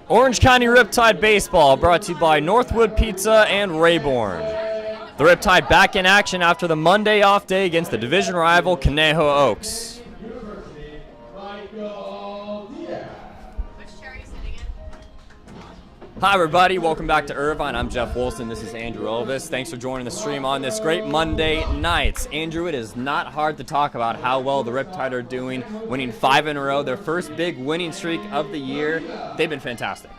Orange County Riptide Baseball brought to you by Northwood Pizza and Rayborn. The Riptide back in action after the Monday off day against the division rival Conejo Oaks. Hi everybody, welcome back to Irvine. I'm Jeff Wilson, this is Andrew Elvis. Thanks for joining the stream on this great Monday night. Andrew, it is not hard to talk about how well the Riptide are doing, winning 5 in a row, their first big winning streak of the year. They've been fantastic.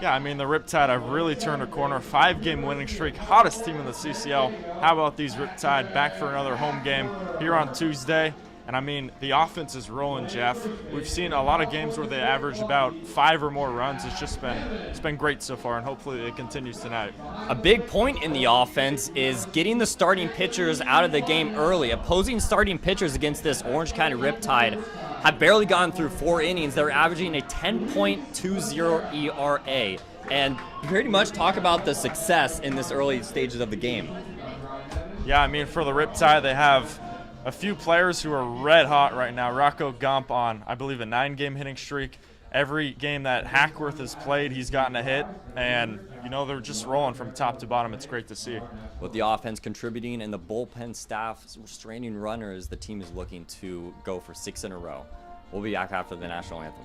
Yeah, I mean, the Riptide have really turned a corner. 5-game winning streak, hottest team in the CCL. How about these Riptide back for another home game here on Tuesday? And I mean, the offense is rolling, Jeff. We've seen a lot of games where they average about 5 or more runs. It's been great so far, and hopefully it continues tonight. A big point in the offense is getting the starting pitchers out of the game early. Opposing starting pitchers against this Orange County Riptide have barely gone through 4 innings. They're averaging a 10.20 ERA. And pretty much talk about the success in this early stages of the game. Yeah, I mean, for the Riptide, they have a few players who are red hot right now. Rocco Gump on, I believe, a 9-game hitting streak. Every game that Hackworth has played, he's gotten a hit. And, you know, they're just rolling from top to bottom. It's great to see. With the offense contributing and the bullpen staff restraining runners, the team is looking to go for 6 in a row. We'll be back after the national anthem.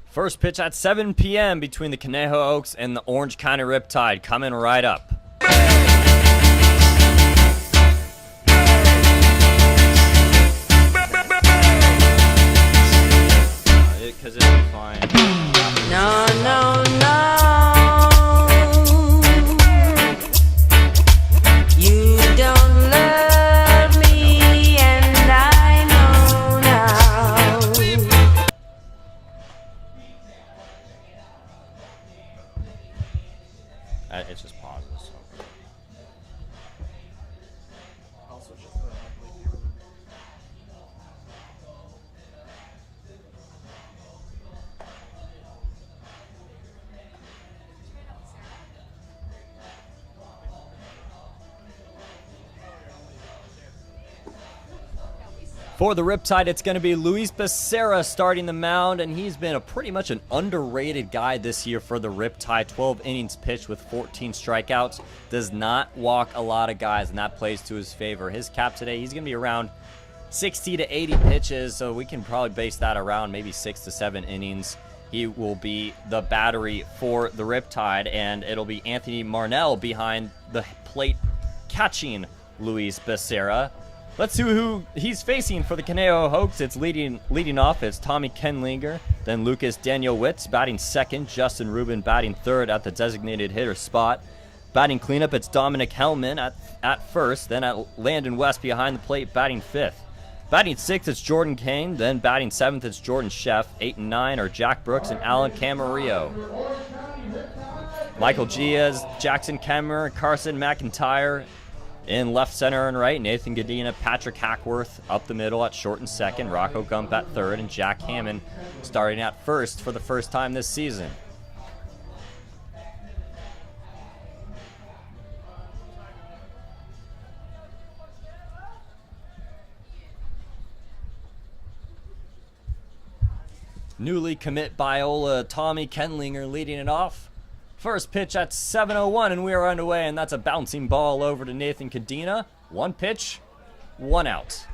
First pitch at 7 p.m. between the Conejo Oaks and the Orange County Riptide coming right up. Because it'll be fine. No, no, no. You don't love me, and I know now. It's just pauses. So. For the Riptide, it's going to be Luis Becerra starting the mound, and he's been pretty much an underrated guy this year for the Riptide. 12 innings pitched with 14 strikeouts. Does not walk a lot of guys, and that plays to his favor. His cap today, he's going to be around 60 to 80 pitches, so we can probably base that around maybe 6 to 7 innings. He will be the battery for the Riptide, and it'll be Anthony Marnell behind the plate catching Luis Becerra. Let's see who he's facing for the Conejo Oaks. It's leading off. It's Tommy Kenlinger, then Lucas Daniel Witz batting second, Justin Rubin batting third at the designated hitter spot. Batting cleanup, it's Dominic Hellman at first, then at Landon West behind the plate batting fifth. Batting sixth, it's Jordan Kane, then batting seventh, it's Jordan Sheff. 8 and 9 are Jack Brooks and Alan Camarillo. Michael Giaz, Jackson Kemmer, Carson McIntyre. In left center and right, Nathan Gadina, Patrick Hackworth up the middle at short and second, Rocco Gump at third, and Jack Hammond starting at first for the first time this season. Newly commit Biola Tommy Kenlinger leading it off. First pitch at 7:01, and we are underway, and that's a bouncing ball over to Nathan Cadena. One pitch, one out.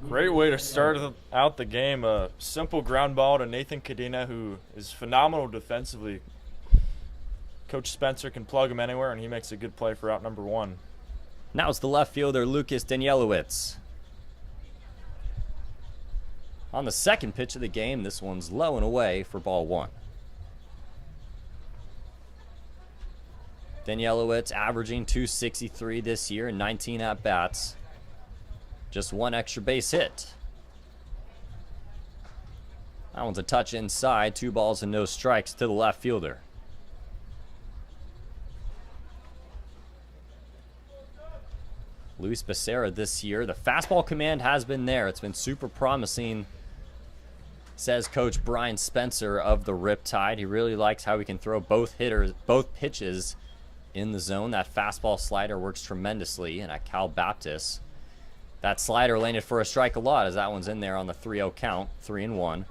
Great way to start out the game. A simple ground ball to Nathan Cadena, who is phenomenal defensively. Coach Spencer can plug him anywhere, and he makes a good play for out number 1. Now it's the left fielder, Lucas Danielowitz. On the second pitch of the game, this one's low and away for ball 1. Danielowitz averaging .263 this year in 19 at-bats. Just one extra base hit. That one's a touch inside. 2 balls and no strikes to the left fielder. Luis Becerra this year, the fastball command has been there. It's been super promising, says Coach Brian Spencer of the Riptide. He really likes how he can throw both pitches in the zone. That fastball slider works tremendously, and at Cal Baptist, that slider landed for a strike a lot, as that one's in there on the 3-0 count, 3-1.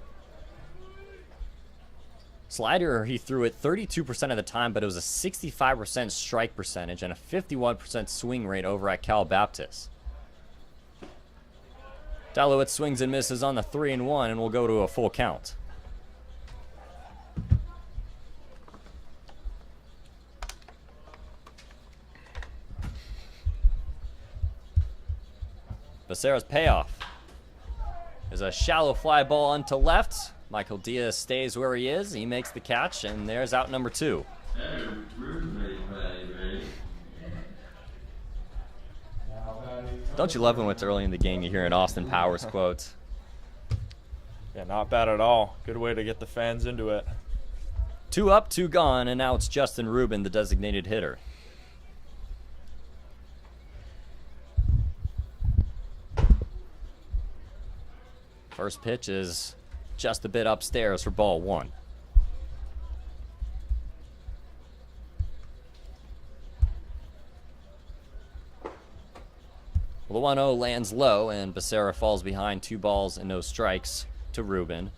Slider, he threw it 32% of the time, but it was a 65% strike percentage and a 51% swing rate over at Cal Baptist. Dalowitz swings and misses on the 3-1, and we'll go to a full count. Becerra's payoff is a shallow fly ball onto left. Michael Diaz stays where he is. He makes the catch, and there's out number 2. Don't you love when it's early in the game you hear an Austin Powers quote? Yeah, not bad at all. Good way to get the fans into it. 2 up, 2 gone, and now it's Justin Rubin, the designated hitter. First pitch is just a bit upstairs for ball 1. Well, the 1-0 lands low, and Becerra falls behind 2 balls and no strikes to Rubin.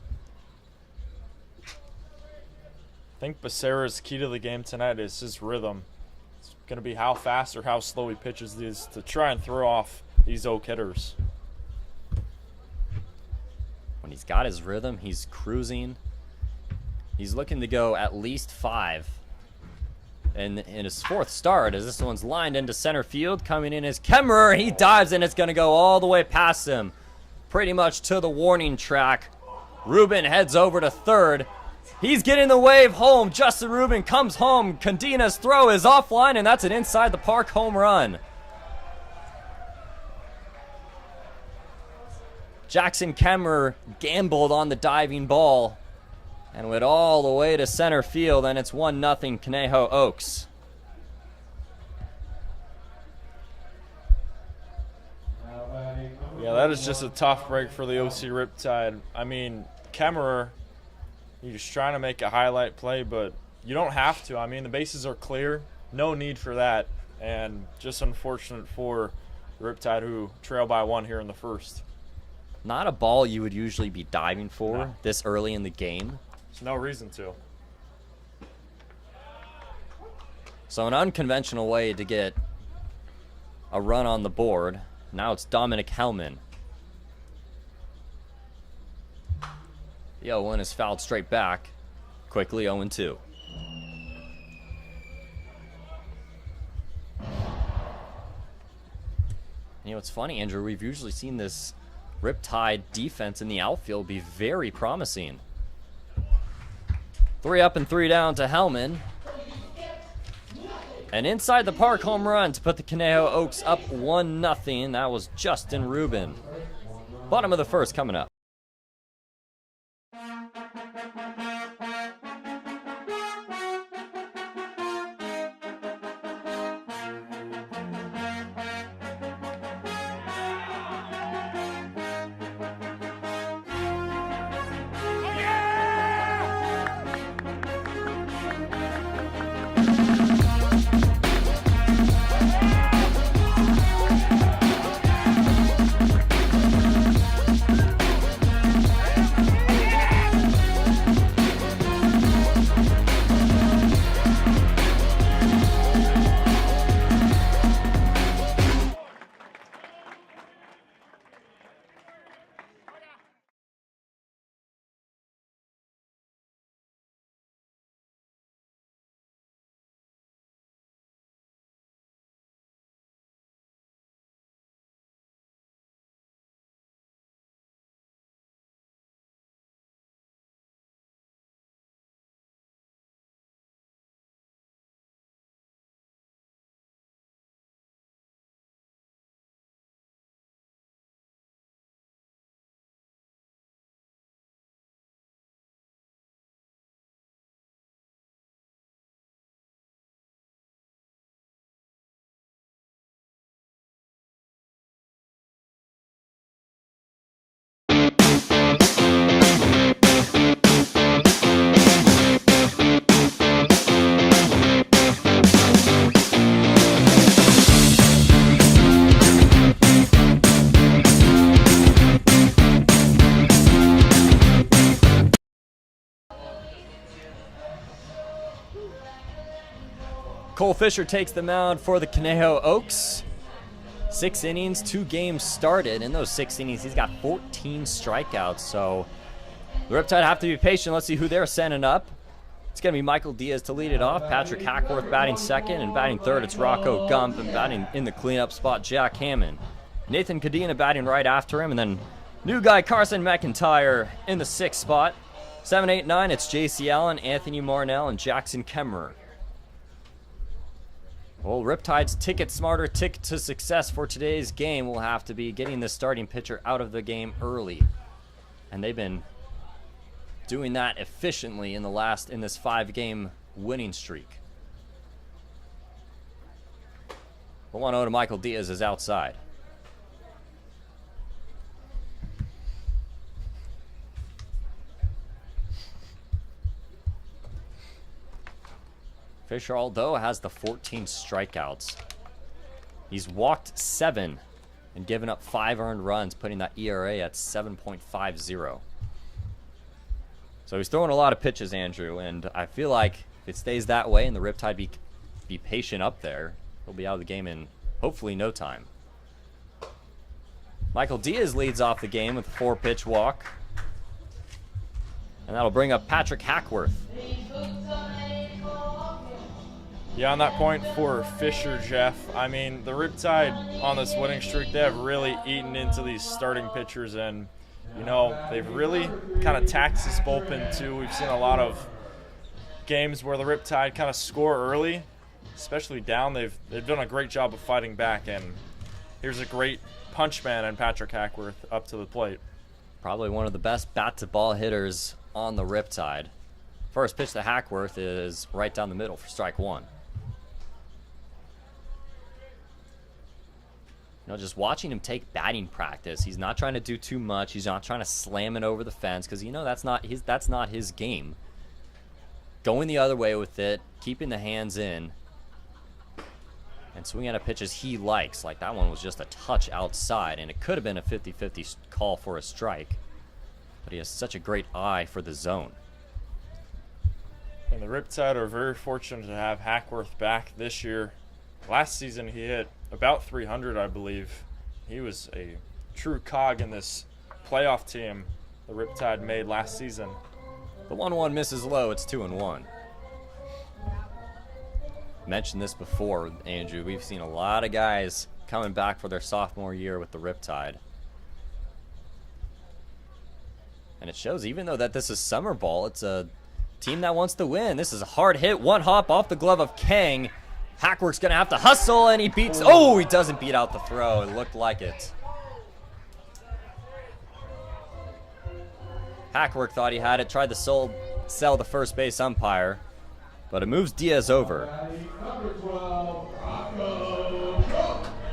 I think Becerra's key to the game tonight is his rhythm. It's going to be how fast or how slow he pitches these to try and throw off these Oak hitters. When he's got his rhythm, he's cruising. He's looking to go at least 5. And in his 4th start, as this one's lined into center field, coming in is Kemmerer. He dives, and it's going to go all the way past him, pretty much to the warning track. Rubin heads over to third. He's getting the wave home. Justin Rubin comes home. Cadena's throw is offline, and that's an inside the park home run. Jackson Kemmerer gambled on the diving ball and went all the way to center field, and it's 1-0 Conejo Oaks. Yeah, that is just a tough break for the OC Riptide. I mean, Kemmerer, you're just trying to make a highlight play, but you don't have to. I mean, the bases are clear. No need for that. And just unfortunate for the Riptide, who trail by 1 here in the 1st. Not a ball you would usually be diving for this early in the game. There's no reason to. So an unconventional way to get a run on the board. Now it's Dominic Hellman. The 0-1 is fouled straight back. Quickly 0-2. You know, it's funny, Andrew. We've usually seen this Riptide defense in the outfield be very promising. 3 up and 3 down to Hellman. An inside the park home run to put the Conejo Oaks up 1-0. That was Justin Rubin. Bottom of the 1st coming up. Cole Fisher takes the mound for the Conejo Oaks. 6 innings, 2 games started. In those 6 innings, he's got 14 strikeouts. So the Riptide have to be patient. Let's see who they're sending up. It's going to be Michael Diaz to lead it off. Patrick Hackworth batting second, and batting third, it's Rocco Gump, and batting in the cleanup spot, Jack Hammond. Nathan Cadena batting right after him, and then new guy Carson McIntyre in the 6th spot. 7, 8, 9, it's J.C. Allen, Anthony Marnell, and Jackson Kemmerer. Well, Riptide's ticket smarter ticket to success for today's game will have to be getting the starting pitcher out of the game early. And they've been doing that efficiently in this 5-game winning streak. The 1-0 to Michael Diaz is outside. Fisher, although, has the 14 strikeouts. He's walked 7 and given up 5 earned runs, putting that ERA at 7.50. So he's throwing a lot of pitches, Andrew, and I feel like if it stays that way and the Riptide be patient up there, he'll be out of the game in hopefully no time. Michael Diaz leads off the game with a 4-pitch walk. And that'll bring up Patrick Hackworth. Yeah, on that point for Fisher, Jeff, I mean, the Riptide on this winning streak, they have really eaten into these starting pitchers, and, you know, they've really kind of taxed this bullpen too. We've seen a lot of games where the Riptide kind of score early, especially down. They've done a great job of fighting back, and here's a great punch man and Patrick Hackworth up to the plate. Probably one of the best bat-to-ball hitters on the Riptide. First pitch to Hackworth is right down the middle for strike 1. You know, just watching him take batting practice, he's not trying to do too much. He's not trying to slam it over the fence because, you know, that's not his game. Going the other way with it, keeping the hands in, and swinging at pitches he likes. Like that one was just a touch outside, and it could have been a 50-50 call for a strike. But he has such a great eye for the zone. And the Riptide are very fortunate to have Hackworth back this year. Last season he hit about 300, I believe. He was a true cog in this playoff team the Riptide made last season. The 1-1 misses low. It's 2-1. Mentioned this before, Andrew. We've seen a lot of guys coming back for their sophomore year with the Riptide. And it shows, even though that this is summer ball, it's a team that wants to win. This is a hard hit. One hop off the glove of Kang. Hackworth's going to have to hustle, and he beats... Oh, he doesn't beat out the throw. It looked like it. Hackworth thought he had it, tried to sell the first base umpire, but it moves Diaz over.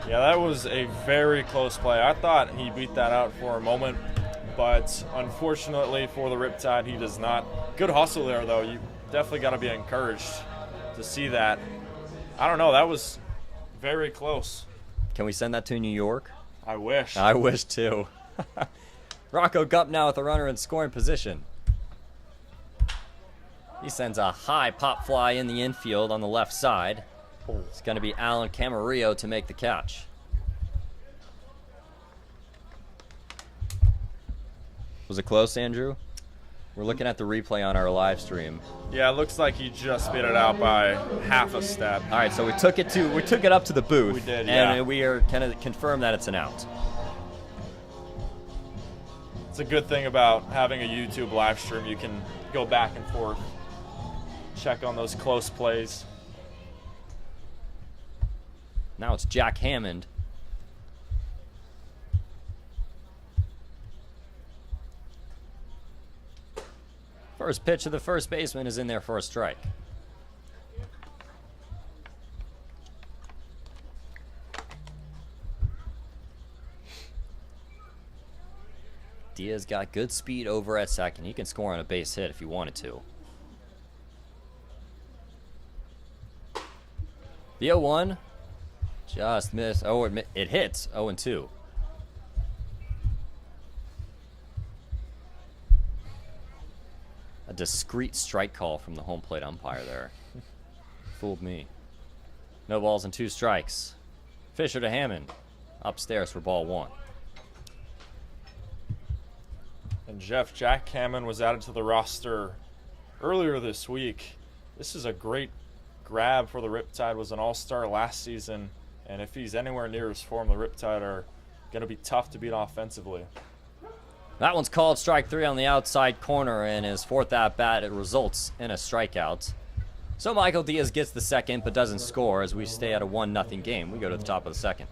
Yeah, that was a very close play. I thought he beat that out for a moment, but unfortunately for the Riptide, he does not. Good hustle there, though. You definitely got to be encouraged to see that. I don't know. That was very close. Can we send that to New York? I wish. I wish, too. Rocco Gump now with a runner in scoring position. He sends a high pop fly in the infield on the left side. It's going to be Alan Camarillo to make the catch. Was it close, Andrew? We're looking at the replay on our live stream. Yeah, it looks like he just beat it out by half a step. All right, so we took it up to the booth. We did, yeah. And we are kind of confirmed that it's an out. It's a good thing about having a YouTube live stream. You can go back and forth, check on those close plays. Now it's Jack Hammond. First pitch of the first baseman is in there for a strike. Diaz got good speed over at second. He can score on a base hit if he wanted to. The 0-1 just missed. Oh, it hits. 0-2. A discreet strike call from the home plate umpire there. Fooled me. No balls and 2 strikes. Fisher to Hammond. Upstairs for ball 1. And Jeff, Jack Hammond was added to the roster earlier this week. This is a great grab for the Riptide. Was an all-star last season. And if he's anywhere near his form, the Riptide are going to be tough to beat offensively. That one's called strike 3 on the outside corner, and his 4th at-bat, it results in a strikeout. So Michael Diaz gets the second, but doesn't score as we stay at a 1-0 game. We go to the top of the second.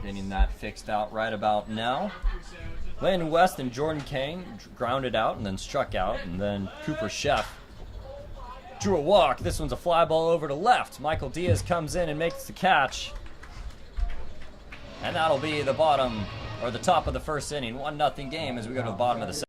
Getting that fixed out right about now. Landon West and Jordan Kane grounded out and then struck out, and then Cooper Sheff drew a walk. This one's a fly ball over to left. Michael Diaz comes in and makes the catch. And that'll be the bottom, or the top of the first inning. 1-0 game as we go to the bottom of the second.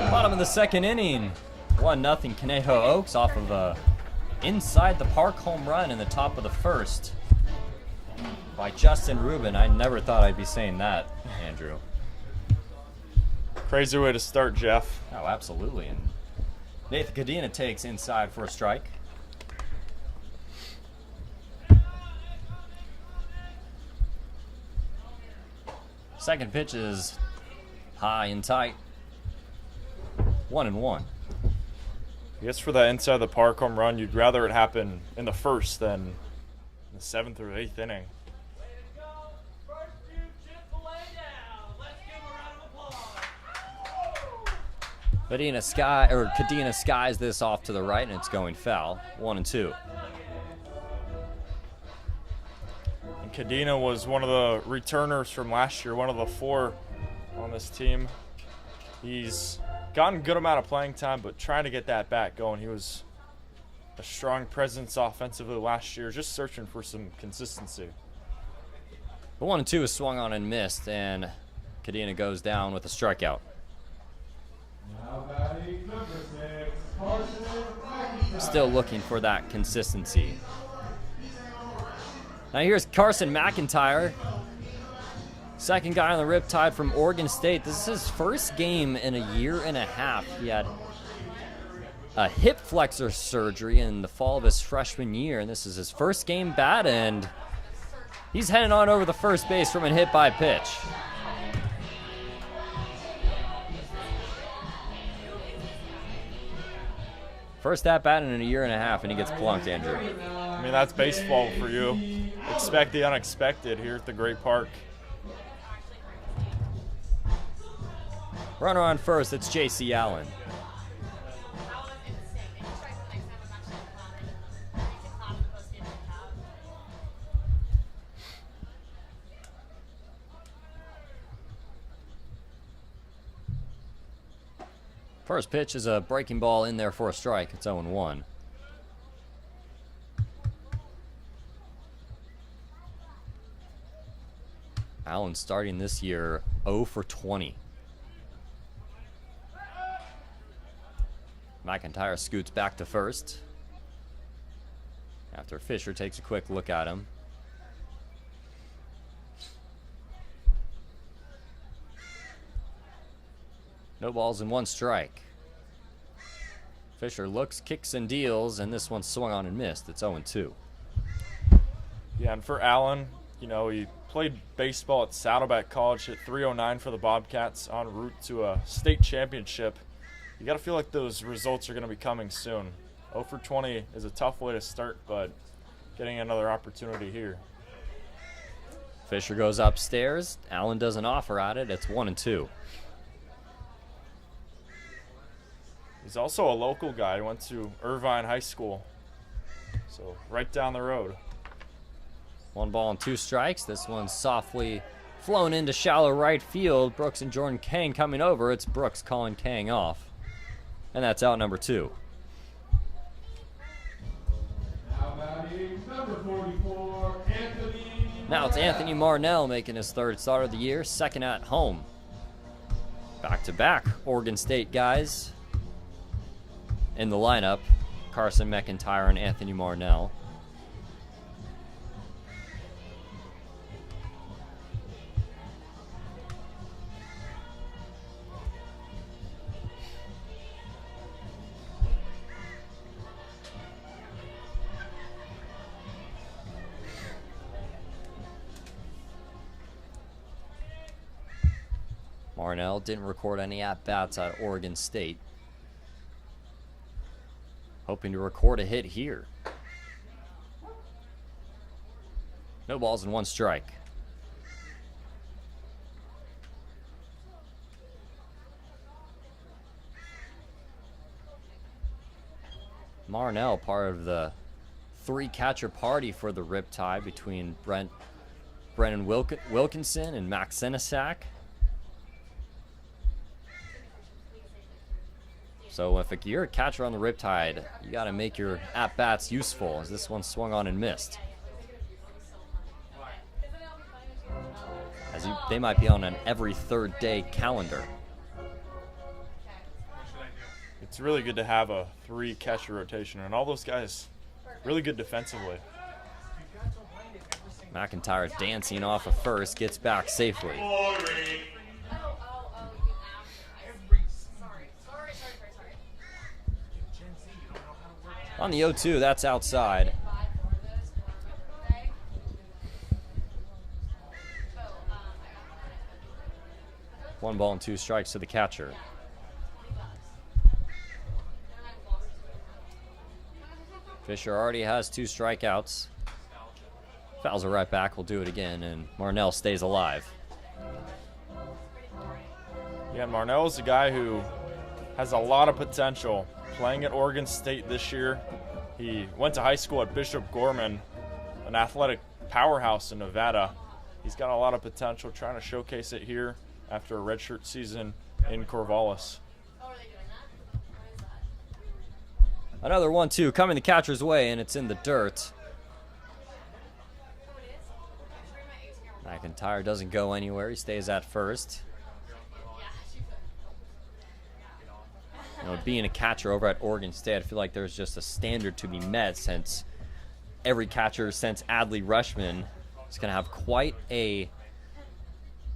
Bottom of the second inning, 1-0 Conejo Oaks off of a inside the park home run in the top of the first by Justin Rubin. I never thought I'd be saying that, Andrew. Crazy way to start, Jeff. Oh, absolutely. And Nathan Cadena takes inside for a strike. Second pitch is high and tight. 1-1. I guess for that inside the park home run, you'd rather it happen in the first than in the 7th or 8th inning. Cadena skies this off to the right, and it's going foul. 1-2. And Cadena was one of the returners from last year, one of the 4 on this team. He's gotten a good amount of playing time, but trying to get that back going. He was a strong presence offensively last year, just searching for some consistency. The 1-2 is swung on and missed, and Cadena goes down with a strikeout. Still looking for that consistency. Now here's Carson McIntyre, second guy on the Riptide from Oregon State. This is his first game in a year and a half. He had a hip flexor surgery in the fall of his freshman year, and this is his first game bat, and he's heading on over the first base from a hit by pitch. First at bat in a year and a half, and he gets plunked, Andrew. I mean, that's baseball for you. Expect the unexpected here at the Great Park. Runner on first, it's J.C. Allen. First pitch is a breaking ball in there for a strike. It's 0-1. Allen starting this year 0 for 20. McIntyre scoots back to first after Fisher takes a quick look at him. No balls and 1 strike. Fisher looks, kicks, and deals, and this one swung on and missed. It's 0-2. Yeah, and for Allen, you know, he played baseball at Saddleback College, hit .309 for the Bobcats, en route to a state championship. You got to feel like those results are going to be coming soon. 0 for 20 is a tough way to start, but getting another opportunity here. Fisher goes upstairs. Allen doesn't offer at it. It's 1-2. He's also a local guy. He went to Irvine High School, so right down the road. 1 ball and 2 strikes. This one's softly flown into shallow right field. Brooks and Jordan Kang coming over. It's Brooks calling Kang off. And that's out number 2. Now it's Anthony Marnell making his 3rd start of the year, 2nd at home. Back-to-back Oregon State guys in the lineup, Carson McIntyre and Anthony Marnell. Marnell didn't record any at-bats at Oregon State. Hoping to record a hit here. No balls and 1 strike. Marnell, part of the 3-catcher party for the Riptide between Brennan Wilkinson and Max Senesac. So if you're a catcher on the Riptide, you got to make your at-bats useful, as this one swung on and missed. They might be on an every 3rd day calendar. It's really good to have a 3-catcher rotation, and all those guys really good defensively. McIntyre dancing off of first, gets back safely. On the 0-2, that's outside. One ball and 2 strikes to the catcher. Fisher already has 2 strikeouts. Fouls are right back. We'll do it again, and Marnell stays alive. Yeah, Marnell is a guy who has a lot of potential. Playing at Oregon State this year, he went to high school at Bishop Gorman, an athletic powerhouse in Nevada. He's got a lot of potential, trying to showcase it here after a redshirt season in Corvallis. Another 1-2 coming the catcher's way, and it's in the dirt. McIntyre doesn't go anywhere. He stays at first. You know, being a catcher over at Oregon State, I feel like there's just a standard to be met, since every catcher since Adley Rushman is going to have quite a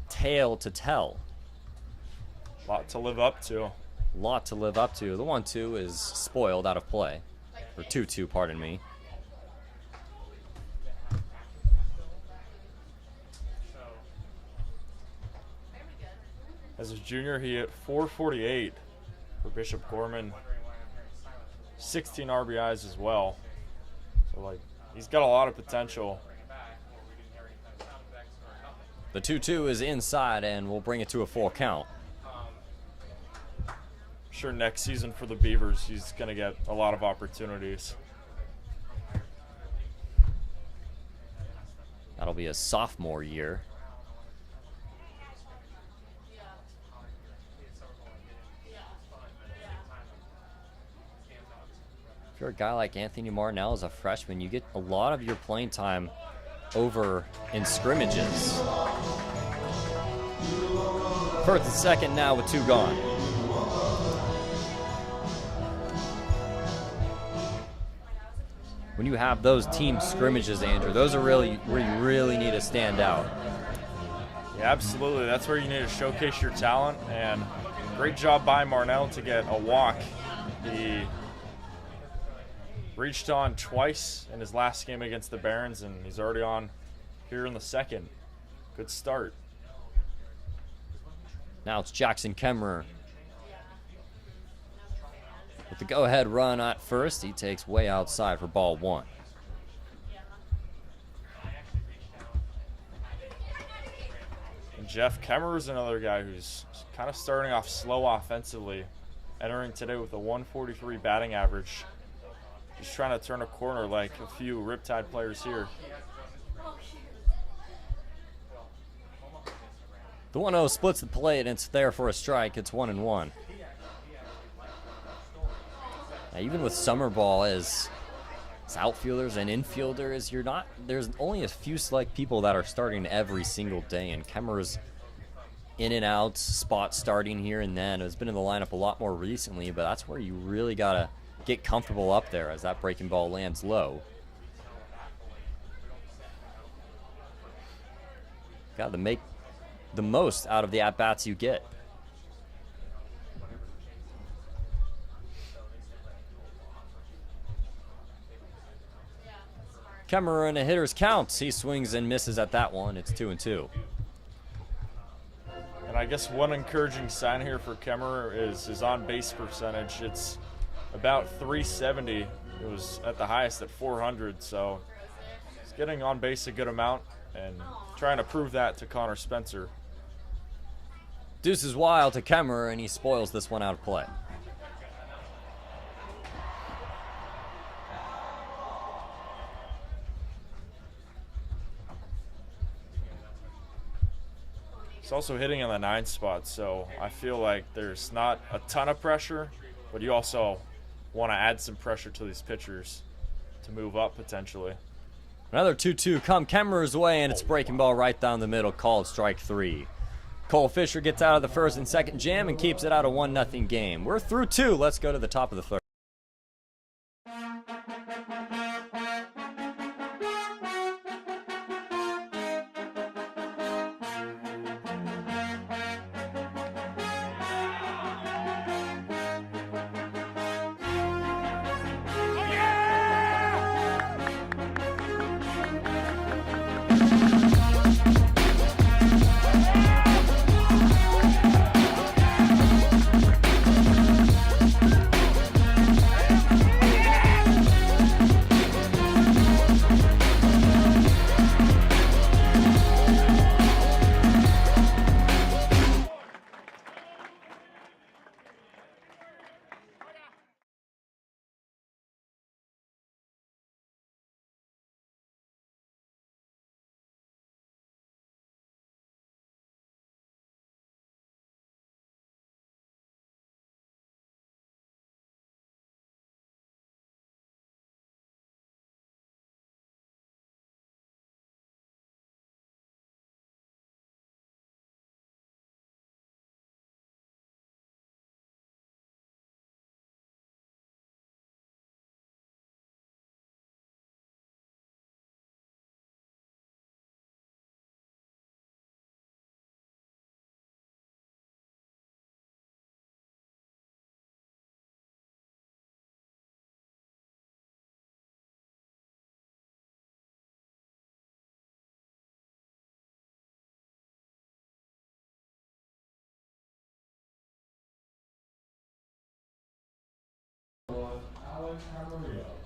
tale to tell. A lot to live up to. Lot to live up to. The 1-2 is spoiled out of play. Or 2-2, pardon me. As a junior, he hit .448 for Bishop Gorman. 16 RBIs as well. So, like, he's got a lot of potential. The 2-2 is inside, and we'll bring it to a full count. Sure, next season for the Beavers, he's going to get a lot of opportunities. That'll be his sophomore year. If you're a guy like Anthony Marnell as a freshman, you get a lot of your playing time over in scrimmages. First and second now with 2 gone. When you have those team scrimmages, Andrew, those are really where you really need to stand out. Yeah, absolutely. That's where you need to showcase your talent, and great job by Marnell to get a walk. He reached on twice in his last game against the Barons, and he's already on here in the second. Good start. Now it's Jackson Kemmerer. With the go-ahead run at first, he takes way outside for ball 1. And Jeff Kemmerer is another guy who's kind of starting off slow offensively, entering today with a 143 batting average. Just trying to turn a corner like a few Riptide players here. The 1-0 splits the plate, and it's there for a strike. It's 1-1. Now, even with summer ball as outfielders and infielders, there's only a few select people that are starting every single day, and Kemmerer's in and out, spot starting here and then. It's been in the lineup a lot more recently, but that's where you really gotta get comfortable up there as that breaking ball lands low. Got to make the most out of the at-bats you get. Kemmerer in a hitter's count. He swings and misses at that one. It's 2-2. And I guess one encouraging sign here for Kemmerer is his on-base percentage. It's about 370. It was at the highest at 400, so he's getting on base a good amount and trying to prove that to Connor Spencer. Deuces wild to Kemmerer, and he spoils this one out of play. He's also hitting in the 9 spot, so I feel like there's not a ton of pressure, but you also want to add some pressure to these pitchers to move up potentially. Another 2-2 come Kemmerer's way, and it's breaking ball right down the middle, called strike 3. Cole Fisher gets out of the first and second jam and keeps it out of 1-0 game. We're through 2. Let's go to the top of the third.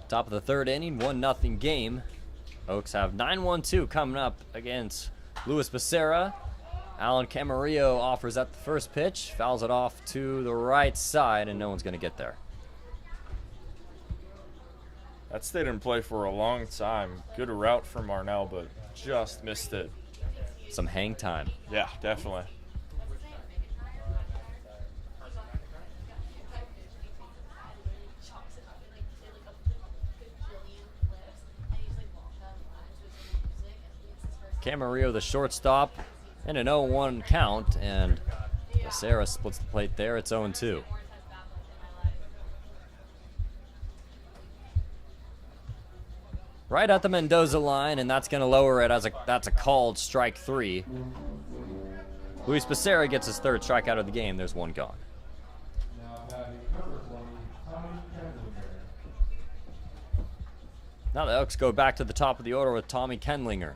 Top of the third inning, 1-0 game. Oaks have 9-1-2 coming up against Luis Becerra. Alan Camarillo offers at the first pitch, fouls it off to the right side, and no one's going to get there. That stayed in play for a long time. Good route from Marnell, but just missed it. Some hang time. Yeah, definitely. Camarillo, the shortstop, and an 0-1 count, and Becerra splits the plate there. It's 0-2. Right at the Mendoza line, and that's going to lower it as that's a called strike 3. Luis Becerra gets his third strikeout of the game. There's one gone. Now the Oaks go back to the top of the order with Tommy Kendlinger.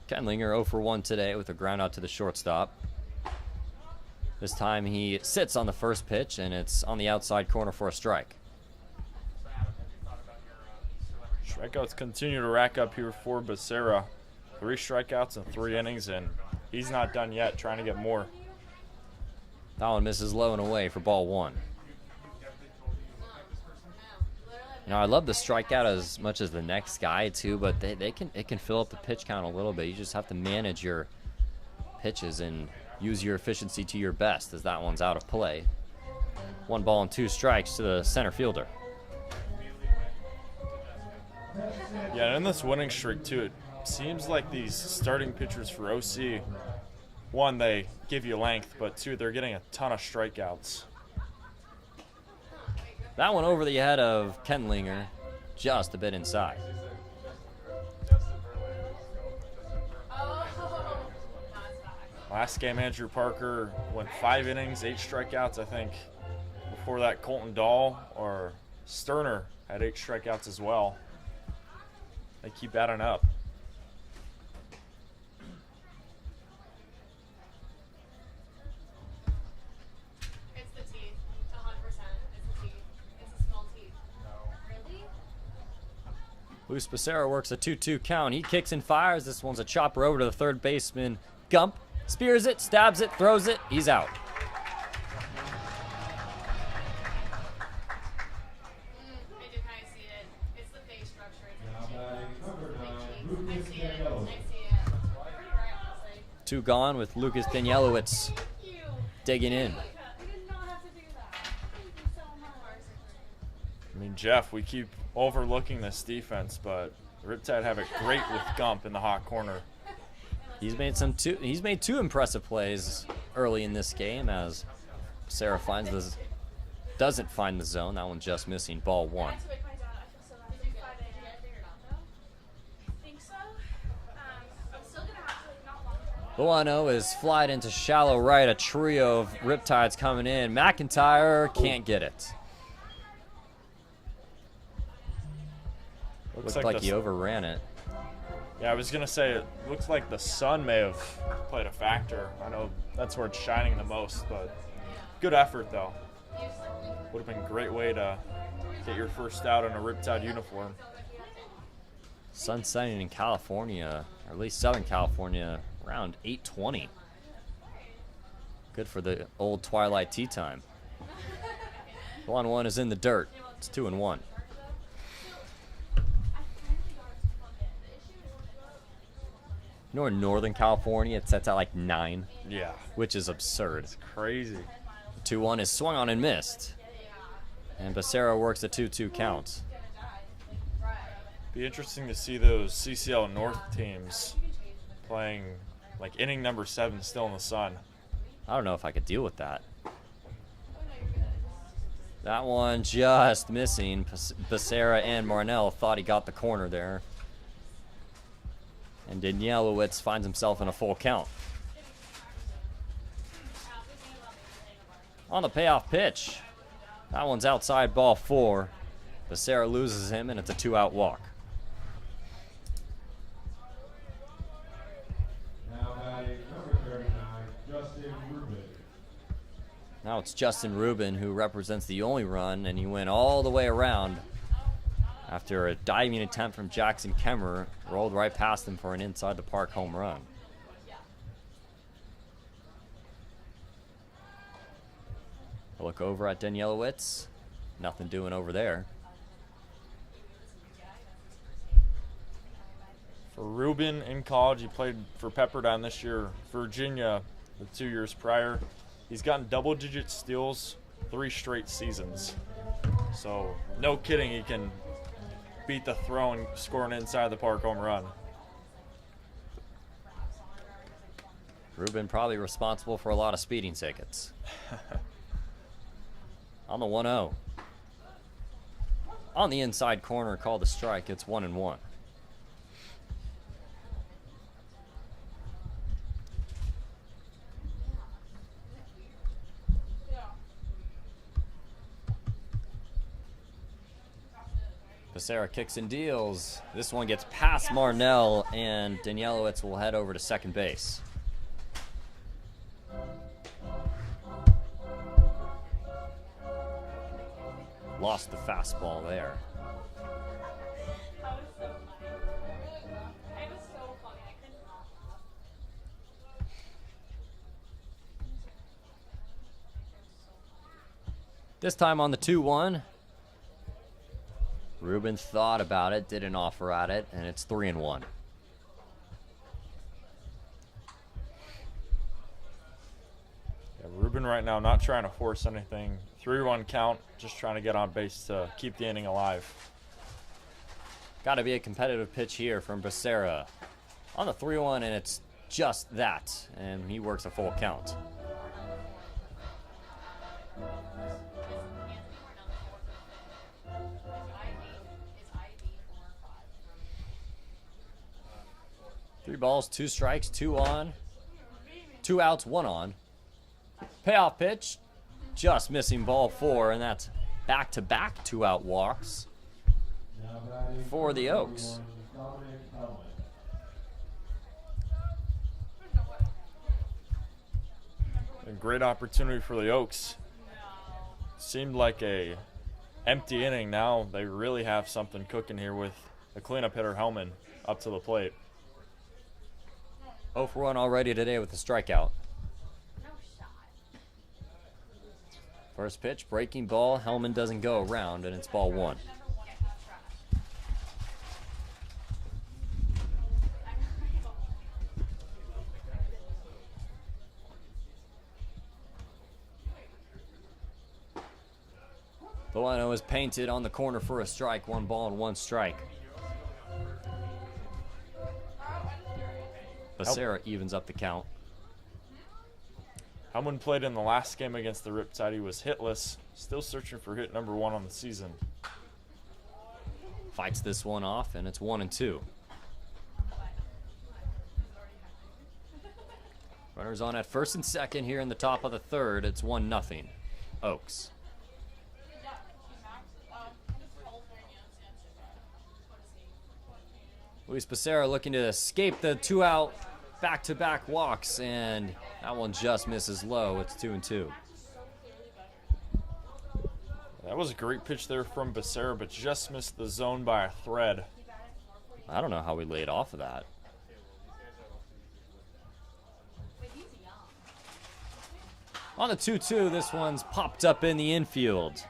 Kendlinger 0 for 1 today with a ground out to the shortstop. This time he sits on the first pitch, and it's on the outside corner for a strike. Strikeouts continue to rack up here for Becerra. 3 strikeouts in 3 innings, and he's not done yet, trying to get more. That one misses low and away for ball 1. You know, I love the strikeout as much as the next guy too, but it can fill up the pitch count a little bit. You just have to manage your pitches and use your efficiency to your best, as that one's out of play. 1 ball and 2 strikes to the center fielder. Yeah, and in this winning streak too, it seems like these starting pitchers for OC, 1, they give you length, but 2, they're getting a ton of strikeouts. That one over the head of Kendlinger, just a bit inside. Last game, Andrew Parker went 5 innings, 8 strikeouts. I think before that, Colton Dahl or Sterner had 8 strikeouts as well. They keep adding up. Luis Becerra works a 2-2 count. He kicks and fires. This one's a chopper over to the third baseman. Gump spears it, stabs it, throws it. He's out. I do kind of see it. It's the face structure. I see it. Pretty right, honestly. 2 gone with Lucas Danielowitz digging in. You did not have to do that. Thank you so much. I mean, Jeff, we keep overlooking this defense, but the Riptide have it great with Gump in the hot corner. He's made 2 impressive plays early in this game, as Becerra doesn't find the zone. That one just missing ball 1. The 1-0 is flied into shallow right. A trio of Riptides coming in. McIntyre can't get it. Looks like he overran it. Yeah, I was going to say, it looks like the sun may have played a factor. I know that's where it's shining the most, but good effort, though. Would have been a great way to get your first out in a Riptide uniform. Sun setting in California, or at least Southern California, around 8:20. Good for the old twilight tea time. 1-1 is in the dirt. It's 2-1. You know, in Northern California, it sets at like 9. Yeah. Which is absurd. It's crazy. 2-1 is swung on and missed. And Becerra works a 2-2 count. Be interesting to see those CCL North teams playing like inning number 7 still in the sun. I don't know if I could deal with that. That one just missing. Becerra and Marnell thought he got the corner there. And Danielowitz finds himself in a full count. On the payoff pitch. That one's outside ball 4. Becerra loses him, and it's a 2-out walk. Now it's Justin Rubin who represents the only run, and he went all the way around after a diving attempt from Jackson Kemmer rolled right past him for an inside the park home run. A look over at Danielowitz. Nothing doing over there. For Rubin in college, he played for Pepperdine this year, Virginia the 2 years prior. He's gotten double-digit steals 3 straight seasons. So, no kidding, he can beat the throw and score an inside the park home run. Rubin probably responsible for a lot of speeding tickets. On the 1-0. On the inside corner, called a strike. It's 1-1. Becerra kicks and deals. This one gets past Marnell, and Danielowitz will head over to second base. Lost the fastball there. This time on the 2-1. Rubin thought about it, didn't offer at it, and it's 3-1. Yeah, Rubin right now not trying to force anything. 3-1 count, just trying to get on base to keep the inning alive. Got to be a competitive pitch here from Becerra. On the 3-1, and it's just that, and he works a full count. Three balls, 2 strikes, 2 on, 2 outs, 1 on. Payoff pitch, just missing ball 4, and that's back-to-back 2-out walks for the Oaks. A great opportunity for the Oaks. Seemed like a empty inning. Now they really have something cooking here with the cleanup hitter Hammond up to the plate. 0 for 1 already today with a strikeout. First pitch, breaking ball. Hellman doesn't go around, and it's ball 1. The 1-0 is painted on the corner for a strike. 1 ball and 1 strike. Becerra evens up the count. Hammond played in the last game against the Riptide. He was hitless, still searching for hit number 1 on the season. Fights this one off, and it's 1-2. Runners on at first and second here in the top of the third. It's 1-0. Oaks. Luis Becerra looking to escape the 2-out back-to-back walks, and that one just misses low. It's 2-2. That was a great pitch there from Becerra, but just missed the zone by a thread. I don't know how we laid off of that. On the 2-2, this one's popped up in the infield.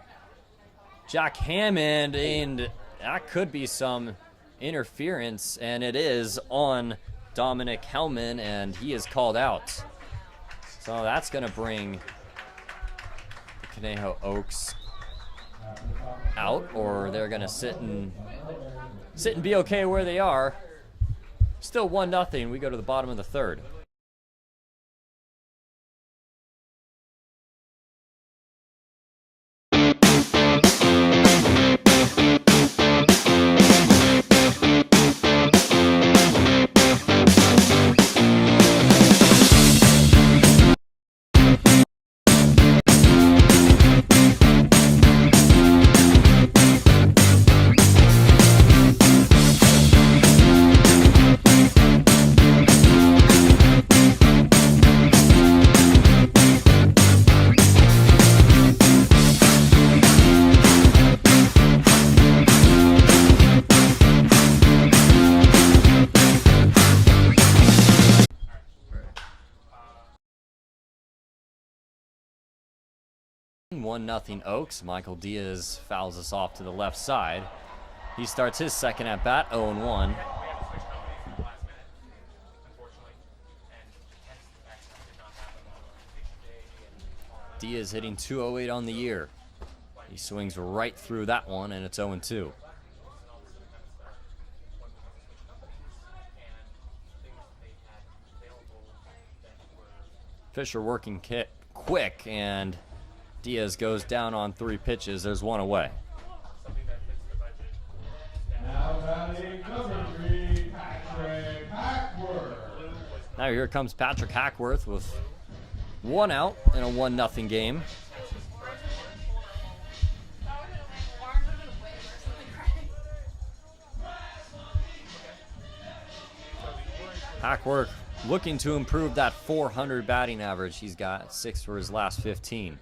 Jack Hammond, and that could be some interference, and it is on Dominic Hellman, and he is called out. So that's going to bring the Conejo Oaks out, or they're going to sit and be okay where they are. Still 1-0. We go to the bottom of the third. 1-0 Oaks. Michael Diaz fouls us off to the left side. He starts his second at bat, 0-1. Diaz hitting .208 on the year. He swings right through that one, and it's 0-2. Fisher working quick, and Diaz goes down on 3 pitches. There's one away. Now batting number 3, Patrick Hackworth. Now here comes Patrick Hackworth with 1 out in a 1-0 game. Hackworth looking to improve that 400 batting average. He's got 6 for his last 15.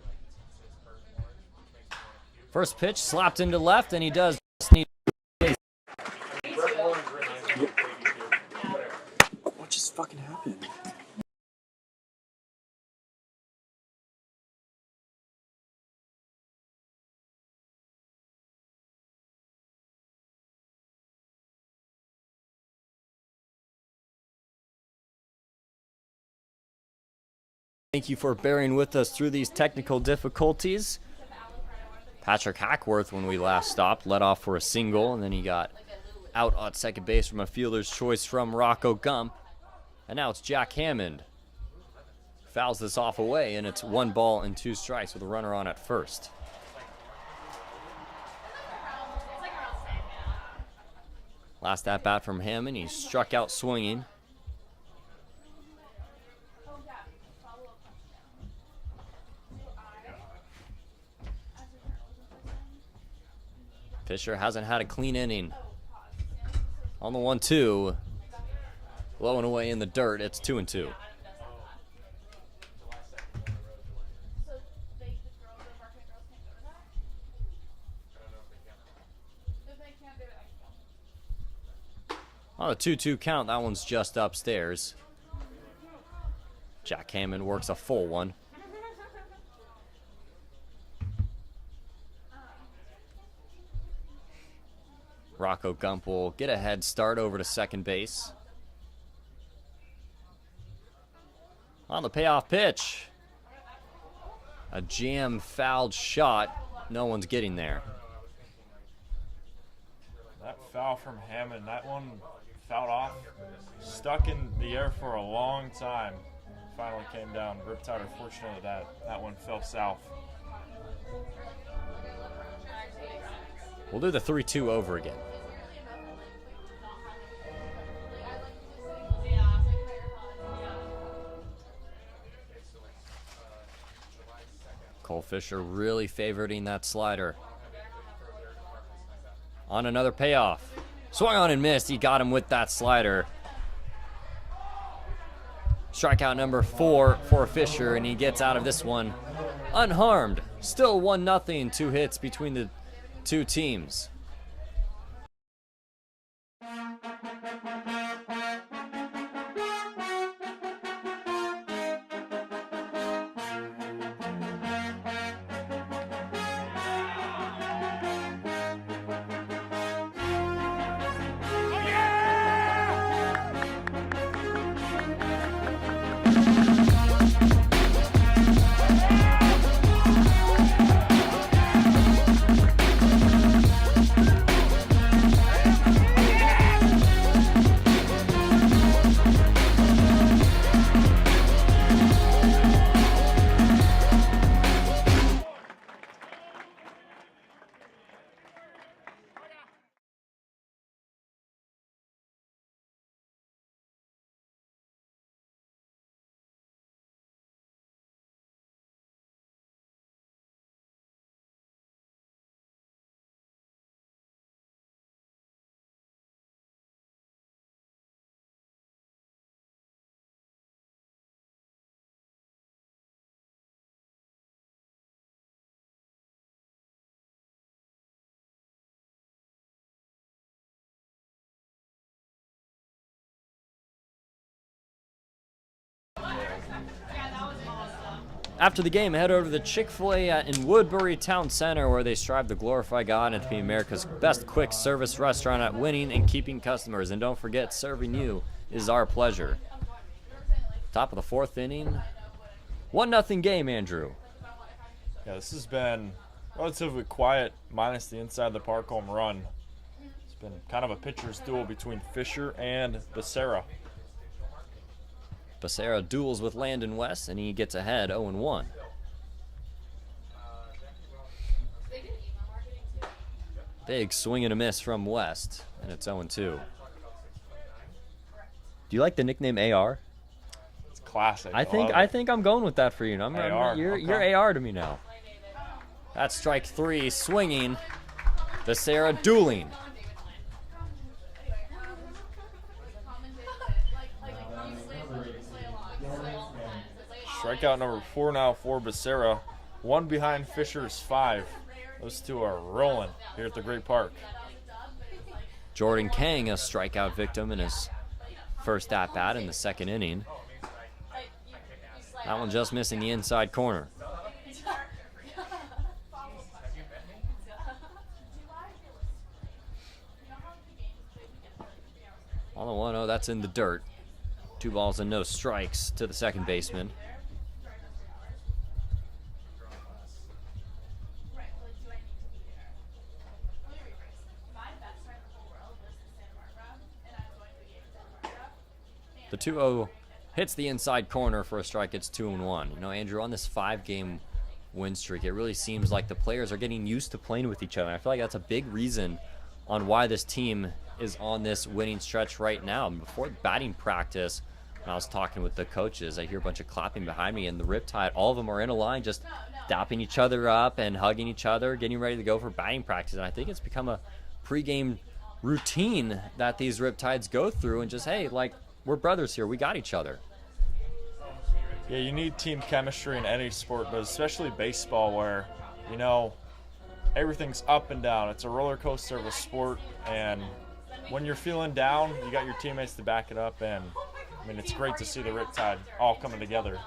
First pitch slapped into left, and he does just need. What just fucking happened? Thank you for bearing with us through these technical difficulties. Patrick Hackworth, when we last stopped, led off for a single, and then he got out at second base from a fielder's choice from Rocco Gump. And now it's Jack Hammond. Fouls this off away, and it's 1 ball and 2 strikes with a runner on at first. Last at bat from Hammond, he struck out swinging. Fisher hasn't had a clean inning. On the 1-2, low and away in the dirt, it's 2-2. On the 2-2 count, that one's just upstairs. Jack Hammond works a full one. Rocco Gump will get a head start over to second base. On the payoff pitch, a jam fouled shot. No one's getting there. That foul from Hammond, that one fouled off, stuck in the air for a long time. Finally came down. Riptide are fortunate that one fell south. We'll do the 3-2 over again. Cole Fisher really favoriting that slider. On another payoff. Swung on and missed. He got him with that slider. Strikeout number 4 for Fisher, and he gets out of this one unharmed. Still 1-0, 2 hits between the 2 teams. After the game, head over to the Chick-fil-A in Woodbury Town Center, where they strive to glorify God and to be America's best quick service restaurant at winning and keeping customers. And don't forget, serving you is our pleasure. Top of the 4th inning. 1-0 game, Andrew. Yeah, this has been relatively quiet, minus the inside the park home run. It's been kind of a pitcher's duel between Fisher and Becerra. Becerra duels with Landon West, and he gets ahead 0-1. Big swing and a miss from West, and it's 0-2. Do you like the nickname AR? It's classic. I think I'm going with that for you. AR, you're okay. AR to me now. That's strike 3, swinging. Becerra dueling. Strikeout number 4 now for Becerra. 1 behind Fisher's 5. Those two are rolling here at the Great Park. Jordan Kang, a strikeout victim in his first at-bat in the 2nd inning. That one just missing the inside corner. On the 1-0, that's in the dirt. 2 balls and no strikes to the second baseman. The 2-0 hits the inside corner for a strike. It's 2-1. You know, Andrew, on this 5-game win streak, it really seems like the players are getting used to playing with each other. I feel like that's a big reason on why this team is on this winning stretch right now. Before batting practice, when I was talking with the coaches, I hear a bunch of clapping behind me, and the Riptide, all of them are in a line just dapping each other up and hugging each other, getting ready to go for batting practice. And I think it's become a pregame routine that these Riptides go through, and just, hey, like, we're brothers here. We got each other. Yeah, you need team chemistry in any sport, but especially baseball, where, you know, everything's up and down. It's a roller coaster of a sport, and when you're feeling down, you got your teammates to back it up, and I mean, it's great to see the Riptide all coming together.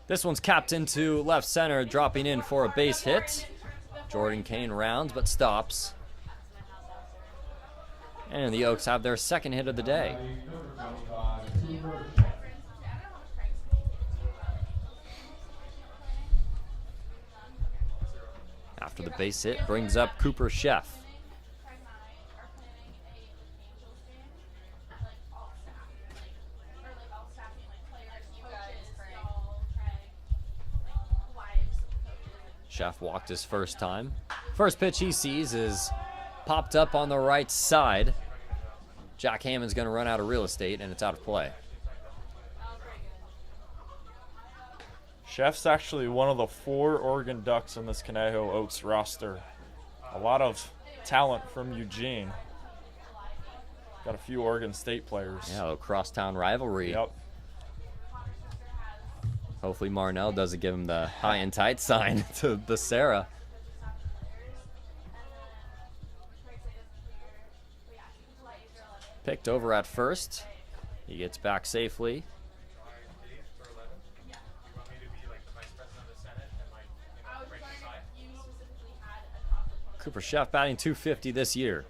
This one's capped into left center, dropping in for a base hit. Jordan Kane rounds but stops. And the Oaks have their 2nd hit of the day. After the base hit, brings up Cooper Chef. Chef walked his first time. First pitch he sees is popped up on the right side. Jack Hammond's going to run out of real estate, and it's out of play. Chef's actually one of the 4 Oregon Ducks in this Conejo Oaks roster. A lot of talent from Eugene. Got a few Oregon State players. Yeah, a crosstown rivalry. Yep. Hopefully Marnell doesn't give him the high and tight sign to Becerra. Picked over at first. He gets back safely. Cooper Chef batting .250 this year.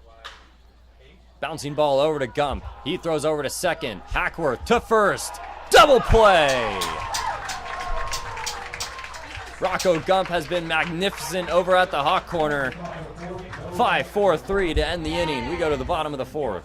Bouncing ball over to Gump. He throws over to second. Hackworth to first. Double play! Rocco Gump has been magnificent over at the hot corner. 5-4-3 to end the inning. We go to the bottom of the 4th.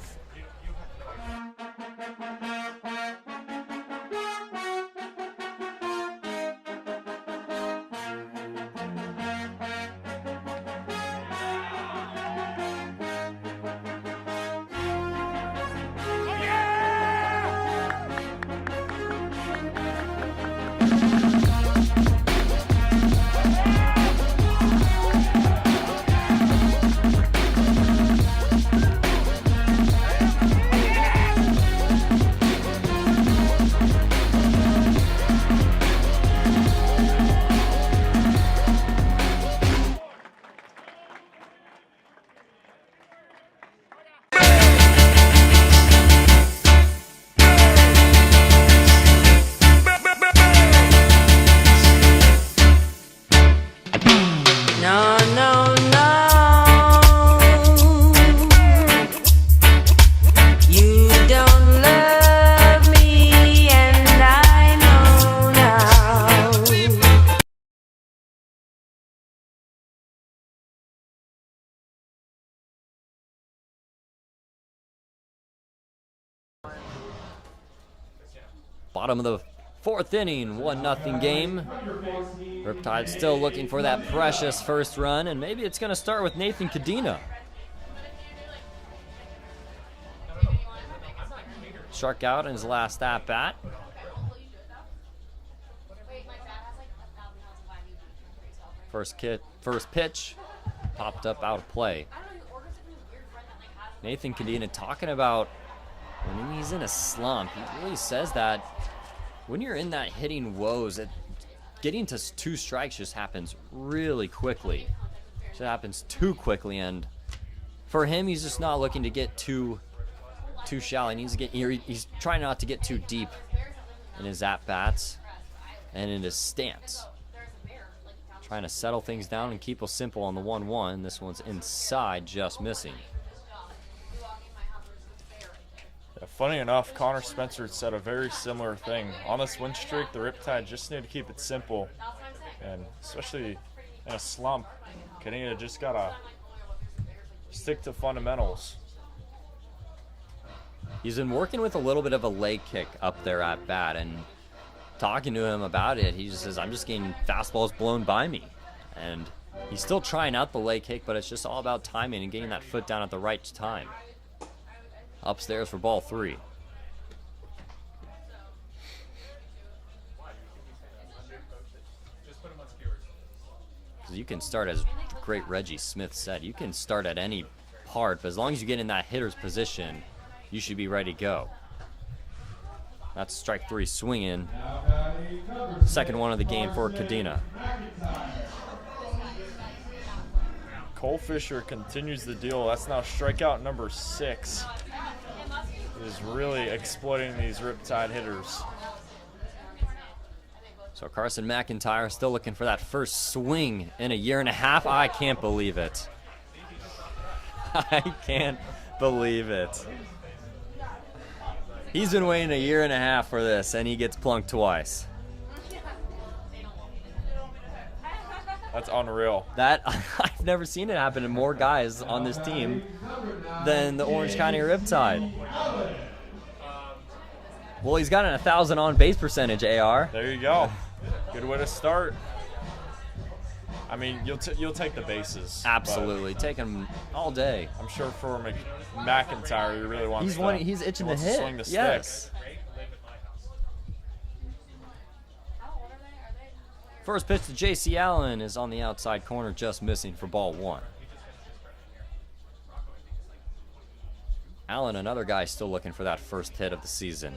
Bottom of the 4th inning, 1-0 game. Riptide still looking for that precious first run, and maybe it's going to start with Nathan Cadena. Struck out in his last at-bat. First pitch, popped up out of play. Nathan Cadena talking about when he's in a slump, he really says that when you're in that hitting woes, getting to 2 strikes just happens really quickly. It happens too quickly, and for him, he's just not looking to get too shallow. He needs to get, he's trying not to get too deep in his at-bats and in his stance. Trying to settle things down and keep it simple on the 1-1. This one's inside, just missing. Yeah, funny enough, Connor Spencer said a very similar thing. On this win streak, the Riptide just need to keep it simple, and especially in a slump, Cadena just gotta stick to fundamentals. He's been working with a little bit of a leg kick up there at bat, and talking to him about it, he just says, I'm just getting fastballs blown by me. And he's still trying out the leg kick, but it's just all about timing and getting that foot down at the right time. Upstairs for ball 3. You can start, as the great Reggie Smith said, you can start at any part, but as long as you get in that hitter's position, you should be ready to go. That's strike 3 swinging. Second one of the game for Cadena. Cole Fisher continues the deal. That's now strikeout number 6. He is really exploiting these Riptide hitters. So Carson McIntyre still looking for that first swing in a year and a half. I can't believe it. I can't believe it. He's been waiting a year and a half for this, and he gets plunked twice. That's unreal. That I've never seen it happen to more guys on this team than the Orange County Riptide. Well, he's got an 1,000 on base percentage, AR. There you go. Good way to start. I mean, you'll take the bases. Absolutely, take him all day. I'm sure for McIntyre, he really wants. He's itching to hit. Swing the yes. stick. First pitch to J.C. Allen is on the outside corner, just missing for ball 1. Allen, another guy still looking for that first hit of the season.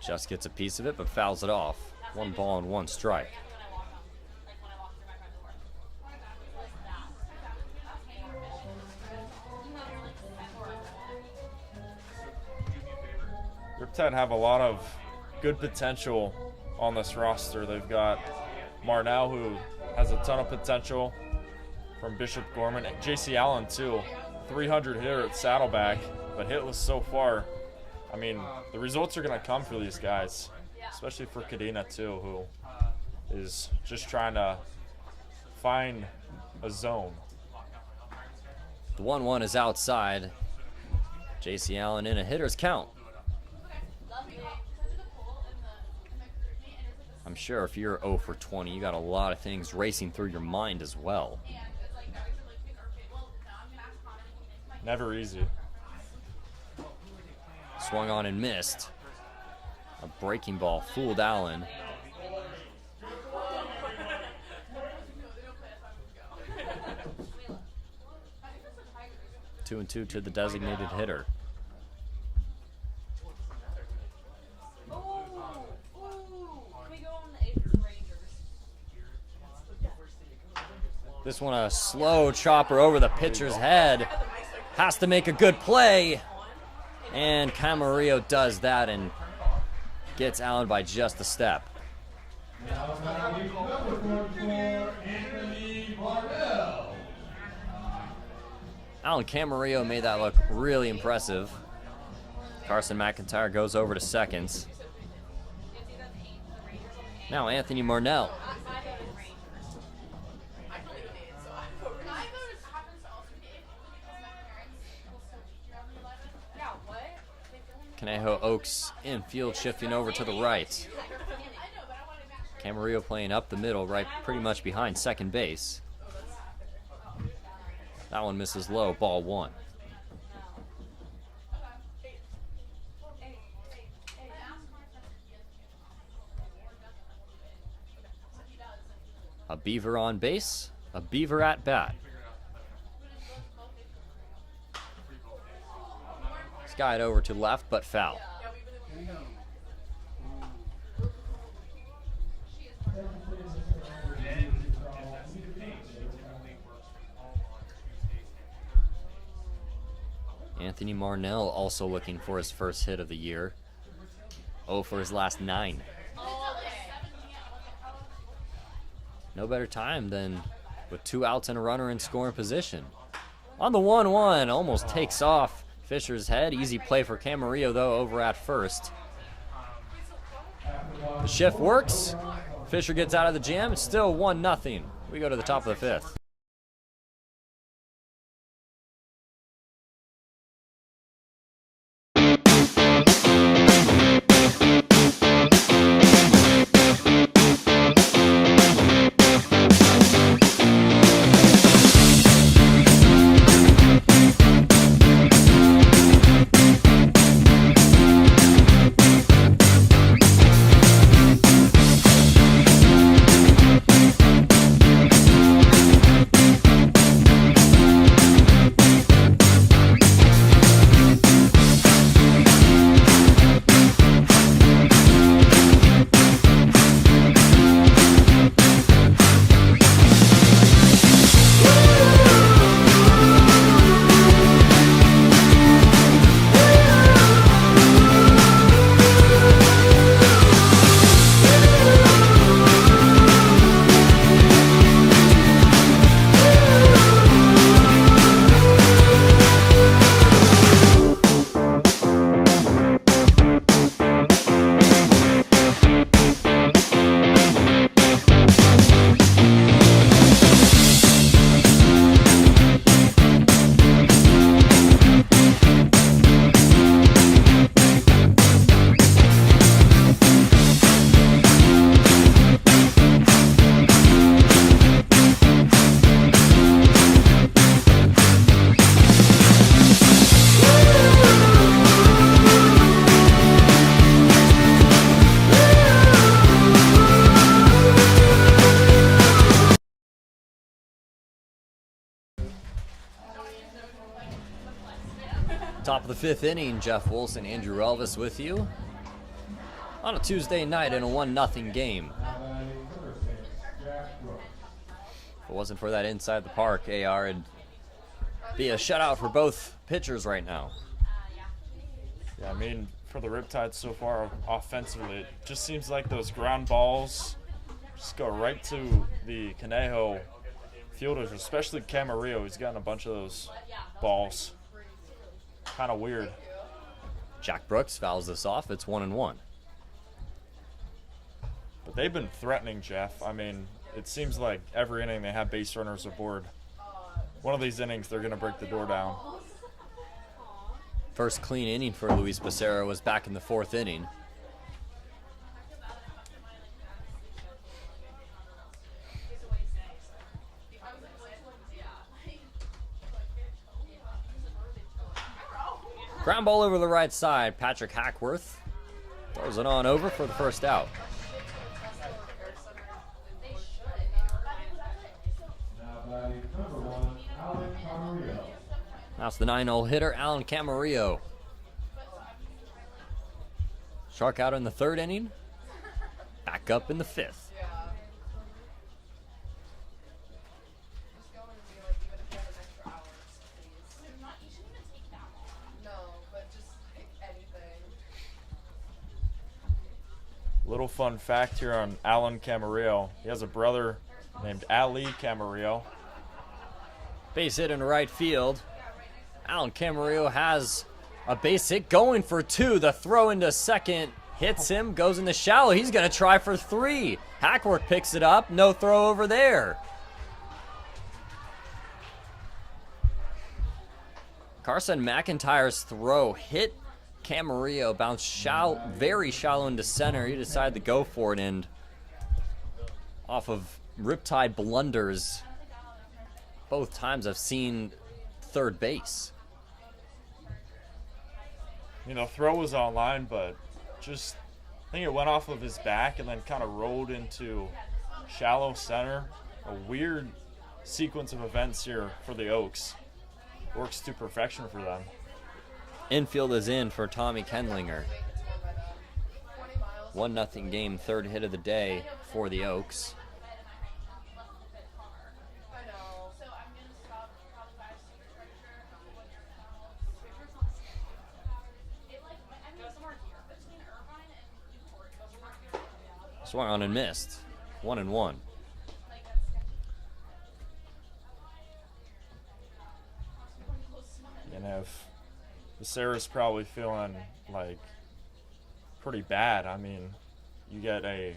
Just gets a piece of it, but fouls it off. 1 ball and 1 strike. Riptide have a lot of good potential on this roster. They've got Marnell, who has a ton of potential from Bishop Gorman. J.C. Allen, too. 300 hitter at Saddleback, but hitless so far. I mean, the results are going to come for these guys, especially for Cadena, too, who is just trying to find a zone. The 1-1 is outside. J.C. Allen in a hitter's count. I'm sure if you're 0 for 20, you got a lot of things racing through your mind as well. Never easy. Swung on and missed. A breaking ball fooled Allen. Two and 2 to the designated hitter. This one a slow chopper over the pitcher's head. Has to make a good play. And Camarillo does that and gets Allen by just a step. Alan Camarillo made that look really impressive. Carson McIntyre goes over to seconds. Now Anthony Marnell. Conejo Oaks infield shifting over to the right. Camarillo playing up the middle, right pretty much behind second base. That one misses low, ball one. A Beaver on base, a Beaver at bat. Skied over to left, but foul. Anthony Marnell also looking for his first hit of the year. 0 for his last 9. No better time than with 2 outs and a runner in scoring position. On the 1-1, almost takes off Fisher's head. Easy play for Camarillo, though, over at first. The shift works. Fisher gets out of the jam. It's still 1-0. We go to the top of the 5th. Top of the 5th inning, Jeff Wilson, Andrew Elvis with you on a Tuesday night in a 1-0 game. If it wasn't for that inside the park, AR would be a shutout for both pitchers right now. Yeah, I mean, for the Riptide so far offensively, it just seems like those ground balls just go right to the Conejo fielders, especially Camarillo. He's gotten a bunch of those balls. Kind of weird. Jack Brooks fouls this off. It's 1-1. But they've been threatening, Jeff. I mean, it seems like every inning they have base runners aboard. One of these innings, they're going to break the door down. First clean inning for Luis Becerra was back in the 4th inning. Ground ball over the right side. Patrick Hackworth throws it on over for the first out. That's the 9-hole hitter, Alan Camarillo. Shark out in the 3rd inning. Back up in the 5th. Little fun fact here on Alan Camarillo. He has a brother named Ali Camarillo. Base hit in right field. Alan Camarillo has a base hit going for 2. The throw into second hits him, goes in the shallow. He's going to try for 3. Hackworth picks it up. No throw over there. Carson McIntyre's throw hit Camarillo bounced very shallow into center. He decided to go for it, and off of Riptide blunders, both times I've seen third base. You know, throw was online, but just I think it went off of his back and then kind of rolled into shallow center. A weird sequence of events here for the Oaks. Works to perfection for them. Infield is in for Tommy Kendlinger. 1-0 game, third hit of the day for the Oaks. Swung on and missed. 1-1. And if Becerra's probably feeling like pretty bad, I mean, you get a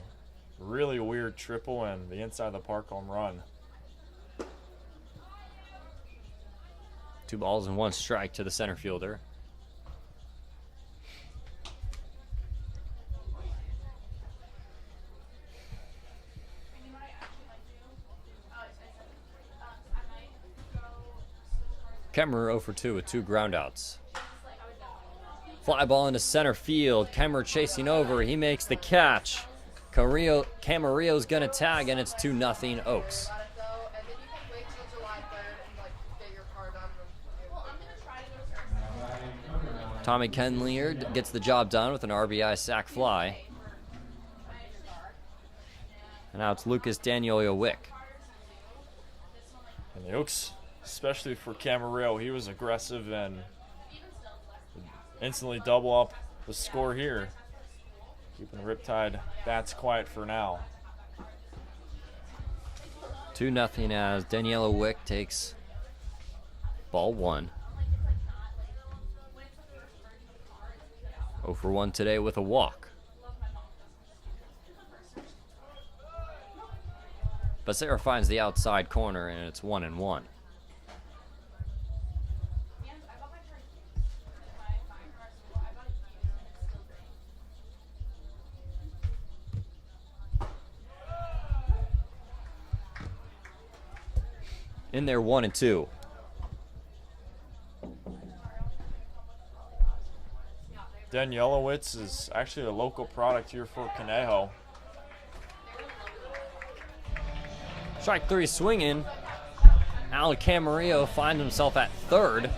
really weird triple and the inside of the park home run. 2 balls and 1 strike to the center fielder. Kemmer 0 for 2 with 2 groundouts. Fly ball into center field. Kemmer chasing over. He makes the catch. Camarillo's going to tag, and it's 2-0 Oaks. Tommy Kendlinger gets the job done with an RBI sac fly. And now it's Lucas Daniel-Wick. And the Oaks, especially for Camarillo, he was aggressive and instantly double up the score here. Keeping the Riptide bats quiet for now. 2-0 as Daniel-Wick takes ball 1. 0 for 1 today with a walk. Becerra finds the outside corner, and it's 1-1. In there, 1-2. Danielowitz is actually a local product here for Conejo. Strike 3 swinging. Alan Camarillo finds himself at third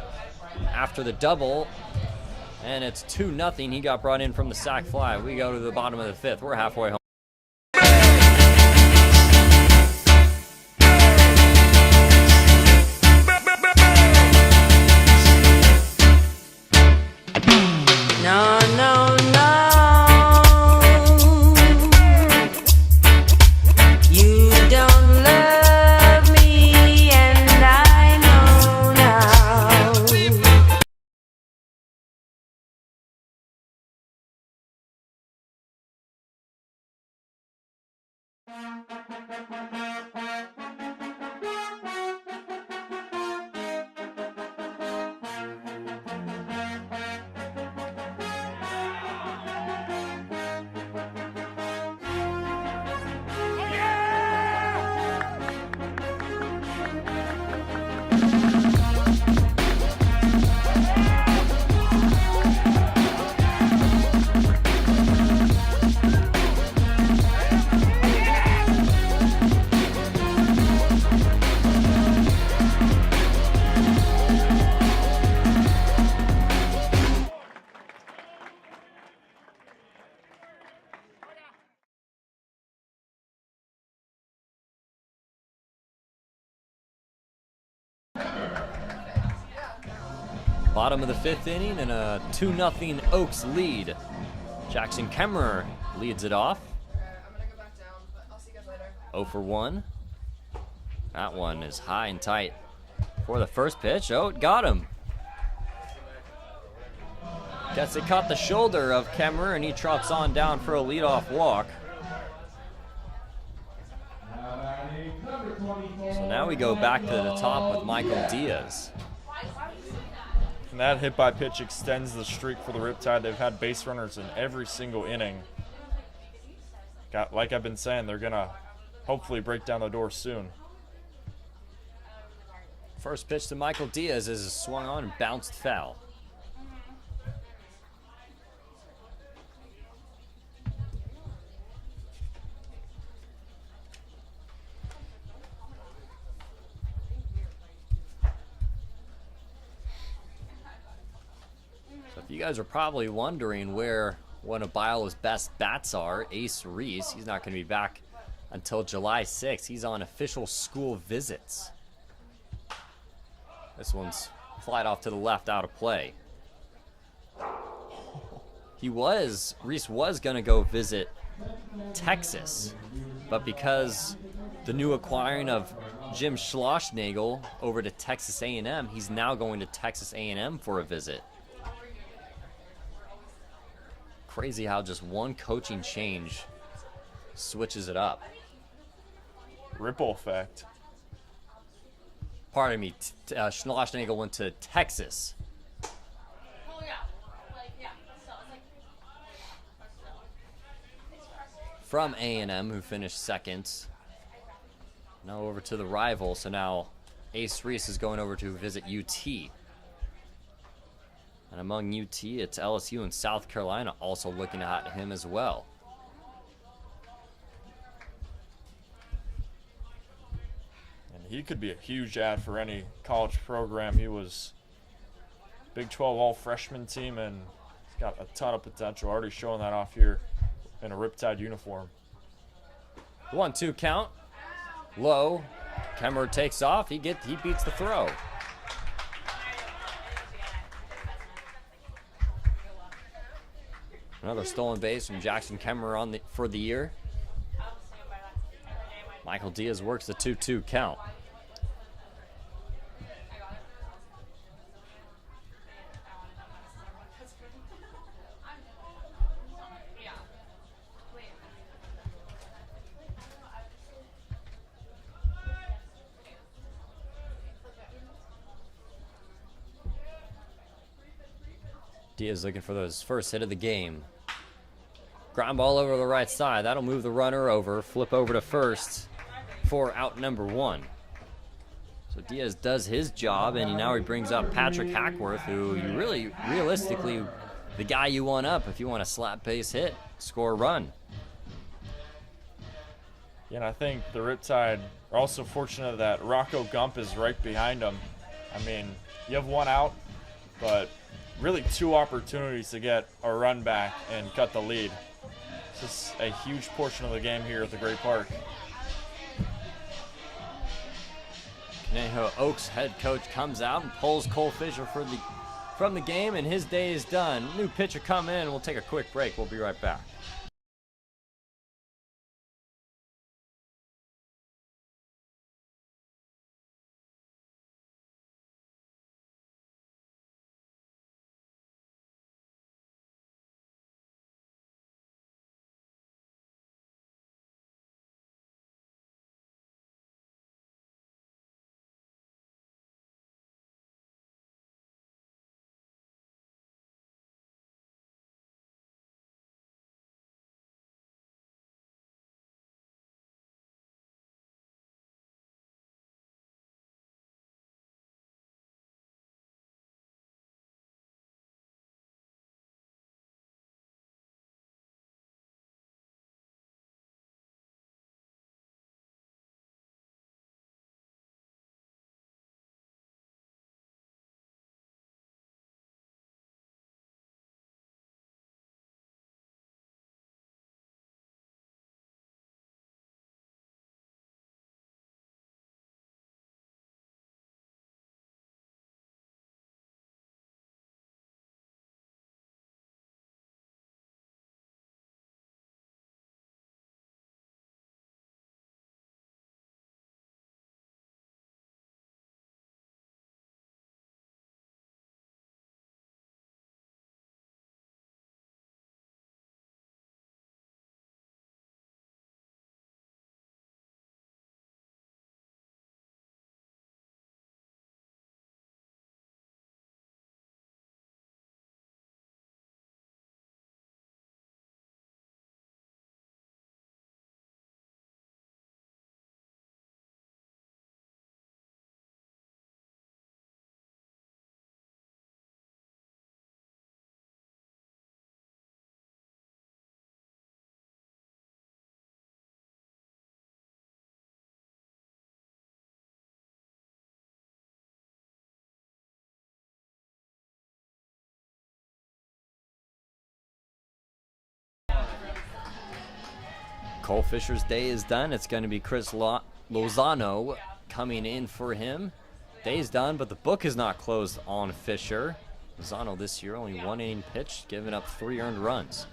after the double, and it's 2-0. He got brought in from the sac fly. We go to the bottom of the 5th. We're halfway home. No, no, no. You don't love me, and I know now. Bottom of the 5th inning and a 2-0 Oaks lead. Jackson Kemmerer leads it off. I'm gonna go back down, but I'll see you guys later. 0 for 1. That one is high and tight for the first pitch. Oh, it got him. Guess it caught the shoulder of Kemmerer, and he trots on down for a leadoff walk. So now we go back to the top with Michael Diaz. And that hit by pitch extends the streak for the Riptide. They've had base runners in every single inning. Like I've been saying, they're going to hopefully break down the door soon. First pitch to Michael Diaz is swung on and bounced foul. So if you guys are probably wondering where one of Biola's best bats are, Ace Reese, he's not going to be back until July 6th. He's on official school visits. This one's flied off to the left, out of play. Reese was going to go visit Texas, but because the new acquiring of Jim Schlossnagel over to Texas A&M, he's now going to Texas A&M for a visit. Crazy how just one coaching change switches it up. Ripple effect. Pardon me, Schlossnagel went to Texas. From A&M, who finished second. Now over to the rival, so now Ace Reese is going over to visit UT. And among UT, it's LSU and South Carolina also looking at him as well. He could be a huge add for any college program. He was Big 12 all-freshman team, and he's got a ton of potential. Already showing that off here in a Riptide uniform. 1-2 count. Low. Kemmer takes off. He beats the throw. Another stolen base from Jackson Kemmer for the year. Michael Diaz works the 2-2 count. Diaz looking for his first hit of the game. Ground ball over the right side. That'll move the runner over. Flip over to first for out number 1. So Diaz does his job, and now he brings up Patrick Hackworth, who you really, realistically, the guy you want up if you want a slap base hit, score a run. Yeah, and I think the Riptide are also fortunate that Rocco Gump is right behind them. I mean, you have one out, but really 2 opportunities to get a run back and cut the lead. This is a huge portion of the game here at the Great Park. Conejo Oaks head coach comes out and pulls Cole Fisher from the game, and his day is done. New pitcher come in. We'll take a quick break. We'll be right back. Cole Fisher's day is done. It's going to be Chris Lozano coming in for him. Day's done, but the book is not closed on Fisher. Lozano this year only 1 inning pitched, giving up 3 earned runs.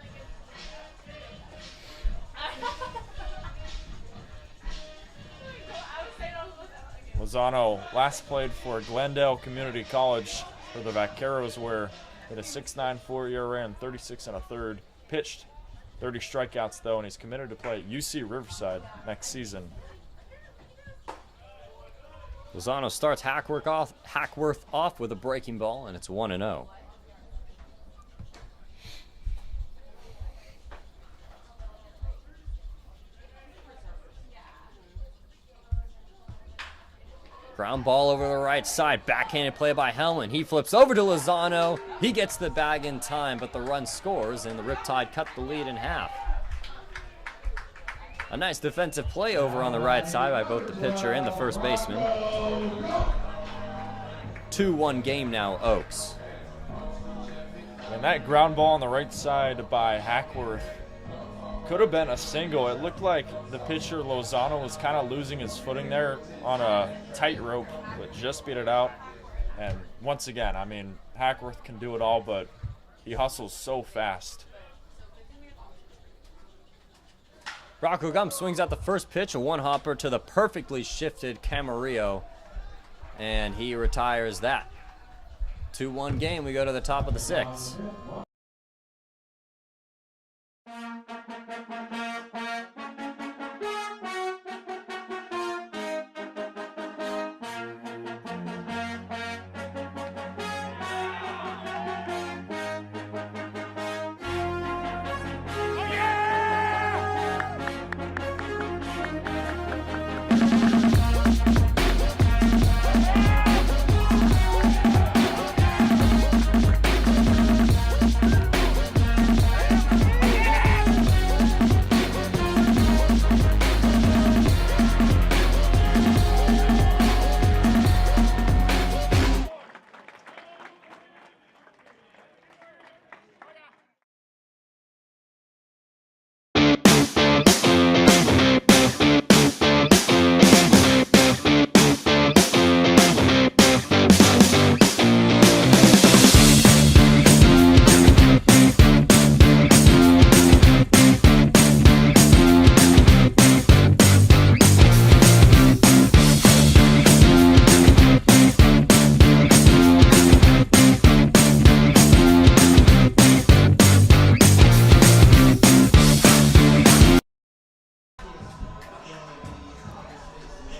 Lozano last played for Glendale Community College for the Vaqueros, where he had a 6.94 ERA and 36 1/3. Pitched 30 strikeouts though, and he's committed to play at UC Riverside next season. Lozano starts Hackworth off with a breaking ball, and it's 1-0. Ground ball over the right side. Backhanded play by Hammond. He flips over to Lozano. He gets the bag in time, but the run scores, and the Riptide cut the lead in half. A nice defensive play over on the right side by both the pitcher and the first baseman. 2-1 game now, Oaks. And that ground ball on the right side by Hackworth could have been a single. It looked like the pitcher Lozano was kind of losing his footing there on a tightrope, but just beat it out. And once again, I mean, Hackworth can do it all, but he hustles so fast. Rocco Gump swings out the first pitch, a one-hopper to the perfectly shifted Camarillo, and he retires that. 2-1 game, we go to the top of the 6th.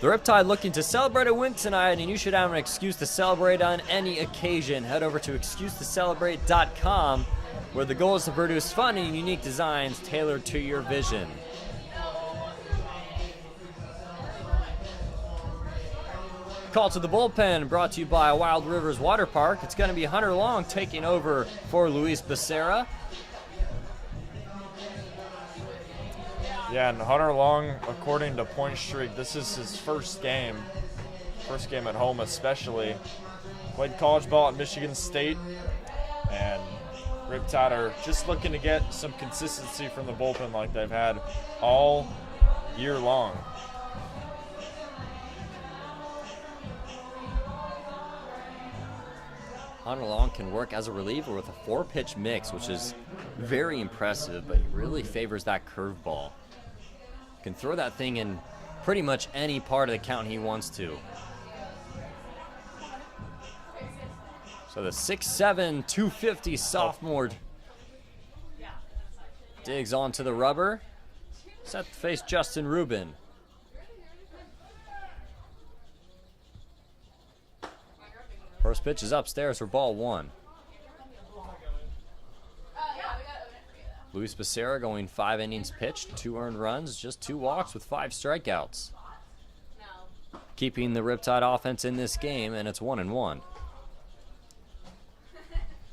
The Riptide looking to celebrate a win tonight, and you should have an excuse to celebrate on any occasion. Head over to excusetocelebrate.com, where the goal is to produce fun and unique designs tailored to your vision. Call to the bullpen brought to you by Wild Rivers Water Park. It's going to be Hunter Long taking over for Luis Becerra. Yeah, and Hunter Long, according to Point Streak, this is his first game at home especially. Played college ball at Michigan State, and Riptide are just looking to get some consistency from the bullpen like they've had all year long. Hunter Long can work as a reliever with a 4-pitch mix, which is very impressive, but he really favors that curveball. Can throw that thing in pretty much any part of the count he wants to. So the 6'7", 250 sophomore digs onto the rubber. Set to face Justin Rubin. First pitch is upstairs for ball 1. Luis Becerra going 5 innings pitched, 2 earned runs, just 2 walks with 5 strikeouts. Keeping the Riptide offense in this game, and it's 1-1.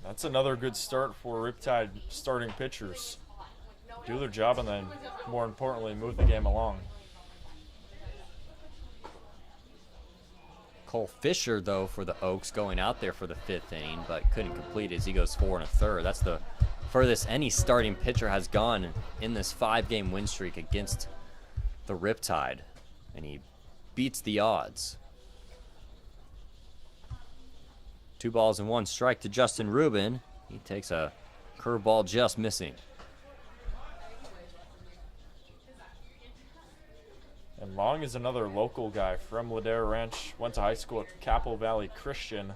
That's another good start for Riptide starting pitchers. Do their job and then, more importantly, move the game along. Cole Fisher, though, for the Oaks, going out there for the 5th inning, but couldn't complete as he goes 4 1/3. That's the furthest any starting pitcher has gone in this 5-game win streak against the Riptide, and he beats the odds. 2 balls and 1 strike to Justin Rubin. He takes a curveball just missing. And Long is another local guy from Ladera Ranch. Went to high school at Capel Valley Christian.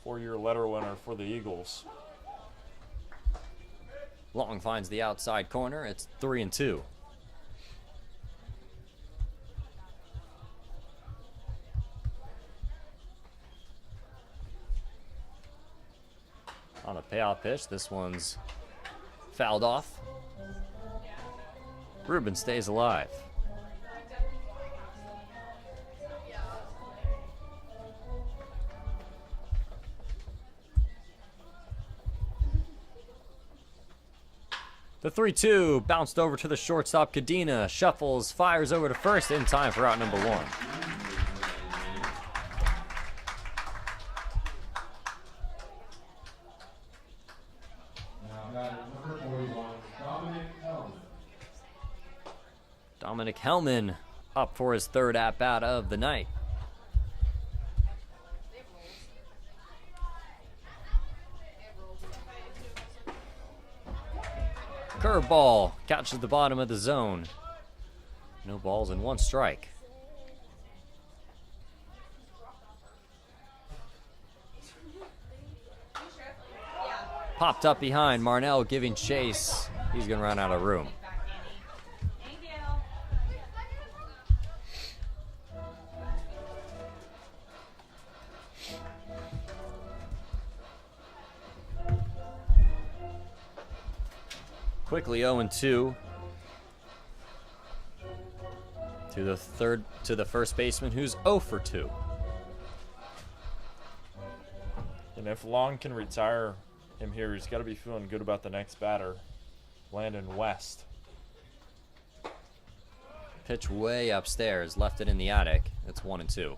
4-year letter winner for the Eagles. Long finds the outside corner. It's 3-2. On a payoff pitch, this one's fouled off. Rubin stays alive. The 3-2 bounced over to the shortstop, Cadena. Shuffles, fires over to first in time for out number 1. Now batter number 41, Dominic Hellman. Dominic Hellman up for his 3rd at-bat of the night. Curveball catches the bottom of the zone. No balls and 1 strike. Popped up behind, Marnell giving chase. He's gonna run out of room. Quickly 0-2 to the first baseman, who's 0 for 2. And if Long can retire him here, he's got to be feeling good about the next batter, Landon West. Pitch way upstairs, left it in the attic. It's 1-2.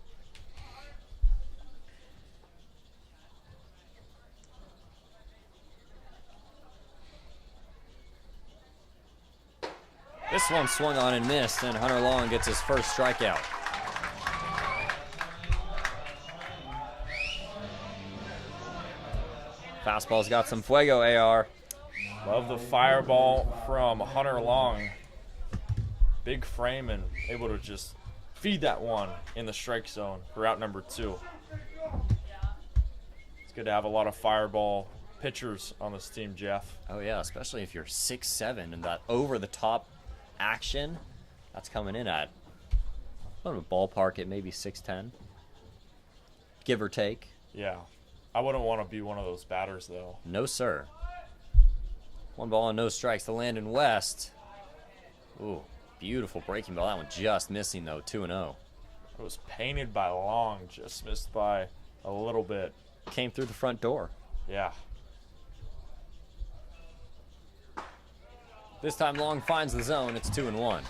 This one swung on and missed, and Hunter Long gets his first strikeout. Fastball's got some fuego, AR. Love the fireball from Hunter Long. Big frame and able to just feed that one in the strike zone for out number 2. It's good to have a lot of fireball pitchers on this team, Jeff. Oh yeah, especially if you're 6'7", and that over-the-top action that's coming in at a ballpark at maybe 6'10", give or take. Yeah. I wouldn't want to be one of those batters, though. No, sir. 1 ball and no strikes to Landon West. Ooh, beautiful breaking ball. That one just missing, though, 2-0. It was painted by Long, just missed by a little bit. Came through the front door. Yeah. This time Long finds the zone. It's 2-1.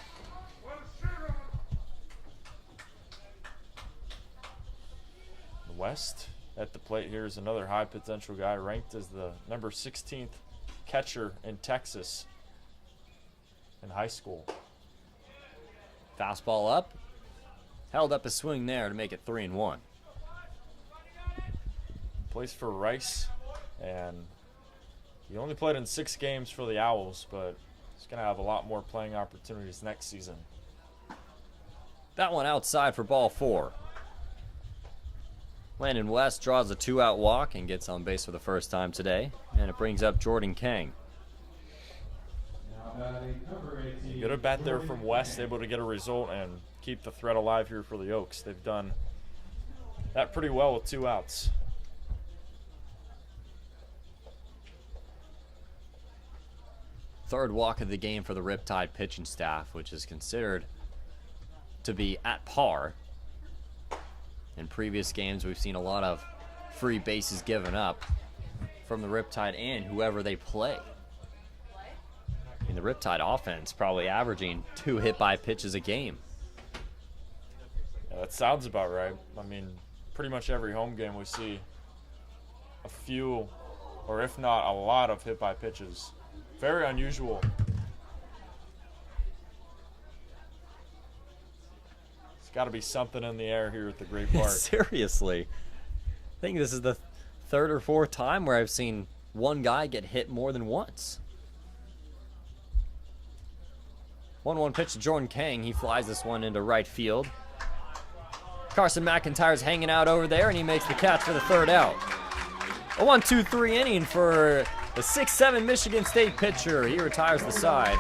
West at the plate here is another high potential guy, ranked as the number 16th catcher in Texas in high school. Fastball up. Held up a swing there to make it 3-1. Plays for Rice, and he only played in 6 games for the Owls, but he's going to have a lot more playing opportunities next season. That one outside for ball 4. Landon West draws a 2-out walk and gets on base for the first time today, and it brings up Jordan Kang. Now batting number 18. Good at bat there from West, able to get a result and keep the threat alive here for the Oaks. They've done that pretty well with 2 outs. Third walk of the game for the Riptide pitching staff, which is considered to be at par. In previous games, we've seen a lot of free bases given up from the Riptide and whoever they play. In the Riptide offense, probably averaging 2 hit-by pitches a game. Yeah, that sounds about right. I mean, pretty much every home game we see a few or if not, a lot of hit by pitches. Very unusual. There's got to be something in the air here at the Great Park. Seriously. I think this is the third or fourth time where I've seen one guy get hit more than once. 1-1 pitch to Jordan Kang. He flies this one into right field. Carson McIntyre's hanging out over there, and he makes the catch for the third out. A 1-2-3 inning for the 6'7" Michigan State pitcher. He retires the side.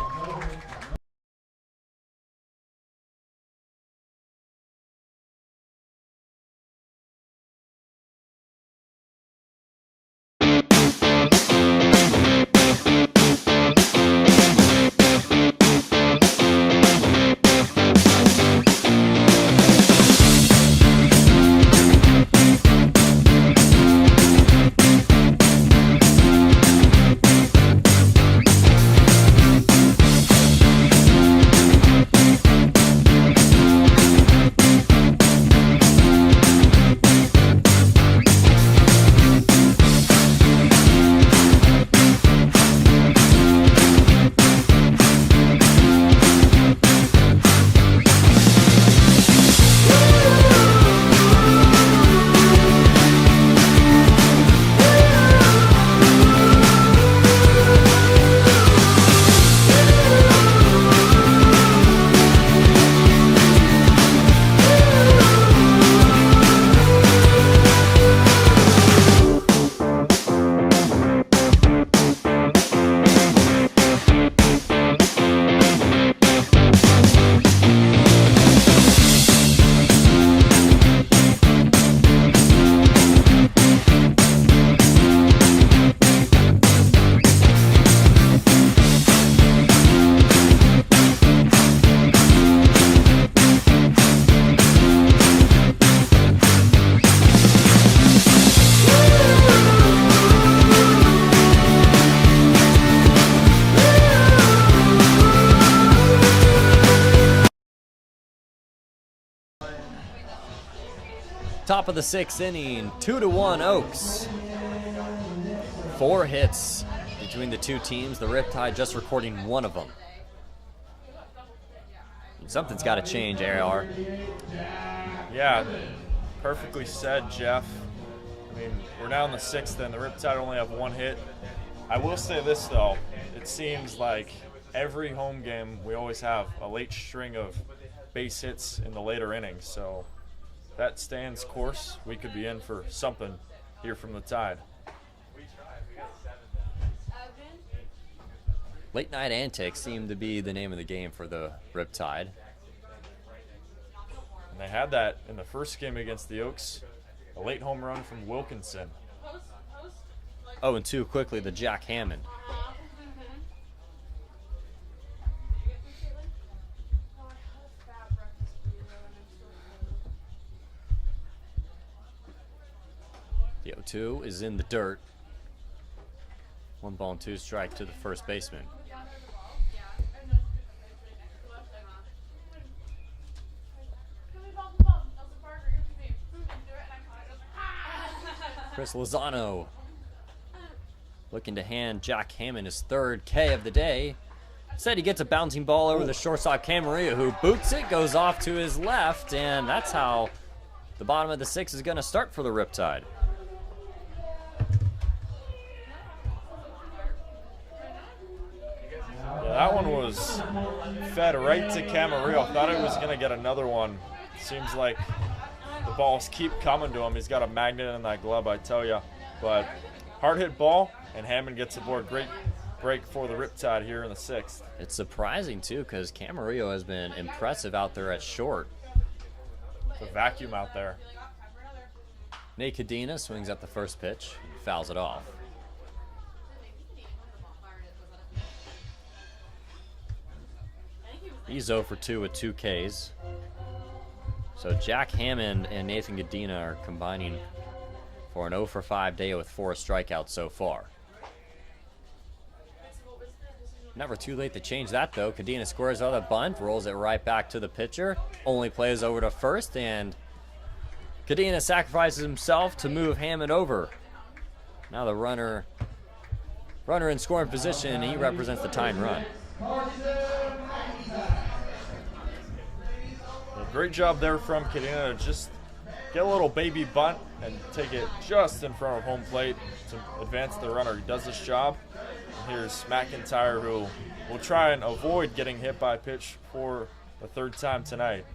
Top of the sixth inning, 2-1 Oaks. 4 hits between the two teams. The Riptide just recording one of them. Something's got to change, AR. Yeah, perfectly said, Jeff. I mean, we're now in the 6th, and the Riptide only have 1 hit. I will say this, though. It seems like every home game we always have a late string of base hits in the later innings. So that stands course. We could be in for something here from the Tide. Late night antics seem to be the name of the game for the Riptide. And they had that in the first game against the Oaks. A late home run from Wilkinson. 0-2 quickly to Jack Hammond. The 0-2 is in the dirt. 1 ball and 2 strike to the first baseman. Chris Lozano looking to hand Jack Hammond his 3rd K of the day. Said he gets a bouncing ball over the shortstop Camarillo, who boots it, goes off to his left, and that's how the bottom of the 6th is going to start for the Riptide. Yeah, that one was fed right to Camarillo. Thought he was going to get another one. Seems like the balls keep coming to him. He's got a magnet in that glove, I tell you. But hard hit ball, and Hammond gets aboard. Great break for the Riptide here in the 6th. It's surprising, too, because Camarillo has been impressive out there at short. It's a vacuum out there. Nate Cadena swings at the first pitch, fouls it off. He's 0 for 2 with 2 Ks. So Jack Hammond and Nathan Cadena are combining for an 0 for 5 day with 4 strikeouts so far. Never too late to change that, though. Cadena squares out a bunt, rolls it right back to the pitcher, only plays over to first, and Cadena sacrifices himself to move Hammond over. Now the runner Runner in scoring position, and he represents the tying run. A great job there from Cadena to just get a little baby bunt and take it just in front of home plate to advance the runner. He does this job. And here's McIntyre, who will try and avoid getting hit by a pitch for the third time tonight.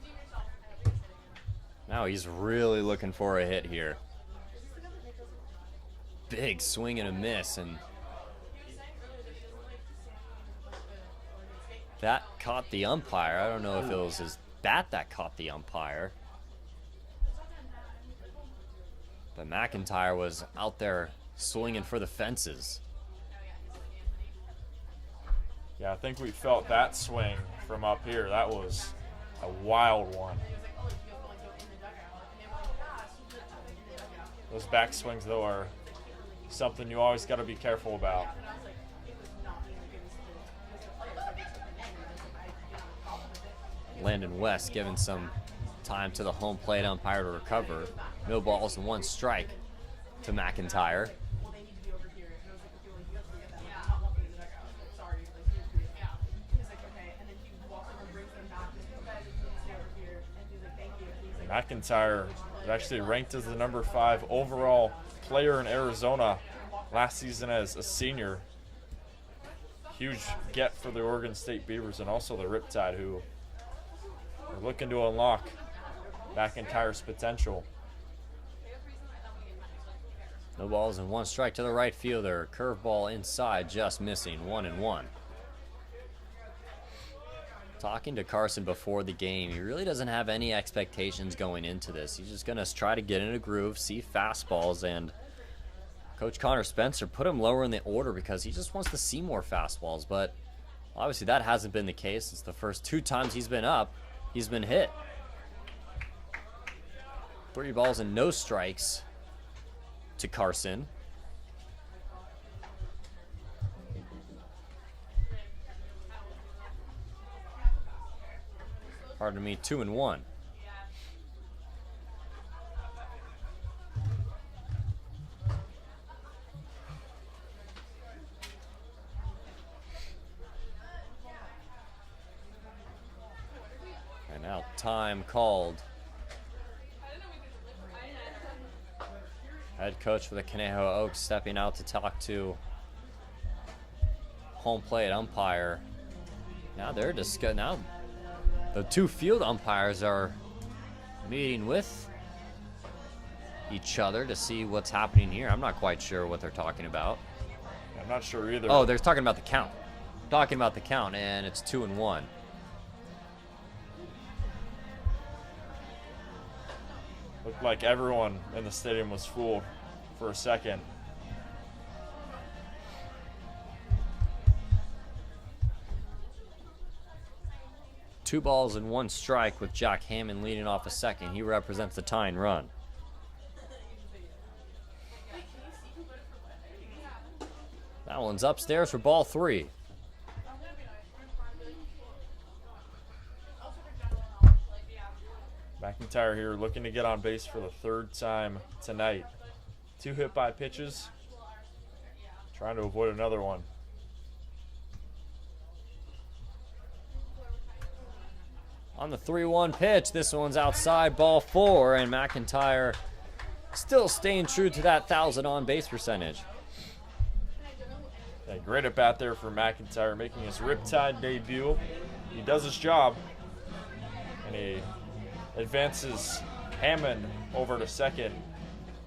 Now he's really looking for a hit here. Big swing and a miss, and that caught the umpire. I don't know if it was his bat that caught the umpire. But McIntyre was out there swinging for the fences. Yeah, I think we felt that swing from up here. That was a wild one. Those back swings, though, are something you always got to be careful about. Landon West giving some time to the home plate umpire to recover. No balls and one strike to McIntyre. McIntyre is actually ranked as the number 5 overall player in Arizona last season as a senior. Huge get for the Oregon State Beavers and also the Riptide, who are looking to unlock McIntyre's potential. No balls and one strike to the right fielder. Curveball inside, just missing. 1-1. Talking to Carson before the game, he really doesn't have any expectations going into this. He's just going to try to get in a groove, see fastballs, and Coach Connor Spencer put him lower in the order because he just wants to see more fastballs. But obviously that hasn't been the case. It's the first 2 times he's been up, he's been hit. 3 balls and no strikes to Carson. Pardon me, 2-1. And now time called. Head coach for the Conejo Oaks stepping out to talk to home plate umpire. Now they're discussing. Now the 2 field umpires are meeting with each other to see what's happening here. I'm not quite sure what they're talking about. I'm not sure either. Oh, they're talking about the count. Talking about the count, and it's 2-1. Looked like everyone in the stadium was fooled for a second. Two balls and one strike with Jack Hammond leading off a second. He represents the tying run. That one's upstairs for ball 3. McIntyre here looking to get on base for the 3rd time tonight. 2 hit by pitches. Trying to avoid another one. On the 3-1 pitch, this one's outside, ball 4, and McIntyre still staying true to that 1,000 on-base percentage. Yeah, great at bat there for McIntyre, making his Riptide debut. He does his job, and he advances Hammond over to second.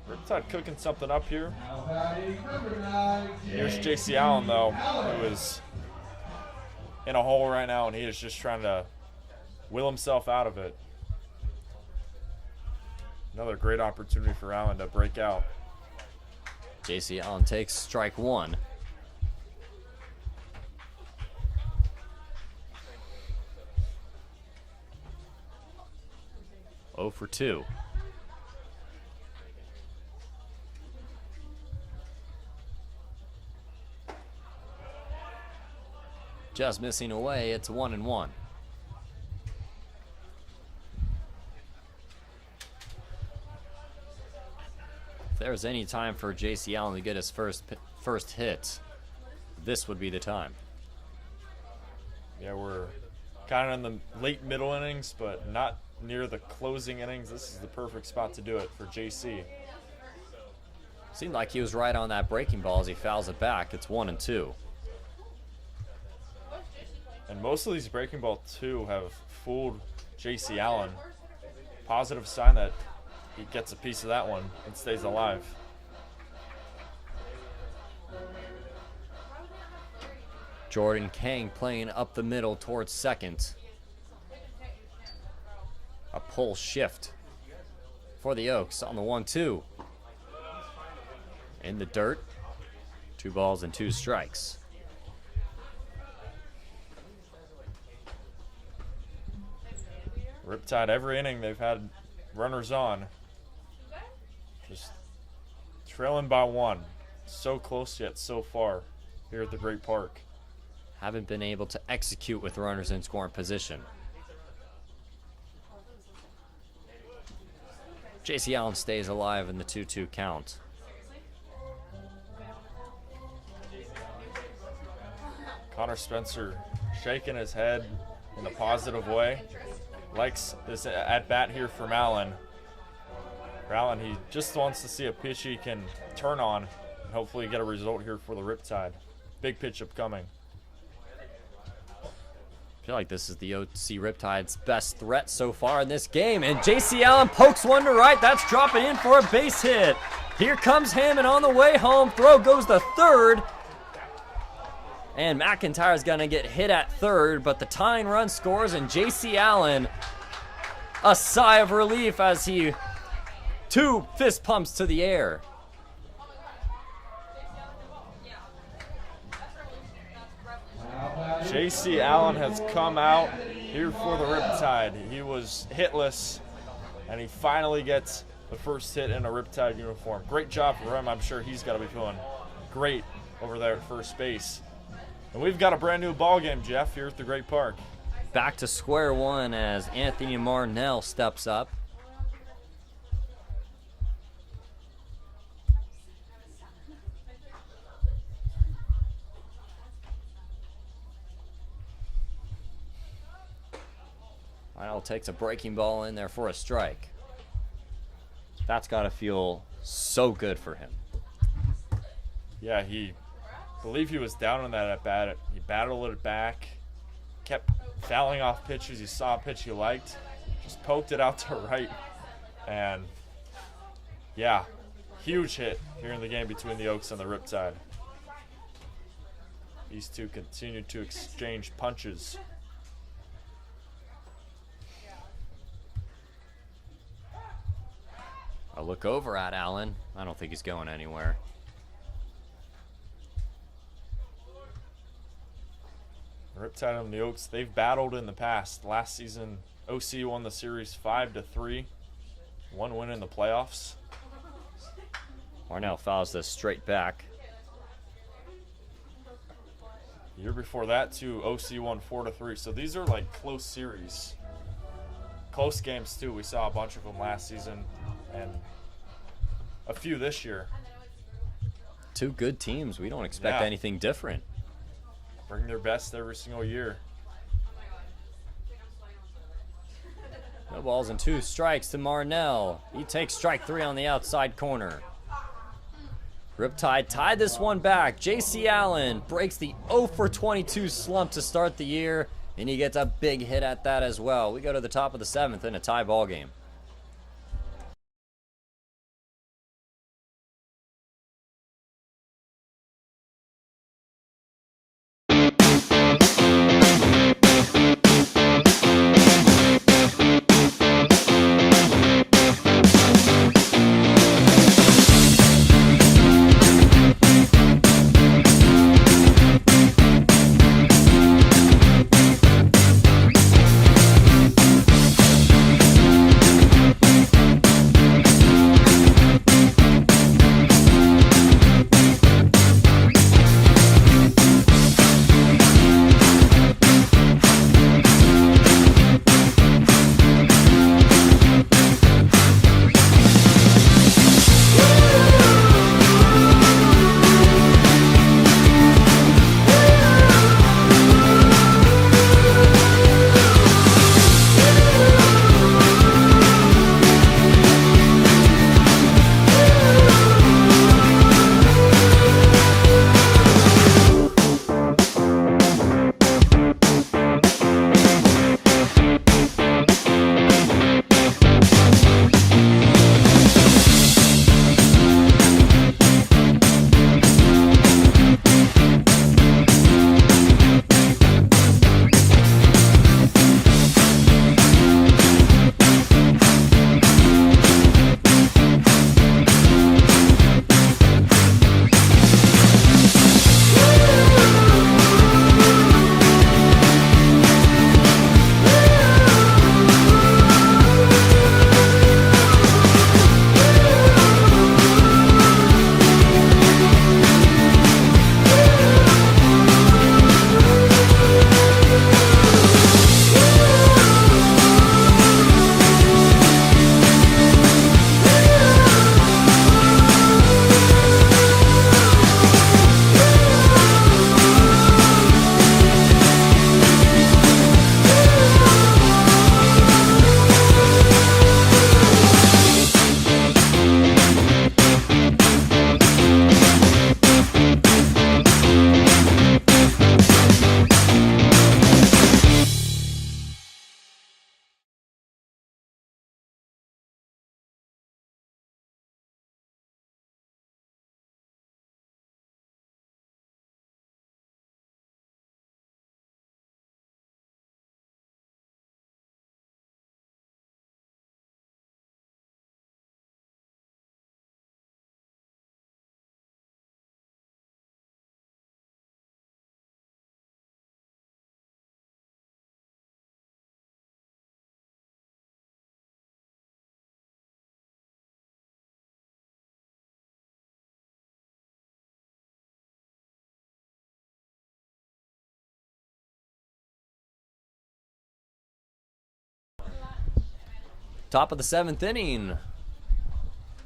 Riptide cooking something up here. Here's J.C. Allen, though, who is in a hole right now, and he is just trying to will himself out of it. Another great opportunity for Allen to break out. J.C. Allen takes strike 1. Oh for 2. Just missing away, it's 1-1. If there's any time for J.C. Allen to get his first hit, this would be the time. Yeah, we're kind of in the late middle innings, but not near the closing innings. This is the perfect spot to do it for JC. Seemed like he was right on that breaking ball as he fouls it back. It's 1-2. And most of these breaking ball 2 have fooled JC Allen. Positive sign that he gets a piece of that one and stays alive. Jordan Kang playing up the middle towards second. A pull shift for the Oaks on the 1-2. In the dirt. 2 balls and 2 strikes. Riptide, every inning they've had runners on. Just trailing by 1. So close yet so far here at the Great Park. Haven't been able to execute with runners in scoring position. JC Allen stays alive in the 2-2 count. Connor Spencer shaking his head in a positive way. Likes this at bat here from Allen. For Allen, he just wants to see a pitch he can turn on and hopefully get a result here for the Riptide. Big pitch upcoming. I feel like this is the OC Riptide's best threat so far in this game. And JC Allen pokes one to right. That's dropping in for a base hit. Here comes Hammond on the way home. Throw goes to third. And McIntyre's going to get hit at third, but the tying run scores, and JC Allen, a sigh of relief as he 2 fist pumps to the air. JC Allen has come out here for the Riptide. He was hitless, and he finally gets the first hit in a Riptide uniform. Great job for him. I'm sure he's got to be feeling great over there at first base. And we've got a brand new ball game, Jeff, here at the Great Park. Back to square one as Anthony Marnell steps up. Marnell takes a breaking ball in there for a strike. That's got to feel so good for him. Yeah, I believe he was down on that at bat. He battled it back, kept fouling off pitches. He saw a pitch he liked, just poked it out to right, and yeah, huge hit here in the game between the Oaks and the Riptide. These two continue to exchange punches. A look over at Allen. I don't think he's going anywhere. Riptide and the Oaks, they've battled in the past. Last season, OC won the series 5-3. 1 win in the playoffs. Marnell fouls this straight back. The year before that, too, OC won 4-3. So these are like close series. Close games, too. We saw a bunch of them last season and a few this year. 2 good teams. We don't expect anything different. Bring their best every single year. No balls and 2 strikes to Marnell. He takes strike 3 on the outside corner. Riptide tied this one back. JC Allen breaks the 0-for-22 slump to start the year, and he gets a big hit at that as well. We go to the top of the 7th in a tie ball game. Top of the 7th inning.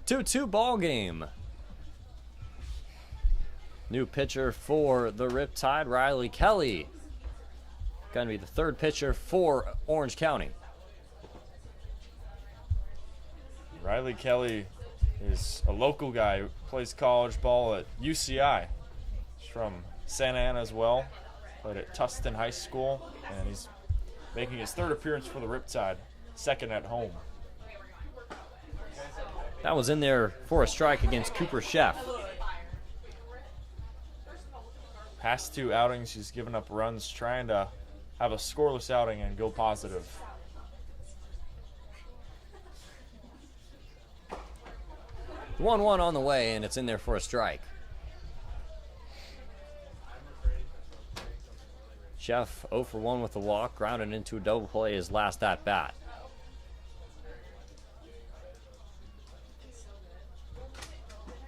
2-2 ball game. New pitcher for the Riptide, Riley Kelly. Going to be the third pitcher for Orange County. Riley Kelly is a local guy who plays college ball at UCI. He's from Santa Ana as well. Played at Tustin High School, and he's making his third appearance for the Riptide, second at home. That was in there for a strike against Cooper Chef. Past 2 outings, he's given up runs, trying to have a scoreless outing and go positive. The 1-1 on the way, and it's in there for a strike. Chef 0 for 1 with the walk, grounded into a double play his last at bat.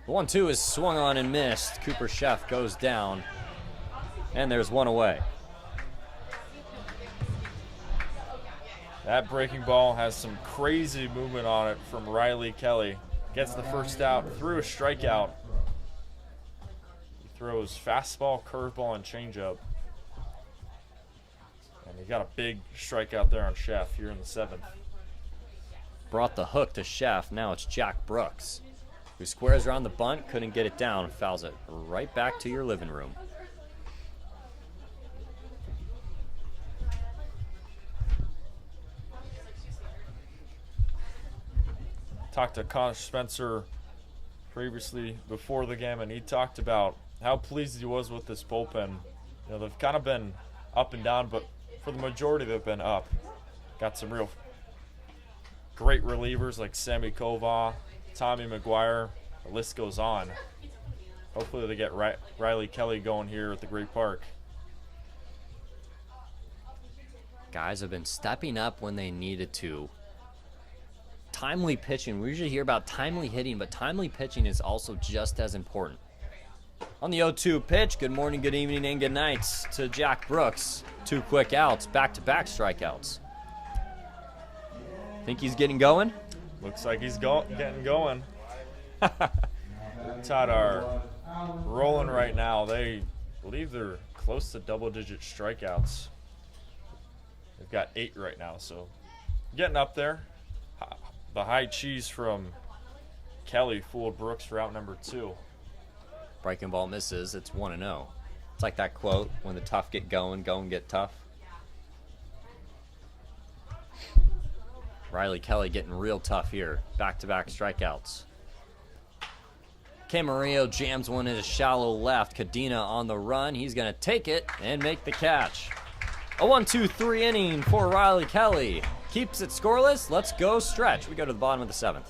The 1-2 is swung on and missed. Cooper Chef goes down, and there's one away. That breaking ball has some crazy movement on it from Riley Kelly. Gets the first out through a strikeout. He throws fastball, curveball, and changeup. And he got a big strikeout there on Chef here in the 7th. Brought the hook to Chef. Now it's Jack Brooks, who squares around the bunt, couldn't get it down, and fouls it right back to your living room. Talked to Connor Spencer previously before the game, and he talked about how pleased he was with this bullpen. You know, they've kind of been up and down, but for the majority they've been up. Got some real great relievers like Sammy Kova, Tommy McGuire. The list goes on. Hopefully they get Riley Kelly going here at the Great Park. Guys have been stepping up when they needed to. Timely pitching. We usually hear about timely hitting, but timely pitching is also just as important. On the 0-2 pitch, good morning, good evening, and good nights to Jack Brooks. 2 quick outs, back-to-back strikeouts. Think he's getting going? Looks like he's getting going. Todd are rolling right now. They believe they're close to double-digit strikeouts. They've got 8 right now, so getting up there. The high cheese from Kelly fooled Brooks for out number 2. Breaking ball misses. It's 1-0. It's like that quote, when the tough get going, go and get tough. Riley Kelly getting real tough here. Back-to-back strikeouts. Camarillo jams one into shallow left. Cadena on the run. He's going to take it and make the catch. A 1-2-3 inning for Riley Kelly. Keeps it scoreless. Let's go stretch. We go to the bottom of the 7th.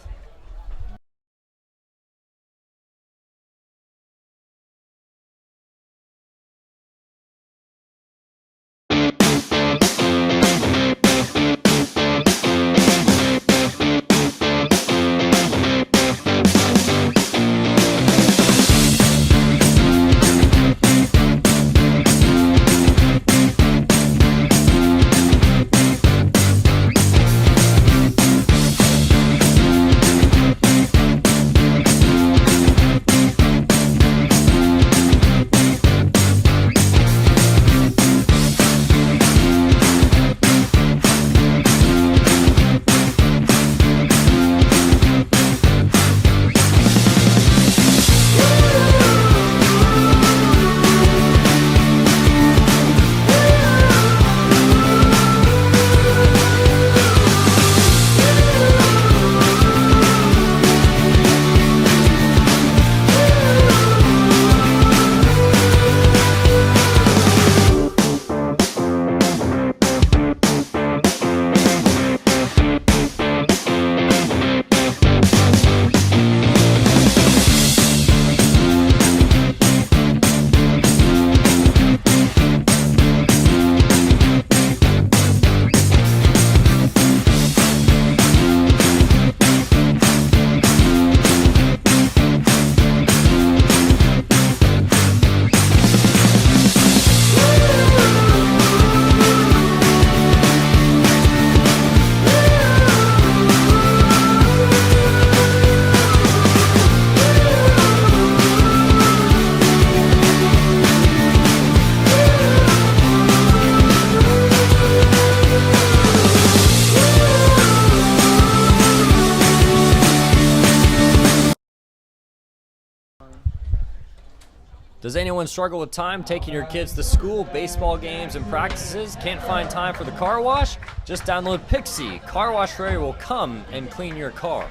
Does anyone struggle with time taking your kids to school, baseball games, and practices? Can't find time for the car wash? Just download Pixie. Car Wash Fairy will come and clean your car.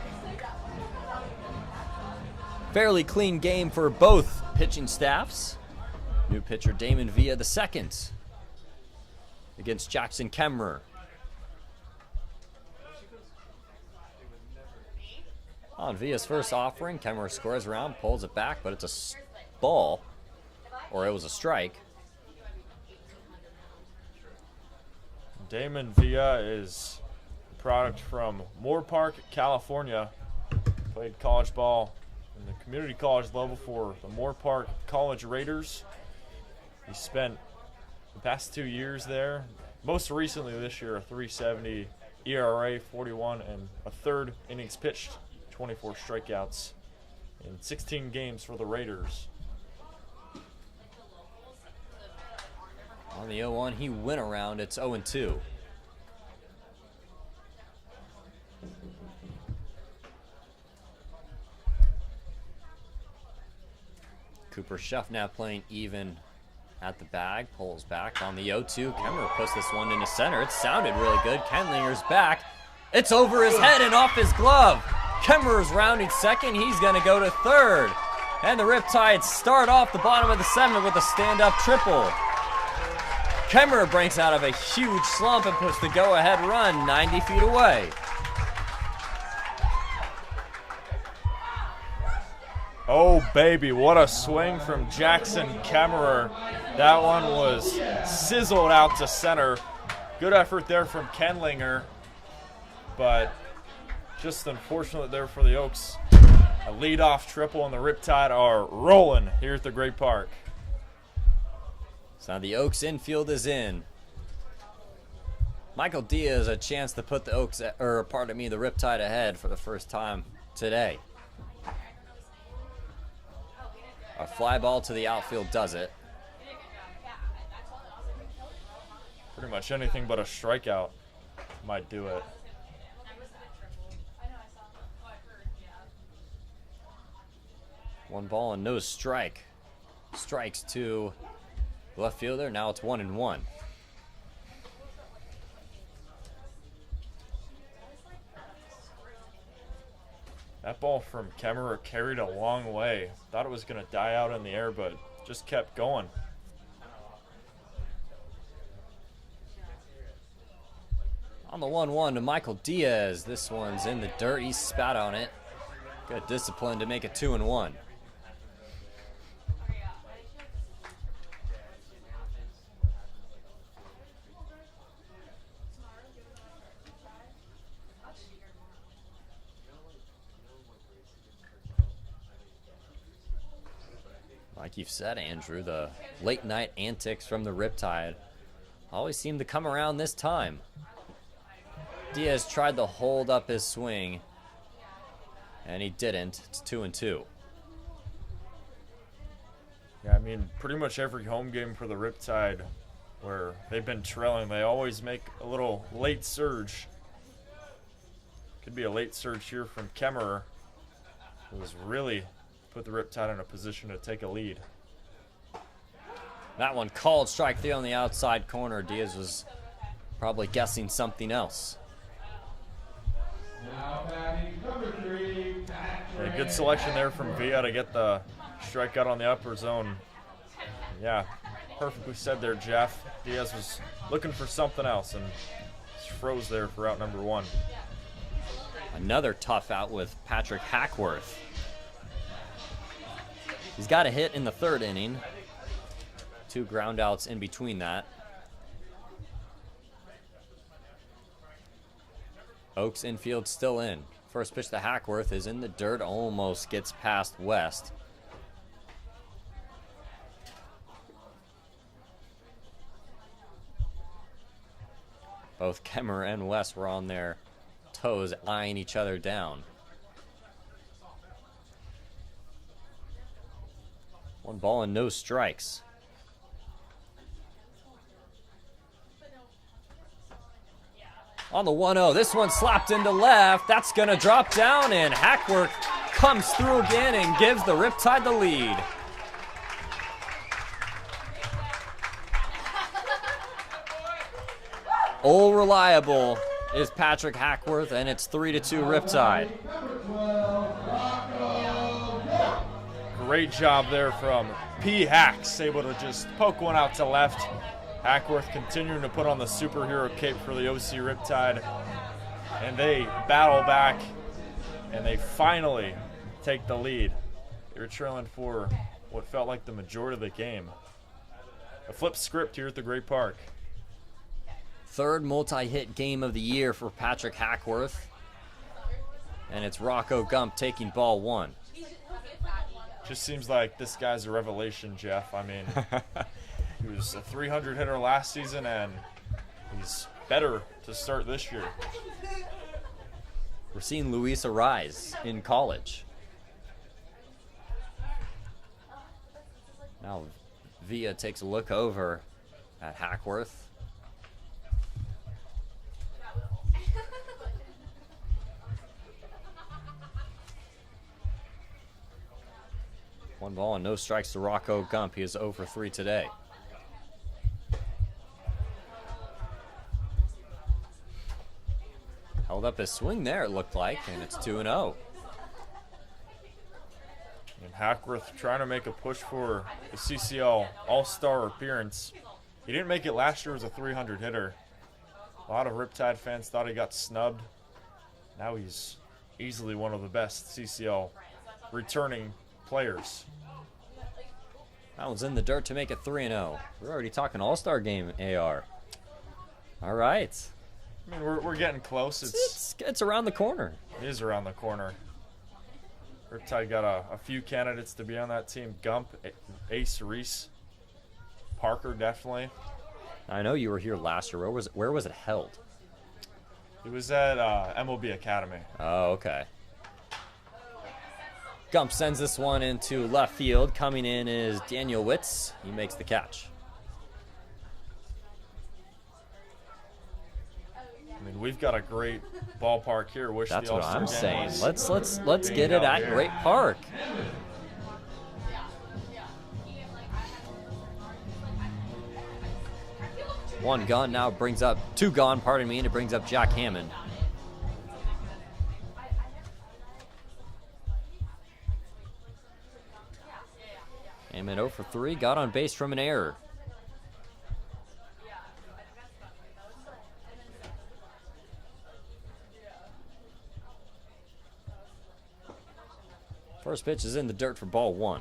Fairly clean game for both pitching staffs. New pitcher Damon Villa II against Jackson Kemmerer. On Villa's first offering, Kemmerer scores around, pulls it back, but it's a ball. Or it was a strike. Damon Villa is a product from Moore Park, California. Played college ball in the community college level for the Moore Park College Raiders. He spent the past 2 years there. Most recently this year, a 3.70 ERA, 41 and a third innings pitched, 24 strikeouts in 16 games for the Raiders. On the 0-1, he went around. It's 0-2. Cooper Schuffnap playing even at the bag. Pulls back on the 0-2. Kemmerer puts this one into center. It sounded really good. Kenlinger's back. It's over his head and off his glove. Kemmerer's rounding second. He's going to go to third. And the Riptides start off the bottom of the 7th with a stand-up triple. Kemmerer breaks out of a huge slump and puts the go-ahead run 90 feet away. Oh, baby, what a swing from Jackson Kemmerer. That one was sizzled out to center. Good effort there from Kenlinger, but just unfortunate there for the Oaks. A leadoff triple, and the Riptide are rolling here at the Great Park. So now the Oaks infield is in. Michael Diaz a chance to put the Oaks, the Riptide ahead for the first time today. A fly ball to the outfield does it. Pretty much anything but a strikeout might do it. One ball and no strike. Strikes to left fielder. Now it's 1-1. That ball from Kemmerer carried a long way. Thought it was going to die out in the air, but just kept going. On the 1-1 to Michael Diaz. This one's in the dirt. He spat on it. Good discipline to make it 2-1. Like you've said, Andrew, the late night antics from the Riptide always seem to come around this time. Diaz tried to hold up his swing, and he didn't. It's 2-2. Yeah, I mean, pretty much every home game for the Riptide where they've been trailing, they always make a little late surge. Could be a late surge here from Kemmerer, who was really put the Riptide in a position to take a lead. That one called strike 3 on the outside corner. Diaz was probably guessing something else. Now batting number 3, Patrick. A good selection there from Villa to get the strikeout on the upper zone. Yeah, perfectly said there, Jeff. Diaz was looking for something else and just froze there for out number 1. Another tough out with Patrick Hackworth. He's got a hit in the 3rd inning. 2 ground outs in between that. Oaks infield still in. First pitch to Hackworth is in the dirt, almost gets past West. Both Kemmerer and West were on their toes, eyeing each other down. 1 ball and no strikes. On the 1-0, this one slapped into left. That's going to drop down, and Hackworth comes through again and gives the Riptide the lead. Old reliable is Patrick Hackworth, and it's 3-2 Riptide. Great job there from P. Hacks, able to just poke one out to left. Hackworth continuing to put on the superhero cape for the OC Riptide, and they battle back, and they finally take the lead. They were trailing for what felt like the majority of the game. A flip script here at the Great Park. Third multi-hit game of the year for Patrick Hackworth, and it's Rocco Gump taking ball 1. Just seems like this guy's a revelation, Jeff. I mean, he was a 300 hitter last season, and he's better to start this year. We're seeing Luis rise in college. Now Villa takes a look over at Hackworth. One ball and no strikes to Rocco Gump. He is 0 for 3 today. Held up his swing there, it looked like, and it's 2-0. And Hackworth trying to make a push for the CCL All-Star appearance. He didn't make it last year as a 300 hitter. A lot of Riptide fans thought he got snubbed. Now he's easily one of the best CCL returning players. That one's in the dirt to make it 3-0. We're already talking All-Star game, AR. All right. I mean, we're getting close. It's around the corner. It is around the corner. Riptide got a few candidates to be on that team. Gump, Ace Reese, Parker definitely. I know you were here last year. Where was it held? It was at MLB Academy. Oh, okay. Gump sends this one into left field. Coming in is Daniel Witz. He makes the catch. I mean, we've got a great ballpark here. Wish That's the what All-Star I'm game saying. was Let's being get it out at here. Great Park. One gone now brings up, 2 gone, pardon me, and it brings up Jack Hammond. Hammond 0 for 3, got on base from an error. First pitch is in the dirt for ball 1.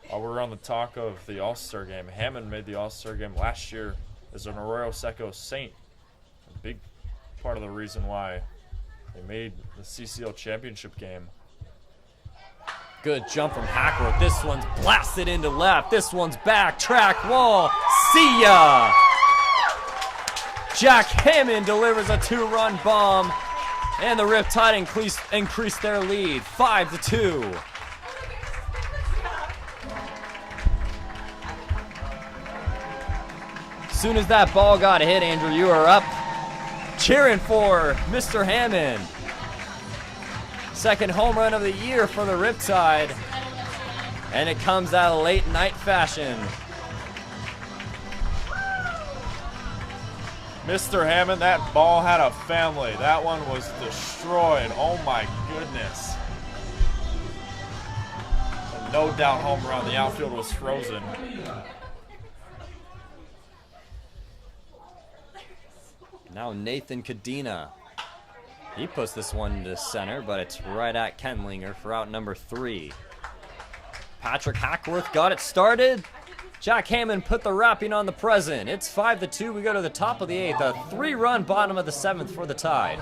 While we're on the talk of the All-Star game, Hammond made the All-Star game last year as an Arroyo Seco Saint. A big part of the reason why they made the CCL championship game. Good jump from Hackworth. This one's blasted into left. This one's back, track wall. See ya! Jack Hammond delivers a 2-run bomb, and the Riptide increase their lead, 5-2. As soon as that ball got hit, Andrew, you are up cheering for Mr. Hammond. Second home run of the year for the Riptide, and it comes out of late night fashion. Mr. Hammond, that ball had a family. That one was destroyed. Oh my goodness. A no doubt home run. The outfield was frozen. Now Nathan Cadena. He puts this one into center, but it's right at Kenlinger for out number 3. Patrick Hackworth got it started. Jack Hammond put the wrapping on the present. It's 5-2. We go to the top of the 8th. A 3-run bottom of the 7th for the Tide.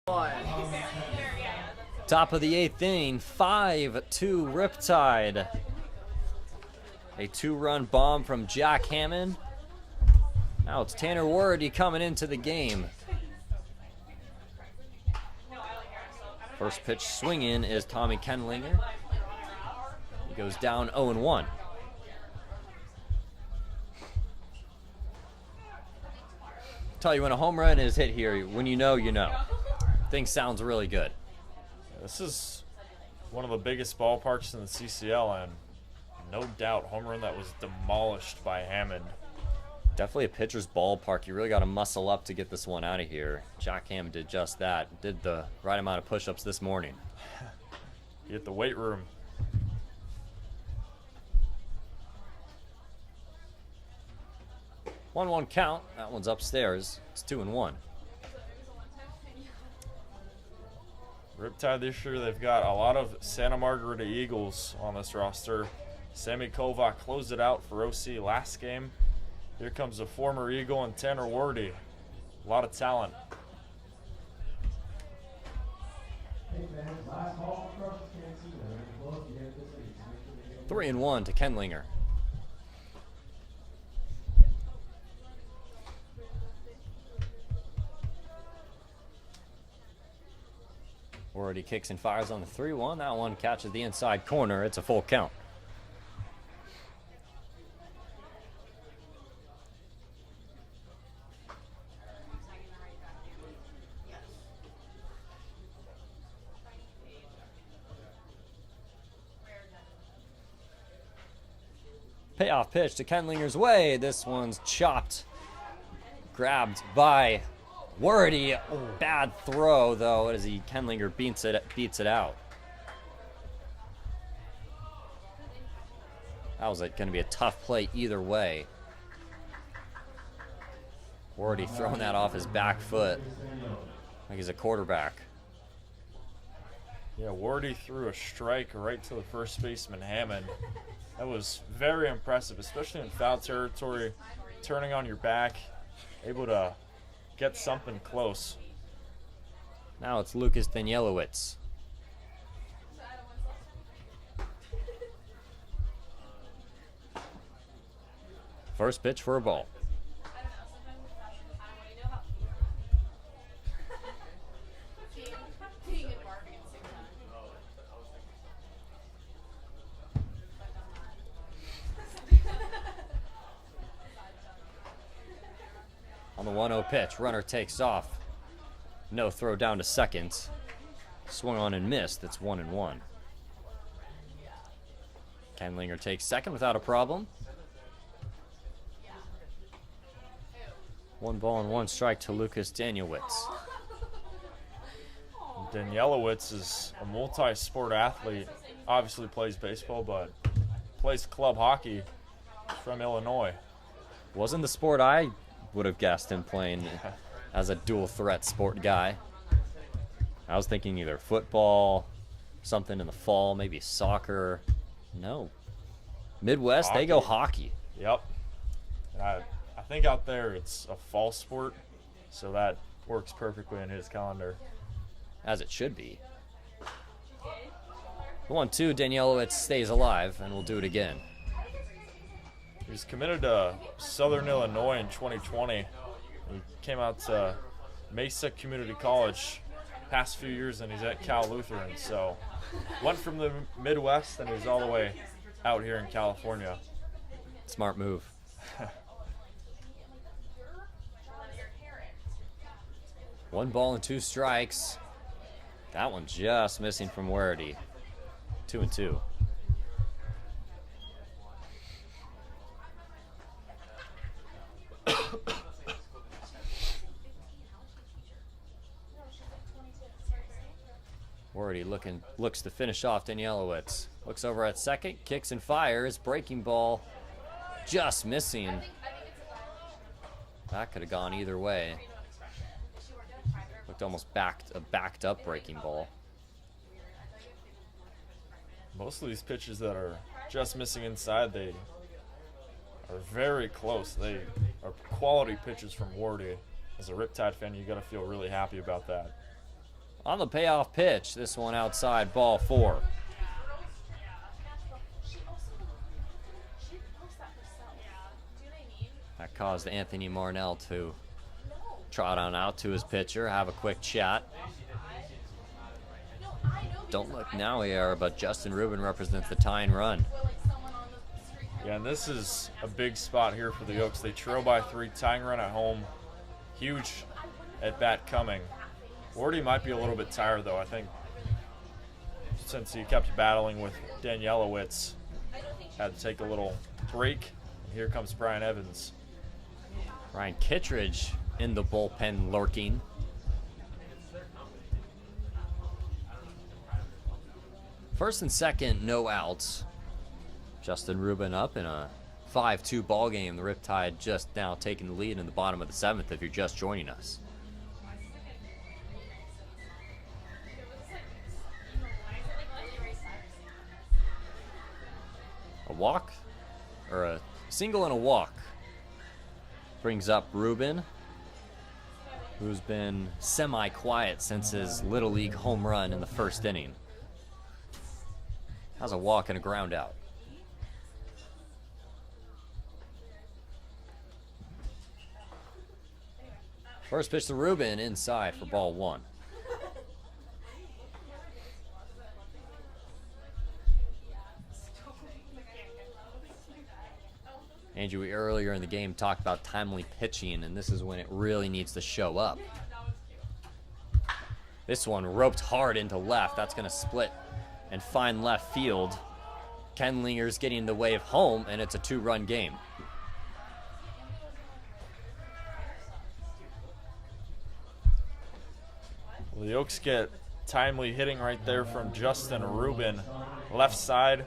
Top of the 8th inning, 5-2 Riptide. A 2-run bomb from Jack Hammond. Now it's Tanner Wordy coming into the game. First pitch swing in is Tommy Kenlinger. He goes down 0-1. Tell you when a home run is hit here, when you know, you know. Thing sounds really good. This is one of the biggest ballparks in the CCL, and no doubt home run that was demolished by Hammond. Definitely a pitcher's ballpark. You really got to muscle up to get this one out of here. Jack Hammond did just that. Did the right amount of push-ups this morning. You hit the weight room. One count. That one's upstairs. It's 2-1. Riptide this year, they've got a lot of Santa Margarita Eagles on this roster. Sammy Kovac closed it out for OC last game. Here comes a former Eagle and Tanner Wordy. A lot of talent. 3-1 to Kenlinger. Already kicks and fires on the 3-1. That one catches the inside corner. It's a full count. Payoff pitch to Kenlinger's way. This one's chopped. Grabbed by Wordy. Bad throw, though, as Kenlinger beats it out. That was going to be a tough play either way. Wordy throwing that off his back foot like he's a quarterback. Yeah, Wordy threw a strike right to the first baseman, Hammond. That was very impressive, especially in foul territory, turning on your back, able to get something close. Now it's Lucas Danielowitz. First pitch for a ball. On the 1-0 pitch, runner takes off. No throw down to second. Swung on and missed. That's 1-1. Kenlinger takes second without a problem. 1 ball and 1 strike to Lucas Danielowitz. Danielowitz is a multi-sport athlete. Obviously plays baseball, but plays club hockey from Illinois. Wasn't the sport I would have guessed him playing as a dual threat sport guy. I was thinking either football, something in the fall, maybe soccer. No. Midwest, Hockey. They go hockey. Yep. And I think out there it's a fall sport, so that works perfectly in his calendar. As it should be. The 1-2, Danielowitz stays alive, and we'll do it again. He was committed to Southern Illinois in 2020. He came out to Mesa Community College past few years, and he's at Cal Lutheran. So went from the Midwest, and he's all the way out here in California. Smart move. 1 ball and 2 strikes. That one just missing from Wordy. 2-2. Wordy looks to finish off Danielowitz. Looks over at second, kicks and fires. Breaking ball just missing. That could have gone either way. Looked almost backed up breaking ball. Most of these pitches that are just missing inside, they are very close. They are quality pitches from Wordy. As a Riptide fan, you got to feel really happy about that. On the payoff pitch, this one outside, ball 4. That caused Anthony Marnell to trot on out to his pitcher, have a quick chat. Don't look now here, but Justin Rubin represents the tying run. Yeah, and this is a big spot here for the Oaks. They trail by 3, tying run at home. Huge at bat coming. Wardy might be a little bit tired, though, I think, since he kept battling with Danielowitz. Had to take a little break. Here comes Brian Evans. Ryan Kittredge in the bullpen lurking. First and second, no outs. Justin Rubin up in a 5-2 ball game. The Riptide just now taking the lead in the bottom of the 7th if you're just joining us. A walk, or a single and a walk, brings up Rubin, who's been semi-quiet since his Little League home run in the first inning. Has a walk and a ground out. First pitch to Rubin, inside for ball 1. Andrew, we earlier in the game talked about timely pitching, and this is when it really needs to show up. This one roped hard into left. That's going to split and find left field. Kenlinger's getting in the way of home, and it's a 2-run game. Well, the Oaks get timely hitting right there from Justin Rubin. Left side.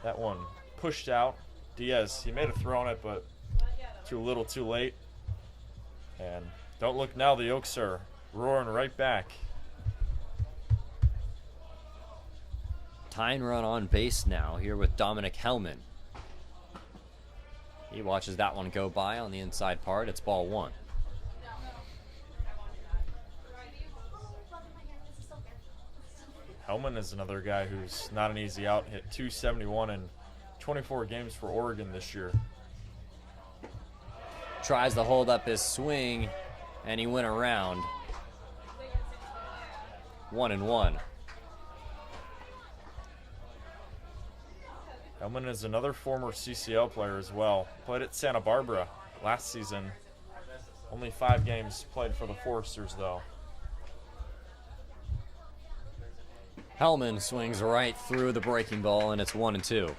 That one pushed out. Diaz, he made a throw on it, but too little, too late. And don't look now, the Oaks are roaring right back. Tying run on base now here with Dominic Hellman. He watches that one go by on the inside part. It's ball 1. Hellman is another guy who's not an easy out. Hit 271 in 24 games for Oregon this year. Tries to hold up his swing, and he went around. 1-1. Hellman is another former CCL player as well. Played at Santa Barbara last season. Only 5 games played for the Foresters, though. Hellman swings right through the breaking ball, and it's 1-2.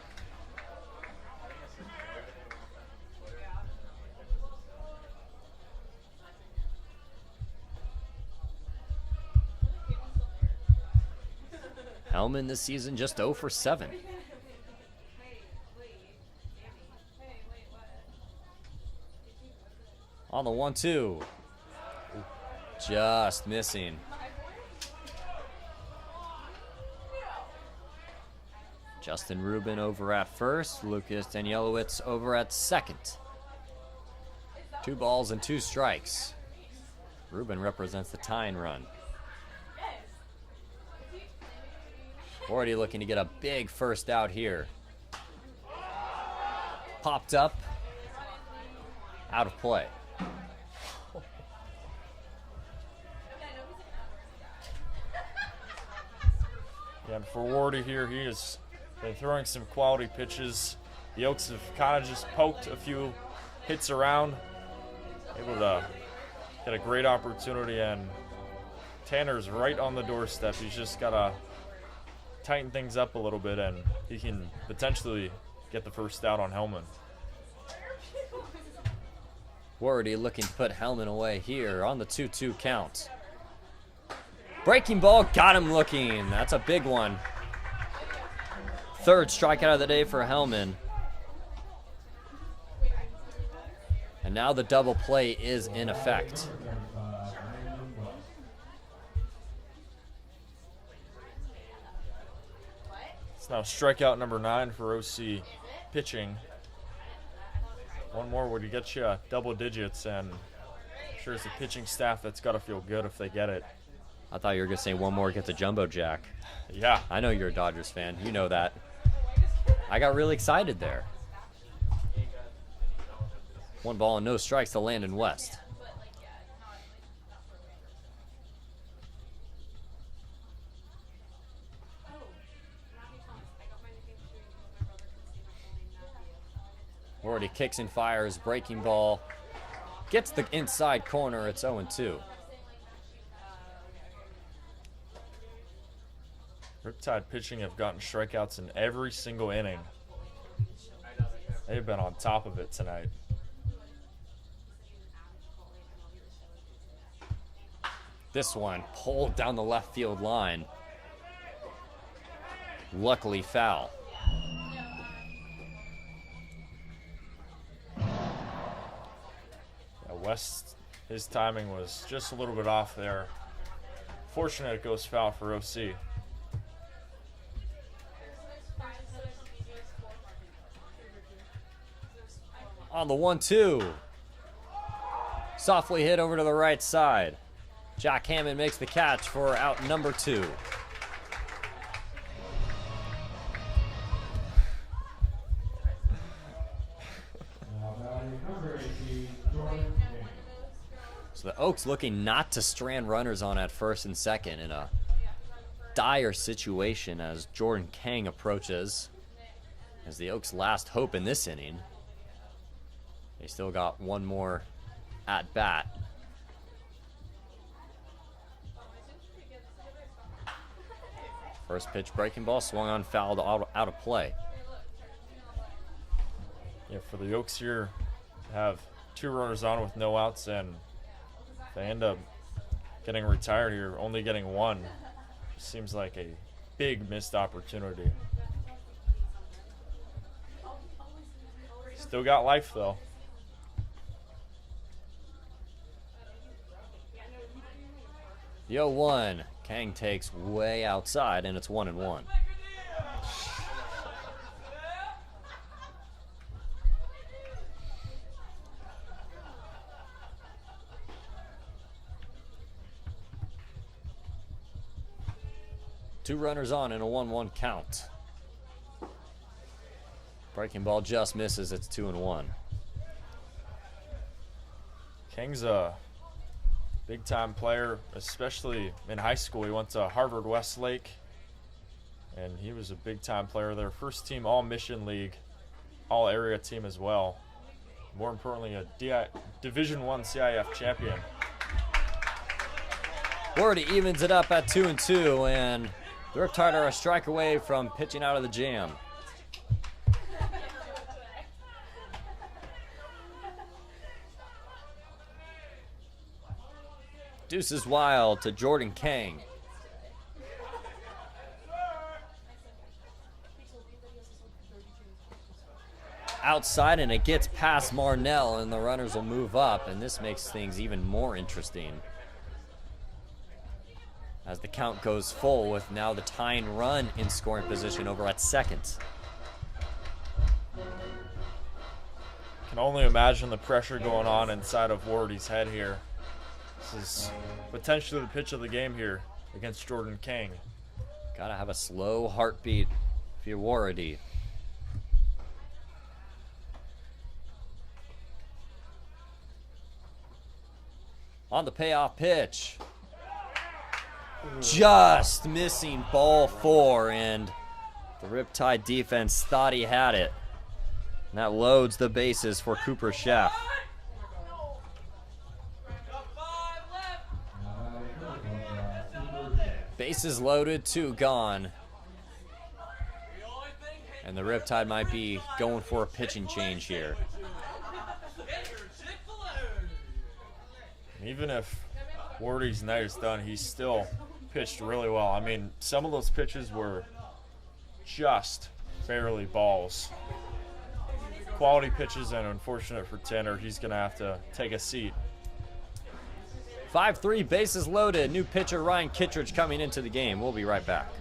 Hellman this season just 0 for 7. On the 1-2. Just missing. Justin Rubin over at first. Lucas Danielowitz over at second. 2 balls and 2 strikes. Rubin represents the tying run. Already looking to get a big first out here. Popped up. Out of play. Yeah, and for Wardy here, he has been throwing some quality pitches. The Oaks have kind of just poked a few hits around. Able to get a great opportunity, and Tanner's right on the doorstep. He's just got to tighten things up a little bit, and he can potentially get the first out on Hellman. Wardy looking to put Hellman away here on the 2-2 count. Breaking ball, got him looking. That's a big one. 3rd strikeout of the day for Hellman. And now the double play is in effect. It's now strikeout number 9 for OC pitching. One more would get you double digits, and I'm sure it's the pitching staff that's got to feel good if they get it. I thought you were going to say one more gets a jumbo jack. Yeah. I know you're a Dodgers fan. You know that. I got really excited there. 1 ball and no strikes to Landon West. Already kicks and fires, breaking ball. Gets the inside corner, it's 0-2. Riptide pitching have gotten strikeouts in every single inning. They've been on top of it tonight. This one pulled down the left field line. Luckily foul. West, his timing was just a little bit off there. Fortunate it goes foul for OC. On the 1-2. Softly hit over to the right side. Jack Hammond makes the catch for out number 2. So the Oaks looking not to strand runners on at first and second in a dire situation as Jordan Kang approaches as the Oaks' last hope in this inning. They still got one more at bat. First pitch breaking ball swung on, fouled out of play. Yeah, for the Oaks here, have 2 runners on with no outs, and they end up getting retired here, only getting 1. Seems like a big missed opportunity. Still got life though. The 0-1. Kang takes way outside, and it's 1-1. Two runners on in a 1-1 count. Breaking ball just misses. It's 2-1. Kang's a big-time player, especially in high school. He went to Harvard Westlake, and he was a big-time player there. First team All-Mission League, All-Area team as well. More importantly, a Division I CIF champion. Already evens it up at 2-2, and the Riptide are a strike away from pitching out of the jam. Deuces wild to Jordan Kang. Outside, and it gets past Marnell, and the runners will move up, and this makes things even more interesting as the count goes full with now the tying run in scoring position over at second. Can only imagine the pressure going on inside of Wardy's head here. This is potentially the pitch of the game here against Jordan Kang. Gotta have a slow heartbeat if you're Wardy. On the payoff pitch. Just missing ball 4, and the Riptide defense thought he had it. And that loads the bases for Cooper Schaff. Bases loaded, 2 gone. And the Riptide might be going for a pitching change here. Even if Wardy's night is done, he's still pitched really well. I mean, some of those pitches were just barely balls. Quality pitches, and unfortunate for Tanner, he's going to have to take a seat. 5-3, bases loaded. New pitcher Ryan Kittredge coming into the game. We'll be right back.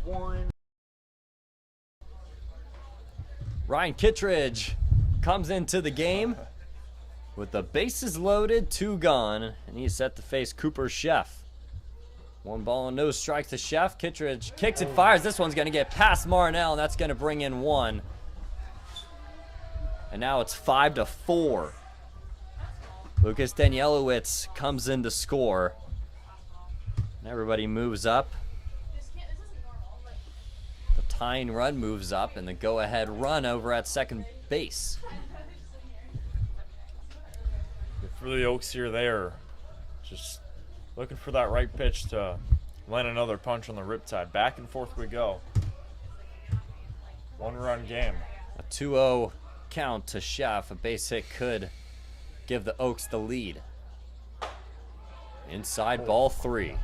2-1. Ryan Kittredge comes into the game with the bases loaded, 2 gone, and he's set to face Cooper Chef. 1 ball and no strike to Chef. Kittredge kicks and fires. This one's going to get past Marnell, and that's going to bring in 1. And now it's 5-4. Lucas Danielowitz comes in to score. And everybody moves up. The tying run moves up, and the go-ahead run over at second base. For the Oaks here, they are just looking for that right pitch to land another punch on the Riptide. Back and forth we go. 1-run game. A 2-0 count to Chef. A base hit could give the Oaks the lead. Inside ball 3.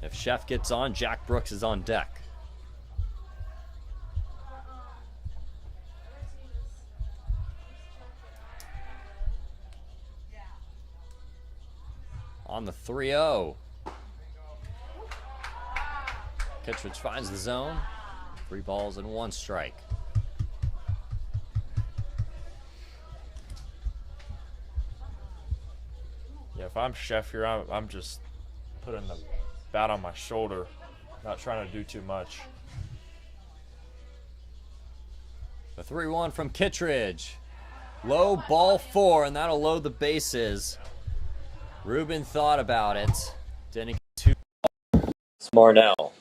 If Chef gets on, Jack Brooks is on deck. On the 3-0. Kittredge finds the zone. 3 balls and 1 strike. Yeah, if I'm Chef here, I'm just putting the bat on my shoulder, not trying to do too much. The 3-1 from Kittredge. Low ball 4, and that'll load the bases. Ruben thought about it. Didn't get 2. Marnell.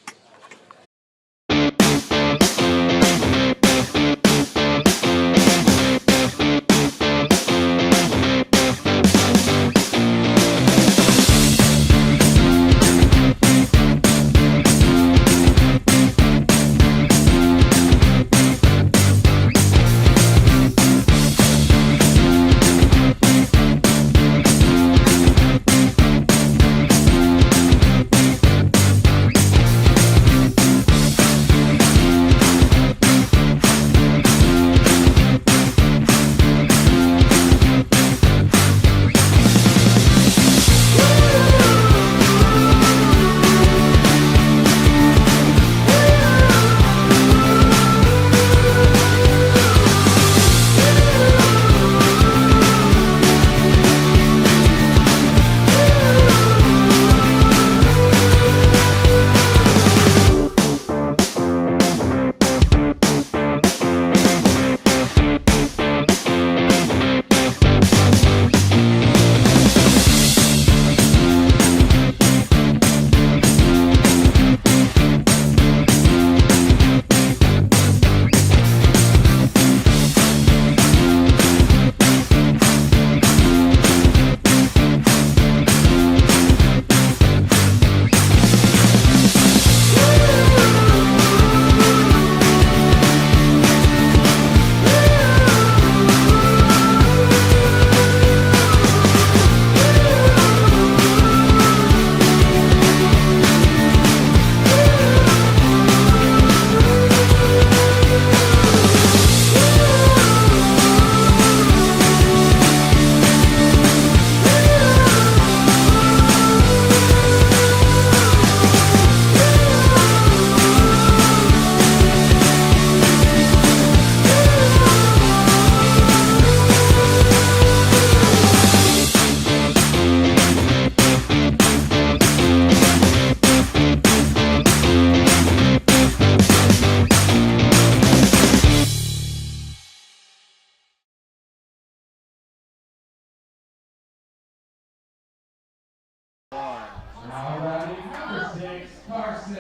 Alrighty, number 6, Carson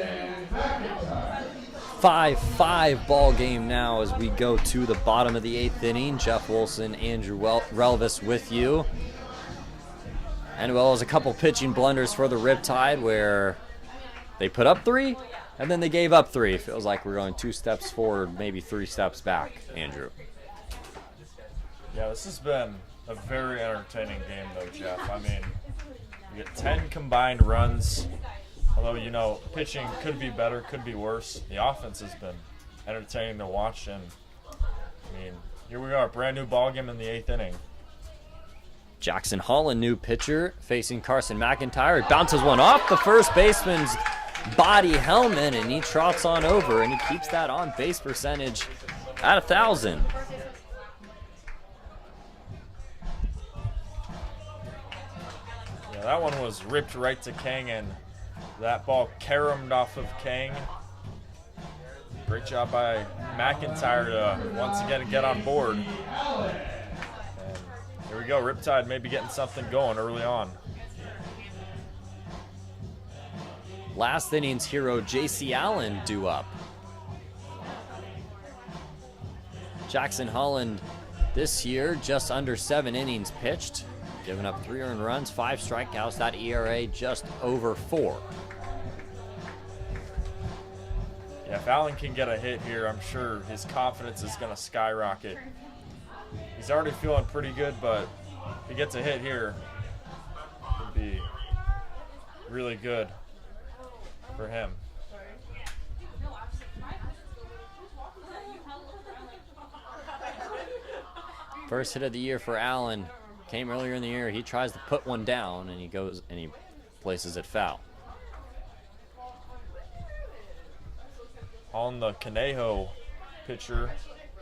McIntyre. 5-5 ball game now as we go to the bottom of the 8th inning. Jeff Wilson, Andrew Relvis with you. And well, there's a couple pitching blunders for the Riptide where they put up 3 and then they gave up 3. It feels like we're going 2 steps forward, maybe 3 steps back, Andrew. Yeah, this has been a very entertaining game, though, Jeff. I mean, you get 10 combined runs. Although, you know, pitching could be better, could be worse. The offense has been entertaining to watch. And, I mean, here we are, brand new ball game in the 8th inning. Jackson Holland, new pitcher, facing Carson McIntyre. He bounces one off the first baseman's body helmet, and he trots on over, and he keeps that on base percentage at 1,000. Yeah, that one was ripped right to King, and that ball caromed off of King. Great job by McIntyre to once again get on board. And here we go, Riptide maybe getting something going early on. Last inning's hero, J.C. Allen, due up. Jackson Holland this year, just under 7 innings pitched, giving up 3 earned runs, 5 strikeouts, that ERA just over 4. Yeah, if Allen can get a hit here, I'm sure his confidence is going to skyrocket. He's already feeling pretty good, but if he gets a hit here, it would be really good for him. First hit of the year for Allen came earlier in the year. He tries to put one down, and he goes and he places it foul. On the Conejo pitcher,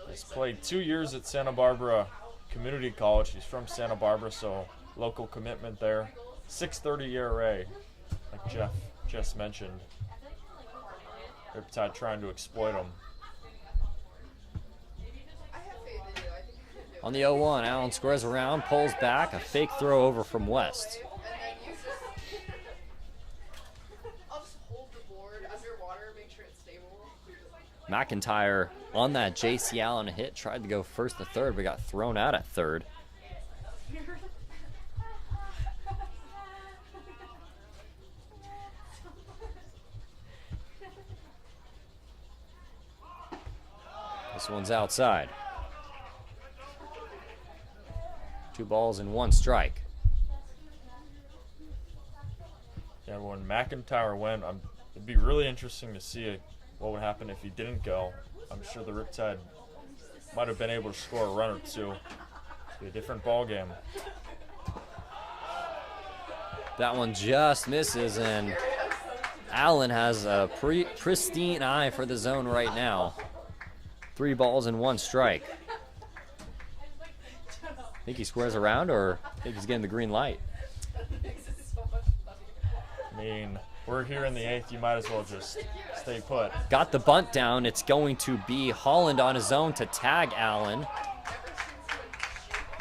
he's played 2 years at Santa Barbara Community College. He's from Santa Barbara, so local commitment there. 6.30 ERA, like Jeff just mentioned. Riptide trying to exploit him. On the 0-1, Allen squares around, pulls back, a fake throw over from West. McIntyre on that J.C. Allen hit, tried to go first to third, but got thrown out at third. This one's outside. 2 balls and 1 strike. Yeah, when McIntyre went, it'd be really interesting to see what would happen if he didn't go. I'm sure the Riptide might have been able to score a run or two. It'd be a different ball game. That one just misses, and Allen has a pristine eye for the zone right now. 3 balls and 1 strike. Think he squares around, or think he's getting the green light? I mean, we're here in the 8th. You might as well just stay put. Got the bunt down. It's going to be Holland on his own to tag Allen.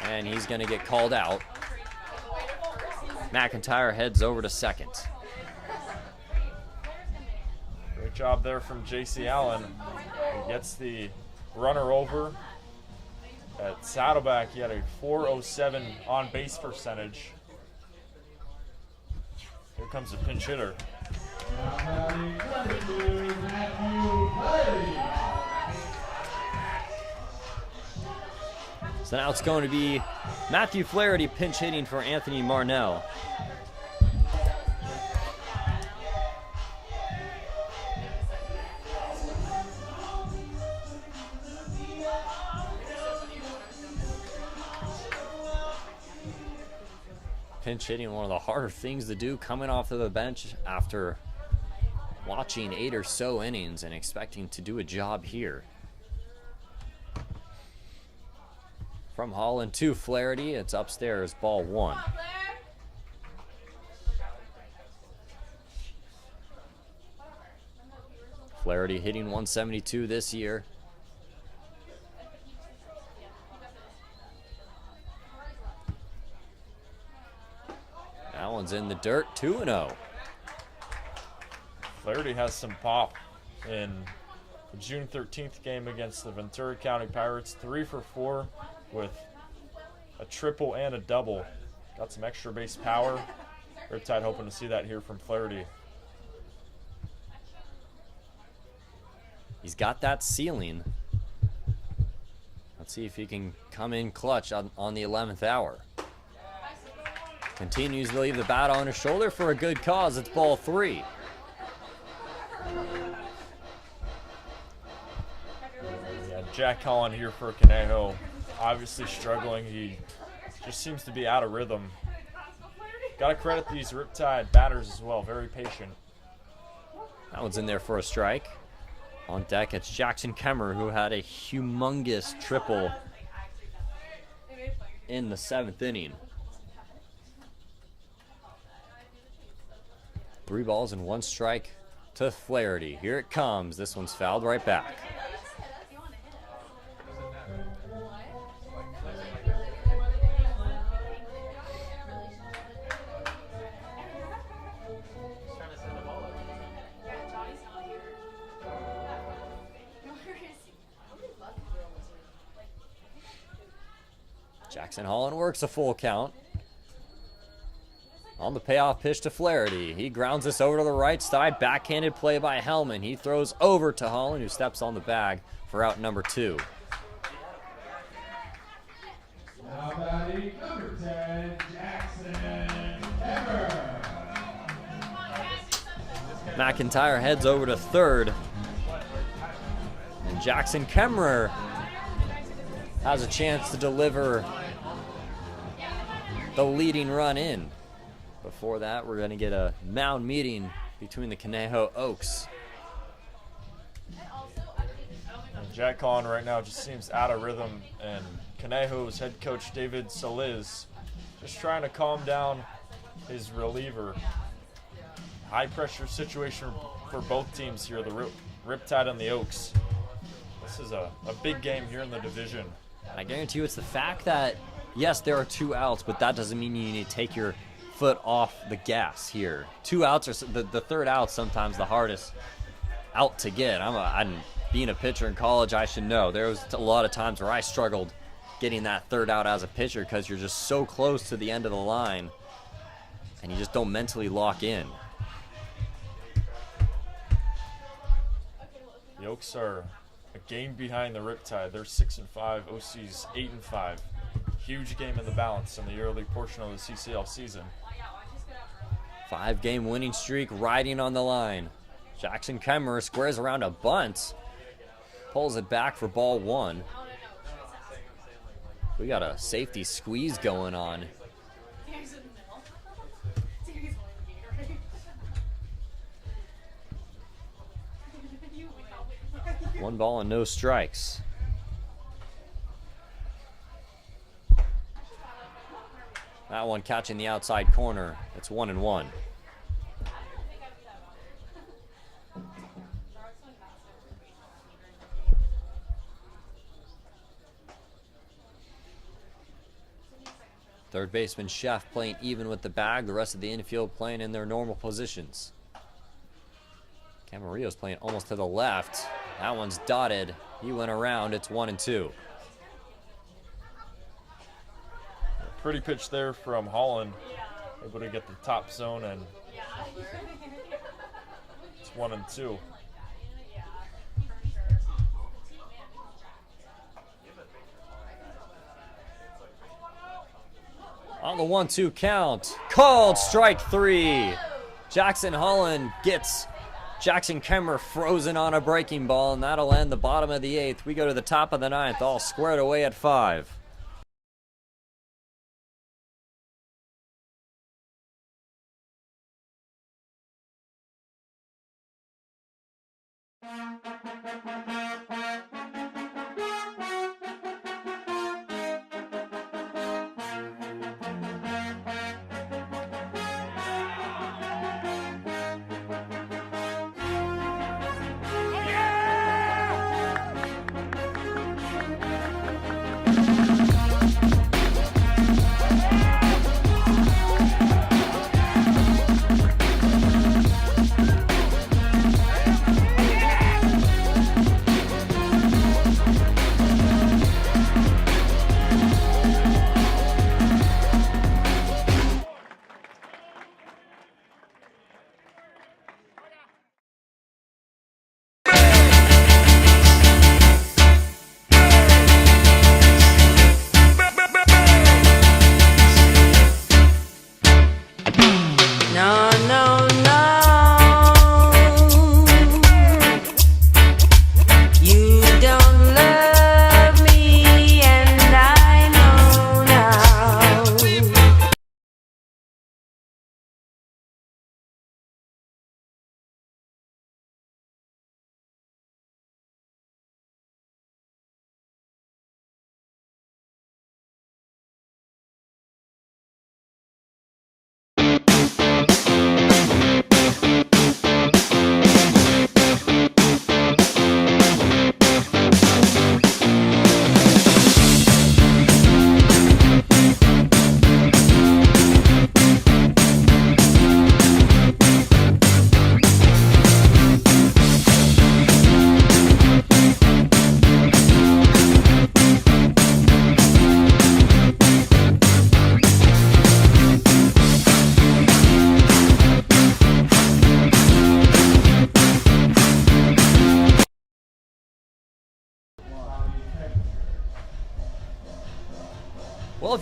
And he's going to get called out. McIntyre heads over to second. Great job there from J.C. Allen. He gets the runner over. At Saddleback, he had a .407 on-base percentage. Here comes a pinch hitter. So now it's going to be Matthew Flaherty pinch hitting for Anthony Marnell. Pinch hitting, one of the harder things to do, coming off of the bench after watching 8 or so innings and expecting to do a job here. From Holland to Flaherty, it's upstairs, ball 1. Flaherty hitting 172 this year. That one's in the dirt, 2-0. Flaherty has some pop in the June 13th game against the Ventura County Pirates. 3 for 4 with a triple and a double. Got some extra base power. Riptide hoping to see that here from Flaherty. He's got that ceiling. Let's see if he can come in clutch on the 11th hour. Continues to leave the bat on his shoulder for a good cause. It's ball 3. Yeah, Jack Holland here for Conejo. Obviously struggling. He just seems to be out of rhythm. Got to credit these Riptide batters as well. Very patient. That one's in there for a strike. On deck, it's Jackson Kemmer, who had a humongous triple in the 7th inning. 3 balls and 1 strike to Flaherty. Here it comes. This one's fouled right back. Jackson Holland works a full count. On the payoff pitch to Flaherty. He grounds this over to the right side. Backhanded play by Hammond. He throws over to Holland, who steps on the bag for out number 2. Now batting number 10, Jackson Kemmer. McIntyre heads over to third. And Jackson Kemmerer has a chance to deliver the leading run in. Before that, we're going to get a mound meeting between the Conejo Oaks. And Jack Collin right now just seems out of rhythm, and Conejo's head coach David Soliz just trying to calm down his reliever. High pressure situation for both teams here, the Riptide and the Oaks. This is a big game here in the division. I guarantee you it's the fact that, yes, there are 2 outs, but that doesn't mean you need to take your foot off the gas here. 2 outs are the third out sometimes the hardest out to get. I'm being a pitcher in college, I should know. There was a lot of times where I struggled getting that third out as a pitcher because you're just so close to the end of the line and you just don't mentally lock in. The Oaks are a game behind the Riptide. They're 6-5. OC's 8-5. Huge game in the balance in the early portion of the CCL season. 5-game winning streak riding on the line. Jackson Kemmer squares around a bunt. Pulls it back for ball 1. We got a safety squeeze going on. 1 ball and no strikes. That one catching the outside corner. It's 1-1. Third baseman Chef playing even with the bag. The rest of the infield playing in their normal positions. Camarillo's playing almost to the left. That one's dotted. He went around. It's 1-2. Pretty pitch there from Holland. Able to get the top zone, and it's 1-2. On the 1-2 count, called strike 3. Jackson Holland gets Jackson Kemmer frozen on a breaking ball, and that'll end the bottom of the 8th. We go to the top of the 9th, all squared away at 5.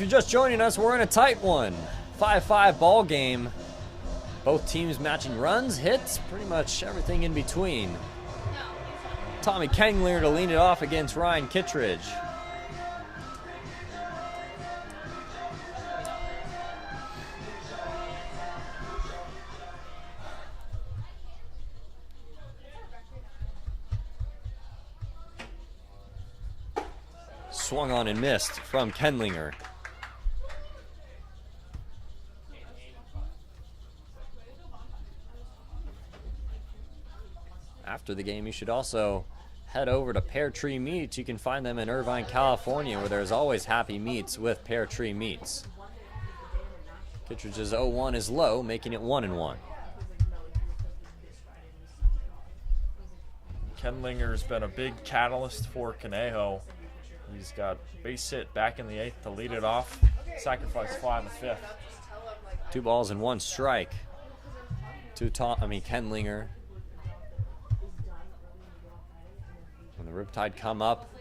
if you're just joining us, we're in a tight one. 5-5 ball game. Both teams matching runs, hits, pretty much everything in between. Tommy Kengler to lead it off against Ryan Kittredge. Swung on and missed from Kenlinger. After the game, you should also head over to Pear Tree Meats. You can find them in Irvine, California, where there's always happy meats with Pear Tree Meats. Kittredge's 0-1 is low, making it 1-1. Kenlinger's been a big catalyst for Conejo. He's got base hit back in the 8th to lead it off. Sacrifice fly in the 5th. 2 balls and 1 strike to Kenlinger. When the Riptide come up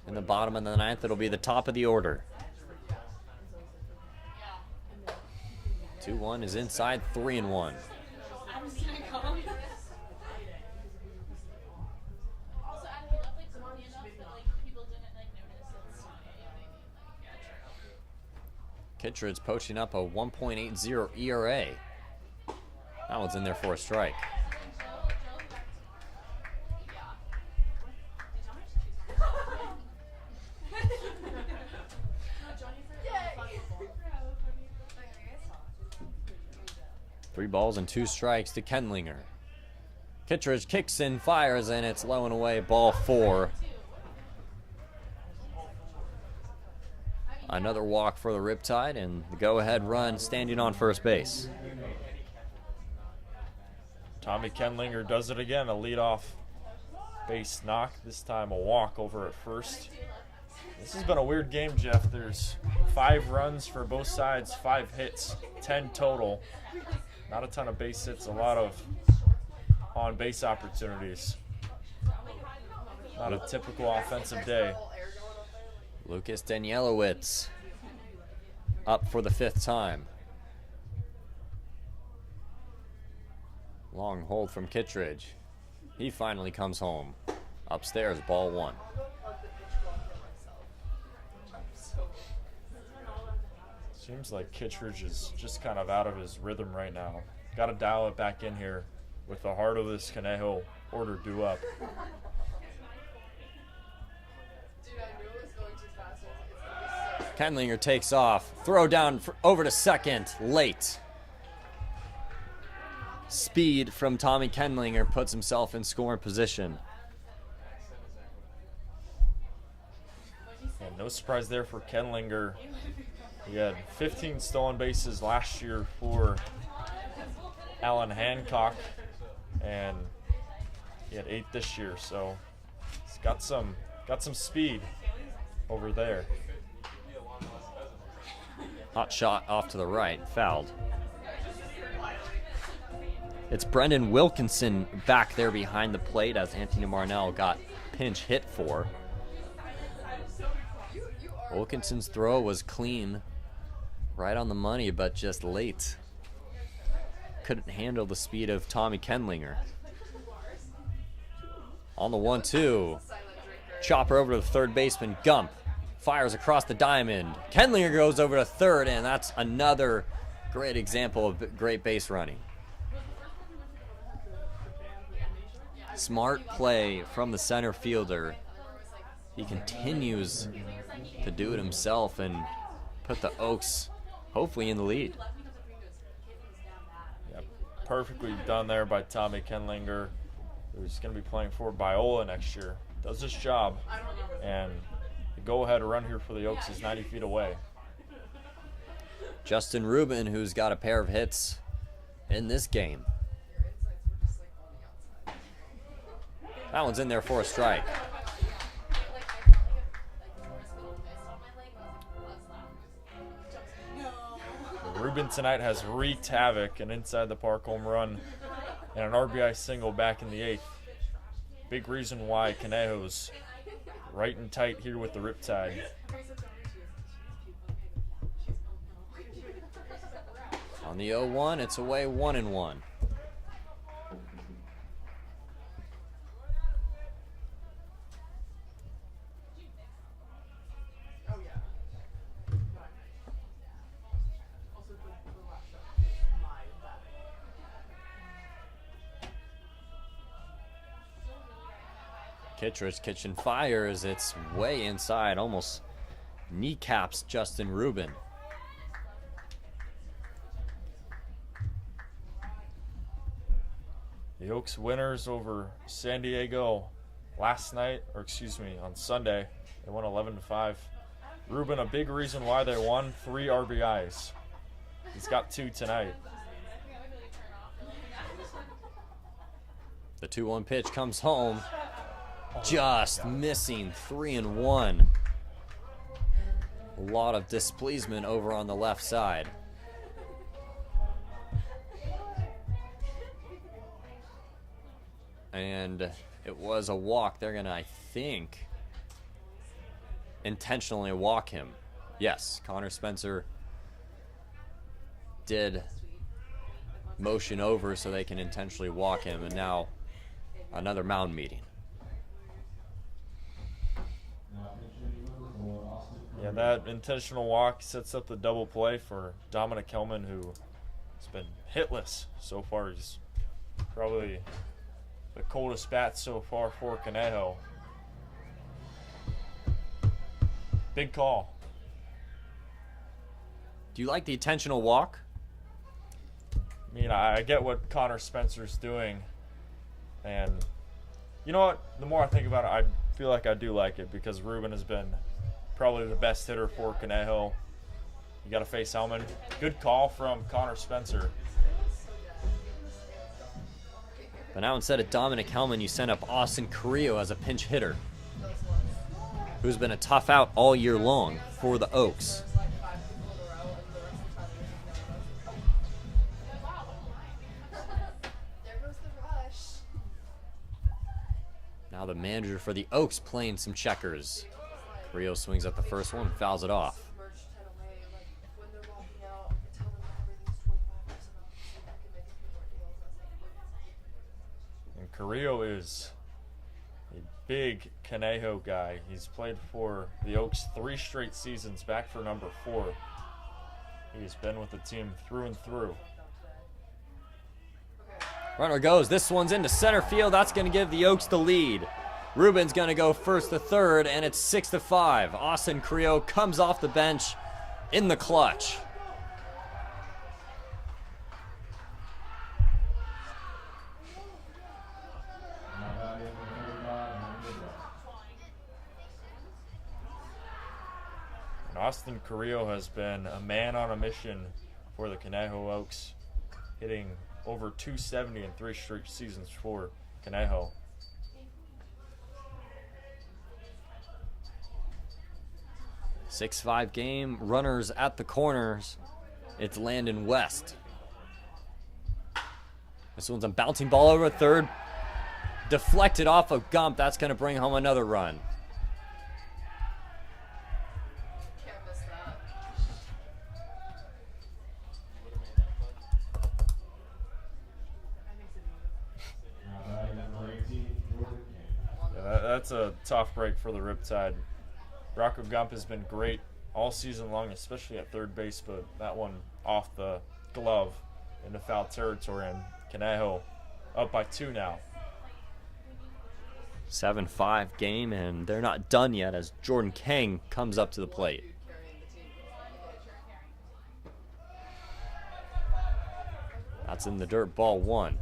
in the bottom of the 9th, it'll be the top of the order. 2-1 is inside, 3-1. Kittredge's posting up a 1.80 ERA. That one's in there for a strike. Three balls and 2 strikes to Kenlinger. Kittredge kicks in, fires, and it's low and away, ball 4. Another walk for the Riptide, and the go-ahead run standing on first base. Tommy Kenlinger does it again, a leadoff base knock. This time a walk over at first. This has been a weird game, Jeff. There's 5 runs for both sides, 5 hits, 10 total. Not a ton of base hits, a lot of on-base opportunities. Not a typical offensive day. Lucas Danielowitz up for the 5th time. Long hold from Kittredge. He finally comes home. Upstairs, ball 1. Seems like Kittredge is just kind of out of his rhythm right now. Got to dial it back in here with the heart of this Conejo order due up. Kenlinger takes off. Throw down over to second. Late. Speed from Tommy Kenlinger puts himself in scoring position. And no surprise there for Kenlinger. He had 15 stolen bases last year for Alan Hancock, and he had 8 this year. So he's got some speed over there. Hot shot off to the right, fouled. It's Brendan Wilkinson back there behind the plate as Anthony Marnell got pinch hit for. Wilkinson's throw was clean, right on the money, but just late. Couldn't handle the speed of Tommy Kenlinger. On the 1-2, chopper over to the third baseman, Gump. Fires across the diamond. Kenlinger goes over to third, and that's another great example of great base running. Smart play from the center fielder. He continues to do it himself and put the Oaks hopefully in the lead. Yep, perfectly done there by Tommy Kenlinger, who's going to be playing for Biola next year. Does his job, and the go-ahead run here for the Oaks is 90 feet away. Justin Rubin, who's got a pair of hits in this game. That one's in there for a strike. Rubin tonight has wreaked havoc, an inside the park home run and an RBI single back in the 8th. Big reason why Conejo's right and tight here with the Riptide. On the 0-1, it's away 1-1. Kittredge kitchen fires. It's way inside, almost kneecaps Justin Rubin. The Oaks winners over San Diego last night, or excuse me, on Sunday. They won 11-5. Rubin, a big reason why they won, 3 RBIs. He's got 2 tonight. The 2-1 pitch comes home. Just missing, 3-1. A lot of displeasement over on the left side. And it was a walk. They're going to, I think, intentionally walk him. Yes, Connor Spencer did motion over so they can intentionally walk him. And now another mound meeting. Yeah, that intentional walk sets up the double play for Dominic Hellman, who has been hitless so far. He's probably the coldest bat so far for Conejo. Big call. Do you like the intentional walk? I mean, I get what Connor Spencer's doing. And you know what? The more I think about it, I feel like I do like it because Rubin has been probably the best hitter for Conejo. You got to face Hammond. Good call from Connor Spencer. But now instead of Dominic Hellman, you send up Austin Carrillo as a pinch hitter, who's been a tough out all year long for the Oaks. Now the manager for the Oaks playing some checkers. Carrillo swings at the first one, fouls it off. And Carrillo is a big Conejo guy. He's played for the Oaks 3 straight seasons, back for number 4. He's been with the team through and through. Runner goes. This one's into center field. That's going to give the Oaks the lead. Rubin's going to go first to third, and it's 6-5. Austin Carrillo comes off the bench in the clutch. And Austin Carrillo has been a man on a mission for the Conejo Oaks, hitting over 270 in 3 straight seasons for Conejo. 6-5 game, runners at the corners. It's Landon West. This one's a bouncing ball over third. Deflected off of Gump. That's going to bring home another run. Yeah, that's a tough break for the Riptide. Rocco Gump has been great all season long, especially at third base, but that one off the glove into foul territory, and Conejo up by 2 now. 7-5 game, and they're not done yet as Jordan Kang comes up to the plate. That's in the dirt, ball 1.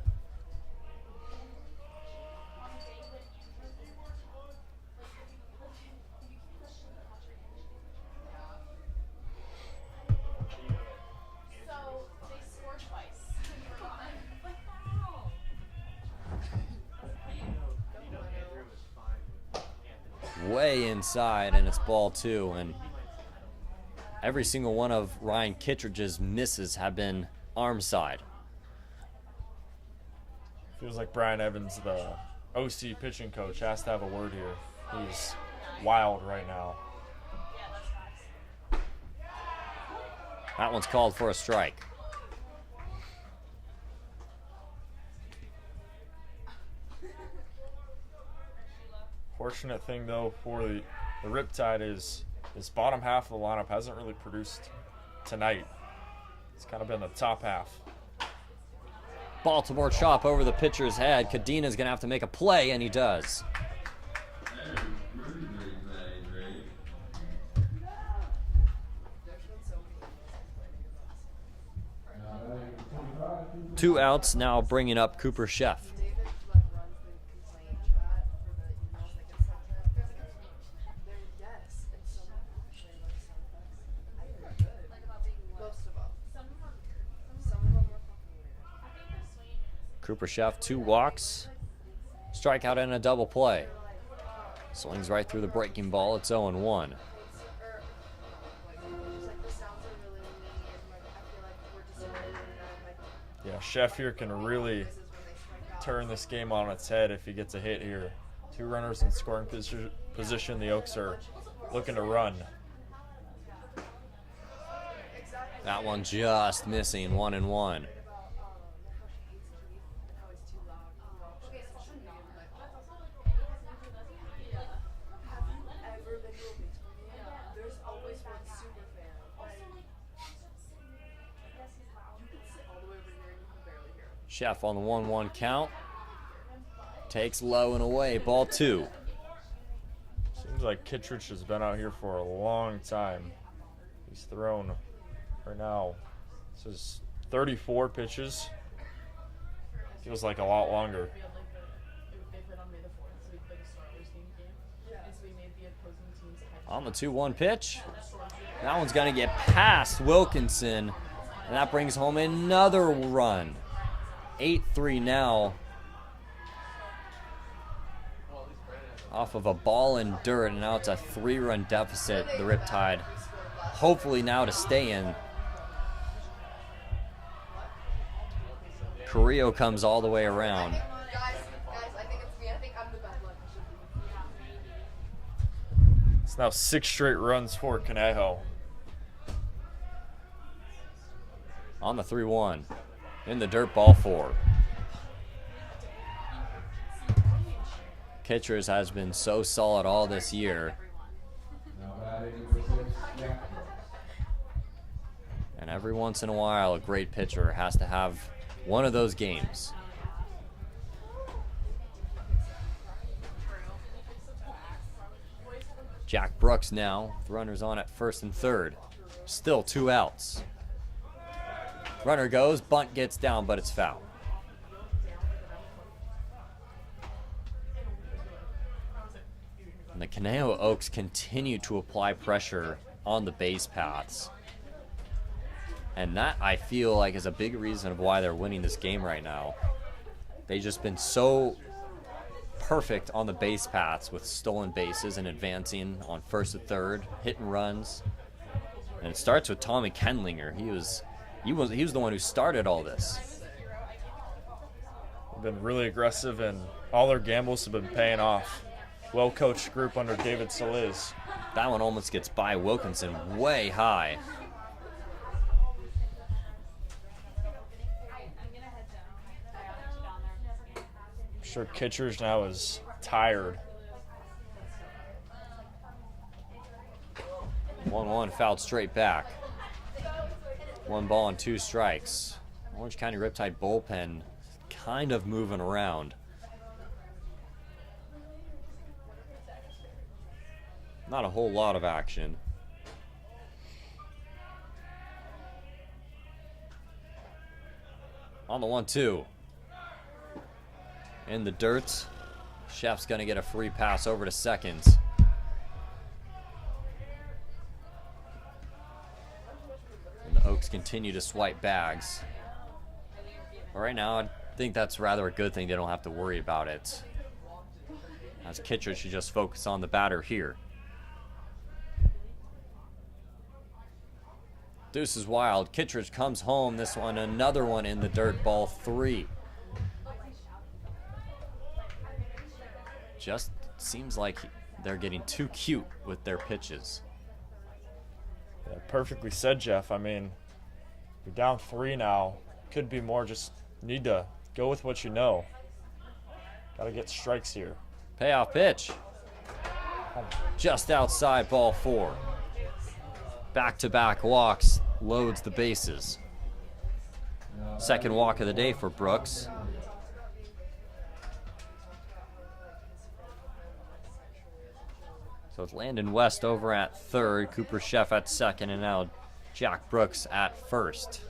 Way inside, and it's ball 2, and every single one of Ryan Kittredge's misses have been arm side. Feels like Brian Evans, the OC pitching coach, has to have a word here. He's wild right now. That one's called for a strike. Fortunate thing, though, for the Riptide is this bottom half of the lineup hasn't really produced tonight. It's kind of been the top half. Baltimore chop over the pitcher's head. Cadina's going to have to make a play, and he does. Two outs, now bringing up Cooper Chef. Cooper Chef, 2 walks, strikeout and a double play. Swings right through the breaking ball. It's 0-1. Yeah, Chef here can really turn this game on its head if he gets a hit here. 2 runners in scoring position. The Oaks are looking to run. That one just missing, 1-1. Chef on the 1-1 count. Takes low and away, ball 2. Seems like Kittredge has been out here for a long time. He's thrown right now. This is 34 pitches. Feels like a lot longer. On the 2-1 pitch. That one's going to get past Wilkinson, and that brings home another run. 8-3 now. Off of a ball in dirt, and now it's a 3-run deficit, the Riptide. Hopefully now to stay in. Carrillo comes all the way around. Guys, I think it's me. I think I'm the bad one. It's now 6 straight runs for Conejo. On the 3-1. In the dirt, ball 4. Kittredge has been so solid all this year. And every once in a while, a great pitcher has to have one of those games. Jack Brooks now, with runners on at first and third. Still 2 outs. Runner goes, bunt gets down, but it's foul. And the Conejo Oaks continue to apply pressure on the base paths. And that, I feel like, is a big reason of why they're winning this game right now. They've just been so perfect on the base paths with stolen bases and advancing on first and third, hitting runs. And it starts with Tommy Kendlinger. He was the one who started all this. They've been really aggressive, and all their gambles have been paying off. Well-coached group under David Solis. That one almost gets by Wilkinson way high. I'm sure Kittredge now is tired. 1-1 fouled straight back. 1 ball and 2 strikes. Orange County Riptide bullpen kind of moving around. Not a whole lot of action. On the 1-2. In the dirt. Chef's going to get a free pass over to second. And the Oaks continue to swipe bags. But right now, I think that's rather a good thing. They don't have to worry about it. As Kittredge should just focus on the batter here. Deuce is wild. Kittredge comes home. This one, another one in the dirt, ball 3. Just seems like they're getting too cute with their pitches. Yeah, perfectly said, Jeff. I mean, you're down 3 now. Could be more. Just need to go with what you know. Got to get strikes here. Payoff pitch. just outside ball 4. Back-to-back walks, loads the bases. Second walk of the day for Brooks. So it's Landon West over at third, Cooper Sheff at second, and now Jack Brooks at first.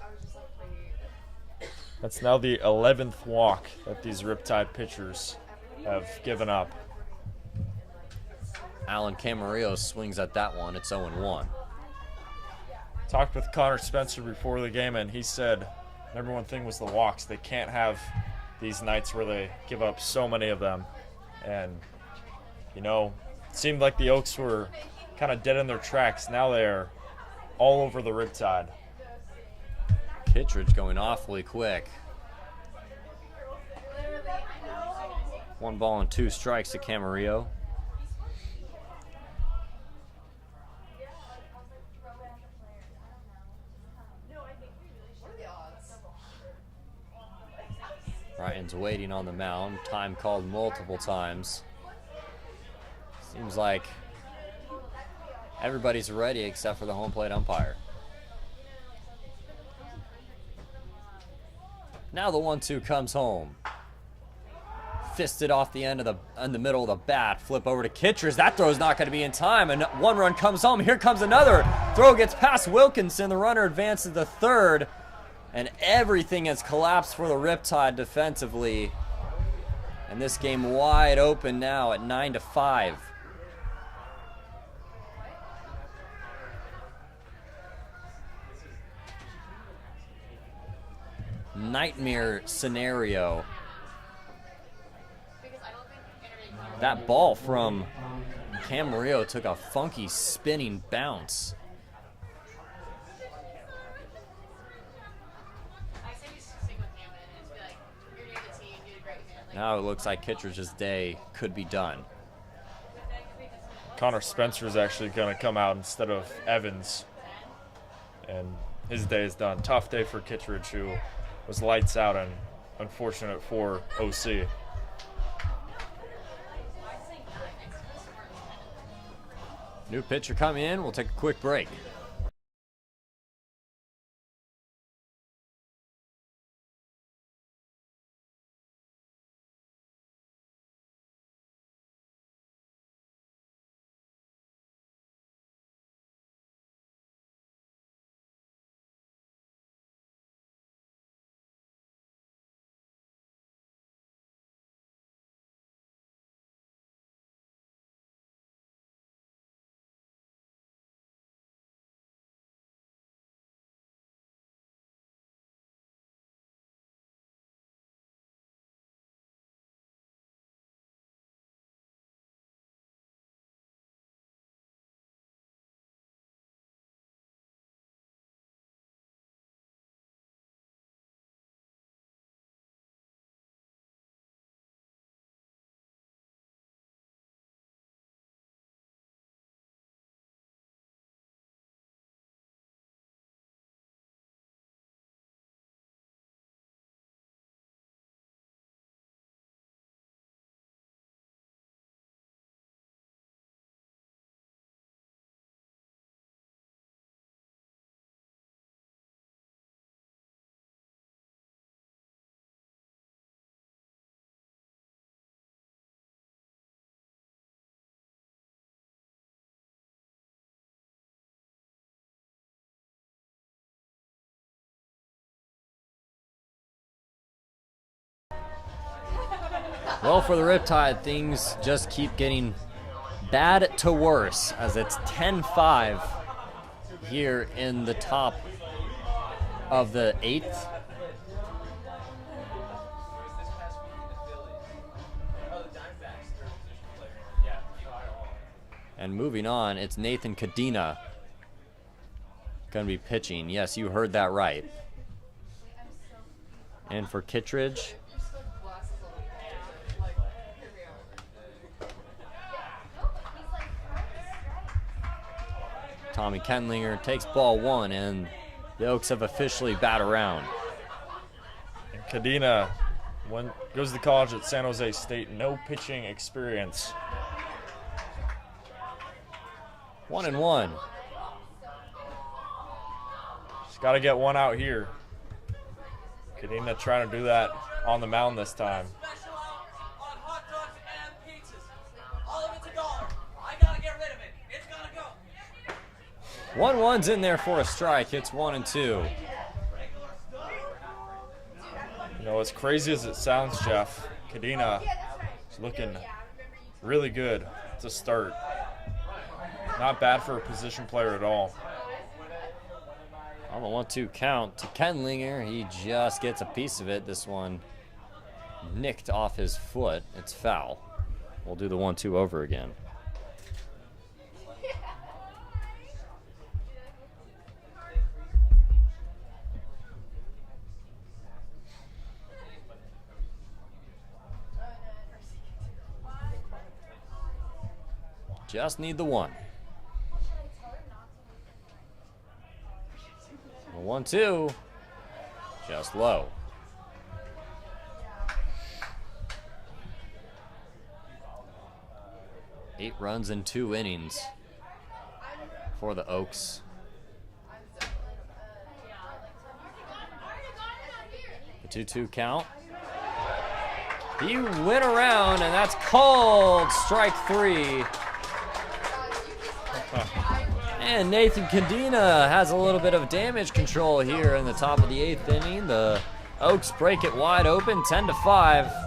That's now the 11th walk that these Riptide pitchers have given up. Alan Camarillo swings at that one. It's 0-1. Talked with Connor Spencer before the game, and he said number one thing was the walks. They can't have these nights where they give up so many of them. And, you know, it seemed like the Oaks were kind of dead in their tracks. Now they're all over the Riptide. Kittredge going awfully quick. 1 ball and 2 strikes to Camarillo. Ryan's waiting on the mound. Time called multiple times. Seems like everybody's ready except for the home plate umpire. Now the 1-2 comes home. Fisted off the end of the middle of the bat. Flip over to Kittredge. That throw's not going to be in time. And 1 run comes home. Here comes another. Throw gets past Wilkinson. The runner advances to third. And everything has collapsed for the Riptide defensively. And this game wide open now at 9-5. Nightmare scenario. That ball from Camarillo took a funky spinning bounce. Now it looks like Kittredge's day could be done. Connor Spencer is actually going to come out instead of Evans. And his day is done. Tough day for Kittredge, who was lights out and unfortunate for OC. New pitcher coming in. We'll take a quick break. Well, for the Riptide, things just keep getting bad to worse as it's 10-5 here in the top of the 8th. And moving on, it's Nathan Cadena going to be pitching. Yes, you heard that right. And for Kittredge, Tommy Kendlinger takes ball 1, and the Oaks have officially bat around. And Cadena goes to college at San Jose State, no pitching experience. 1-1. Just got to get one out here. Kadena trying to do that on the mound this time. 1-1's in there for a strike. It's 1-2. You know, as crazy as it sounds, Jeff, Kadena is looking really good to start. Not bad for a position player at all. On the 1-2 count to Kenlinger. He just gets a piece of it. This one nicked off his foot. It's foul. We'll do the 1-2 over again. Just need the one. The 1-2, just low. Eight runs in 2 innings for the Oaks. The 2-2 count. He went around, and that's called strike 3. And Nathan Kadena has a little bit of damage control here in the top of the 8th inning. The Oaks break it wide open, 10-5.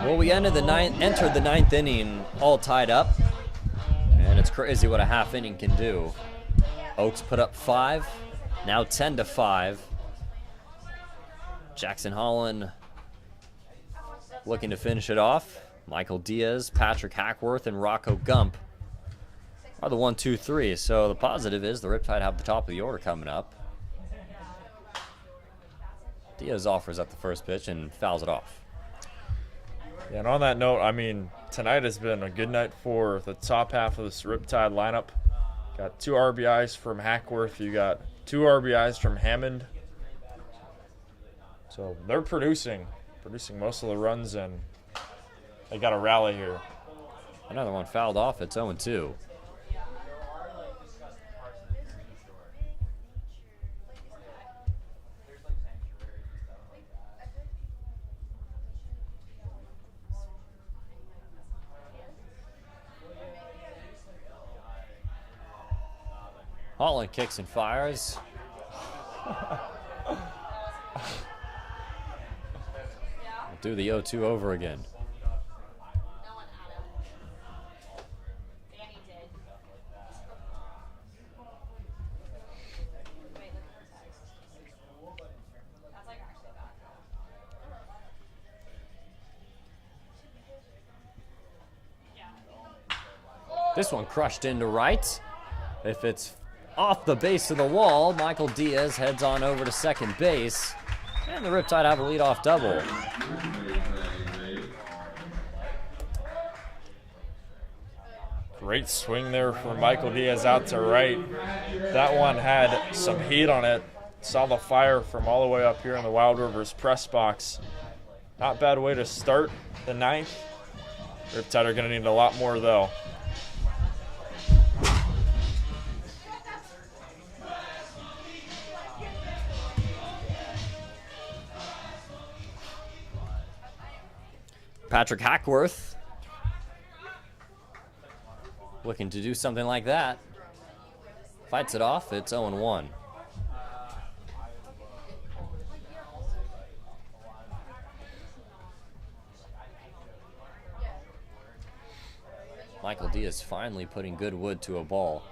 Well, we entered the 9th inning all tied up, and it's crazy what a half inning can do. Oaks put up 5, now 10-5. Jackson Holland looking to finish it off. Michael Diaz, Patrick Hackworth, and Rocco Gump are the 1, 2, 3. So the positive is the Riptide have the top of the order coming up. Diaz offers up the first pitch and fouls it off. Yeah, and on that note, I mean, tonight has been a good night for the top half of this Riptide lineup. Got 2 RBIs from Hackworth. You got 2 RBIs from Hammond. So they're producing most of the runs, and they got a rally here. Another one fouled off. It's 0-2. Holland kicks and fires. We'll do the 0-2 over again. This one crushed into right. If it's off the base of the wall, Michael Diaz heads on over to second base. And the Riptide have a leadoff double. Great swing there for Michael Diaz out to right. That one had some heat on it. Saw the fire from all the way up here in the Wild Rivers press box. Not bad way to start the ninth. Riptide are going to need a lot more, though. Patrick Hackworth looking to do something like that. Fights it off. It's 0-1. Michael Diaz finally putting good wood to a ball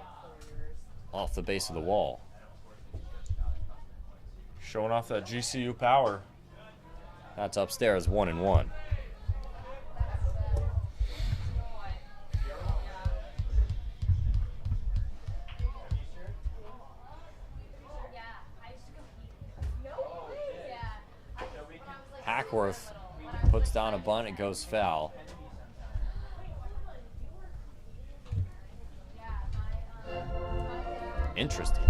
off the base of the wall. Showing off that GCU power. That's upstairs, 1-1. Hackworth puts down a bunt, it goes foul. Interesting.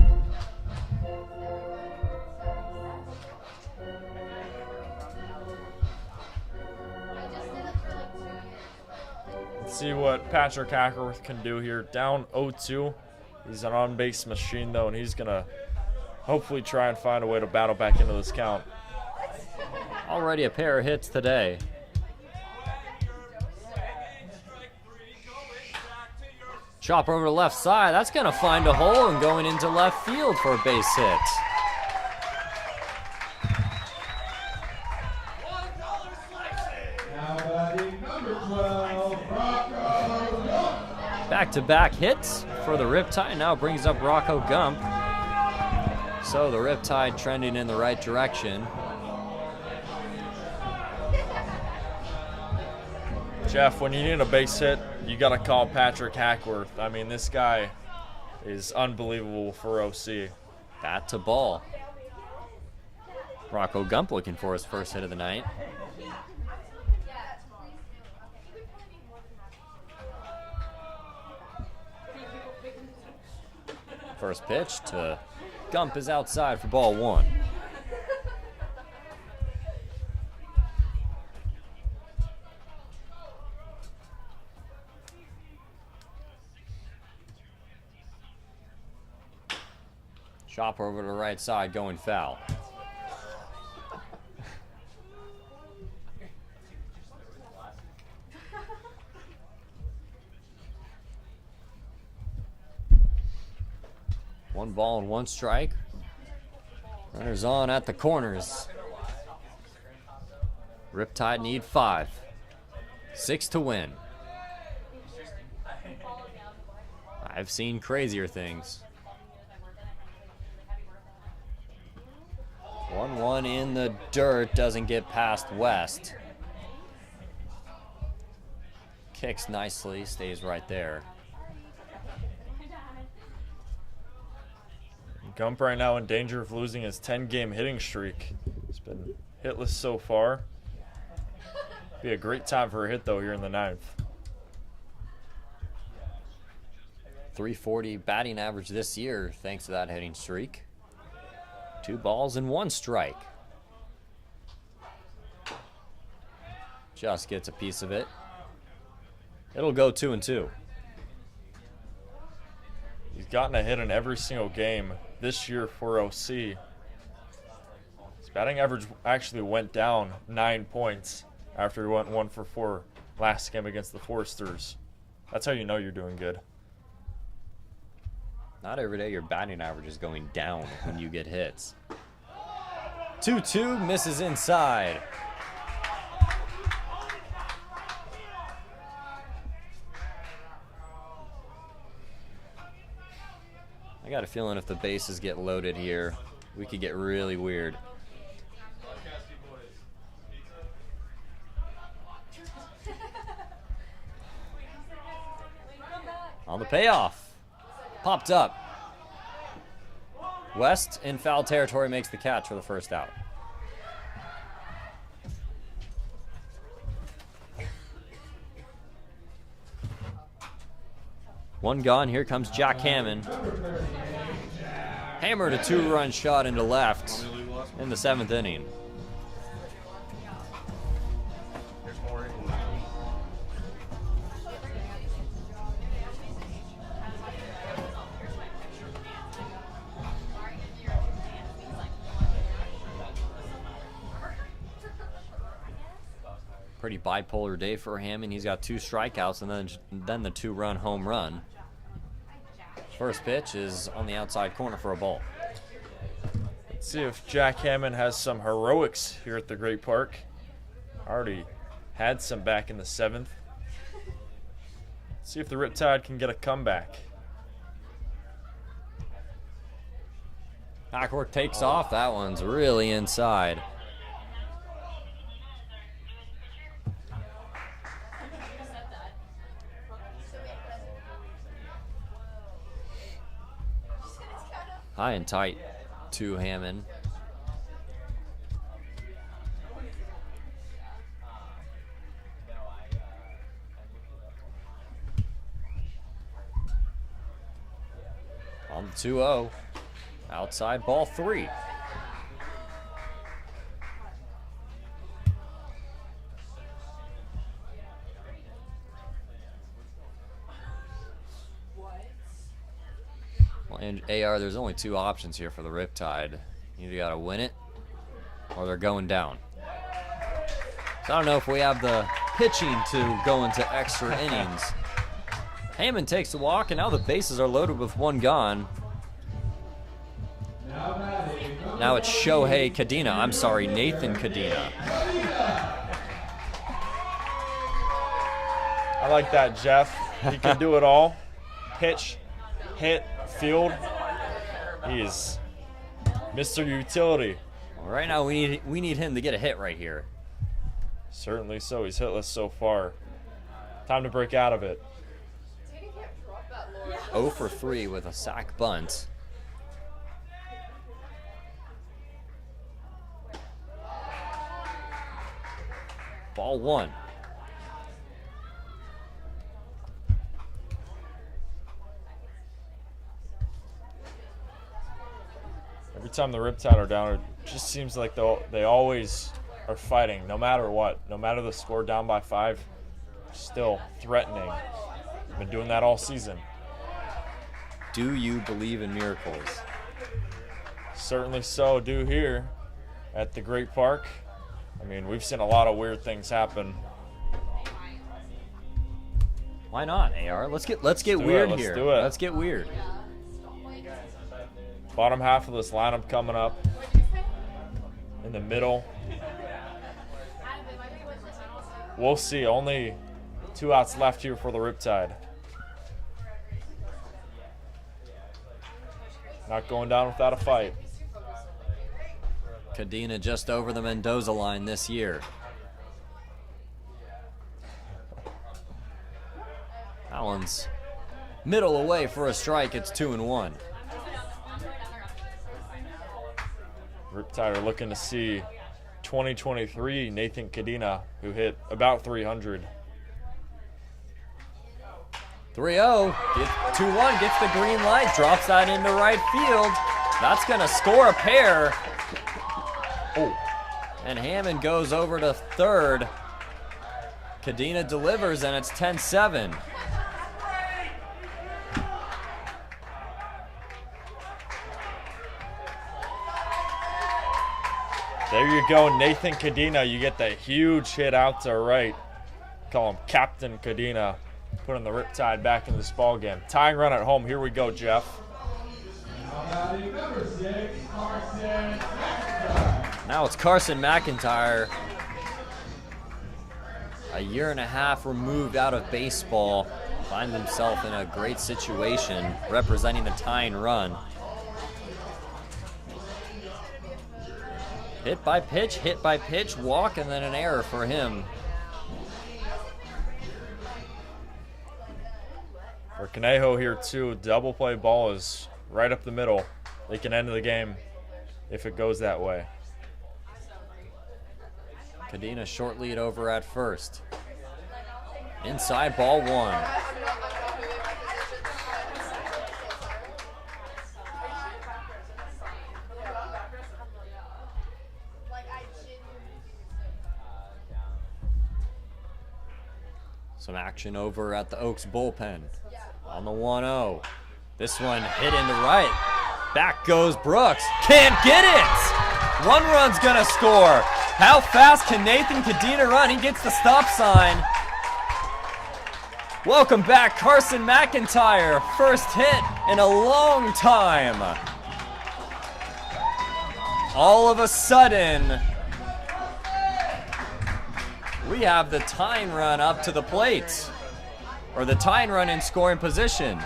Let's see what Patrick Hackworth can do here. Down 0-2. He's an on-base machine, though, and he's going to hopefully try and find a way to battle back into this count. Already a pair of hits today. Chop over to left side. That's going to find a hole and going into left field for a base hit. Now batting number 12, Rocco Gump. Back-to-back hits for the Riptide. Now brings up Rocco Gump. So the Riptide trending in the right direction. Jeff, when you need a base hit, you got to call Patrick Hackworth. I mean, this guy is unbelievable for OC. Bat to ball. Rocco Gump looking for his first hit of the night. First pitch to Gump is outside for ball one. Chopper over to the right side, going foul. One ball and one strike. Runners on at the corners. Riptide need 5. 6 to win. I've seen crazier things. 1-1 in the dirt, doesn't get past West. Kicks nicely, stays right there. Gump right now in danger of losing his 10-game hitting streak. He's been hitless so far. Be a great time for a hit, though, here in the 9th. .340 batting average this year, thanks to that hitting streak. 2 balls and 1 strike. Just gets a piece of it. It'll go 2-2. He's gotten a hit in every single game this year for OC. His batting average actually went down 9 points after he went 1 for 4 last game against the Foresters. That's how you know you're doing good. Not every day your batting average is going down when you get hits. 2-2, misses inside. I got a feeling if the bases get loaded here, we could get really weird. On the payoff. Popped up. West in foul territory makes the catch for the first out. One gone. Here comes Jack Hammond. Hammered a 2-run shot into left in the 7th inning. Pretty bipolar day for Hammond. He's got 2 strikeouts and then the 2-run home run. First pitch is on the outside corner for a ball. Let's see if Jack Hammond has some heroics here at the Great Park. Already had some back in the 7th. See if the Riptide can get a comeback. Hackworth takes off. That one's really inside. High and tight to Hammond. On the 2-0. Outside ball 3. Well, and AR, there's only 2 options here for the Riptide. You either got to win it or they're going down. So I don't know if we have the pitching to go into extra innings. Hammond takes the walk, and now the bases are loaded with 1 gone. Now it's Shohei Kadena. I'm sorry, Nathan Kadena. I like that, Jeff. He can do it all. Pitch, hit, field. He is Mr. Utility. Well, right now we need him to get a hit right here. Certainly so. He's hitless so far. Time to break out of it. 0 for 3 with a sac bunt. Ball 1. Every time the Riptide are down, it just seems like they always are fighting, no matter what. No matter the score, down by 5, still threatening. Been doing that all season. Do you believe in miracles? Certainly so. Do here at the Great Park. I mean, we've seen a lot of weird things happen. Why not, AR? Let's get weird here. Let's do it. Let's get weird. Bottom half of this lineup coming up. In the middle. We'll see. Only 2 outs left here for the Riptide. Not going down without a fight. Kadena just over the Mendoza line this year. That one's middle away for a strike. It's 2-1. Riptide are looking to see 2023 Nathan Kadena, who hit about 300. 3-0, 2-1, gets the green light, drops that into right field. That's gonna score a pair. Oh, and Hammond goes over to third. Kadena delivers, and it's 10-7. There you go, Nathan Kadena. You get the huge hit out to right. Call him Captain Kadena. Putting the Riptide back in this ball game. Tying run at home. Here we go, Jeff. Now it's Carson McIntyre. A year and a half removed out of baseball. Finds himself in a great situation representing the tying run. Hit by pitch, walk, and then an error for him. For Conejo here too, double play ball is right up the middle. They can end the game if it goes that way. Cadena short lead over at first. Inside, ball one. Some action over at the Oaks bullpen. On the 1-0. This one hit into right. Back goes Brooks. Can't get it! One run's gonna score. How fast can Nathan Cadena run? He gets the stop sign. Welcome back, Carson McIntyre. First hit in a long time. All of a sudden, we have the tying run up to the plate. Or the tying run in scoring position.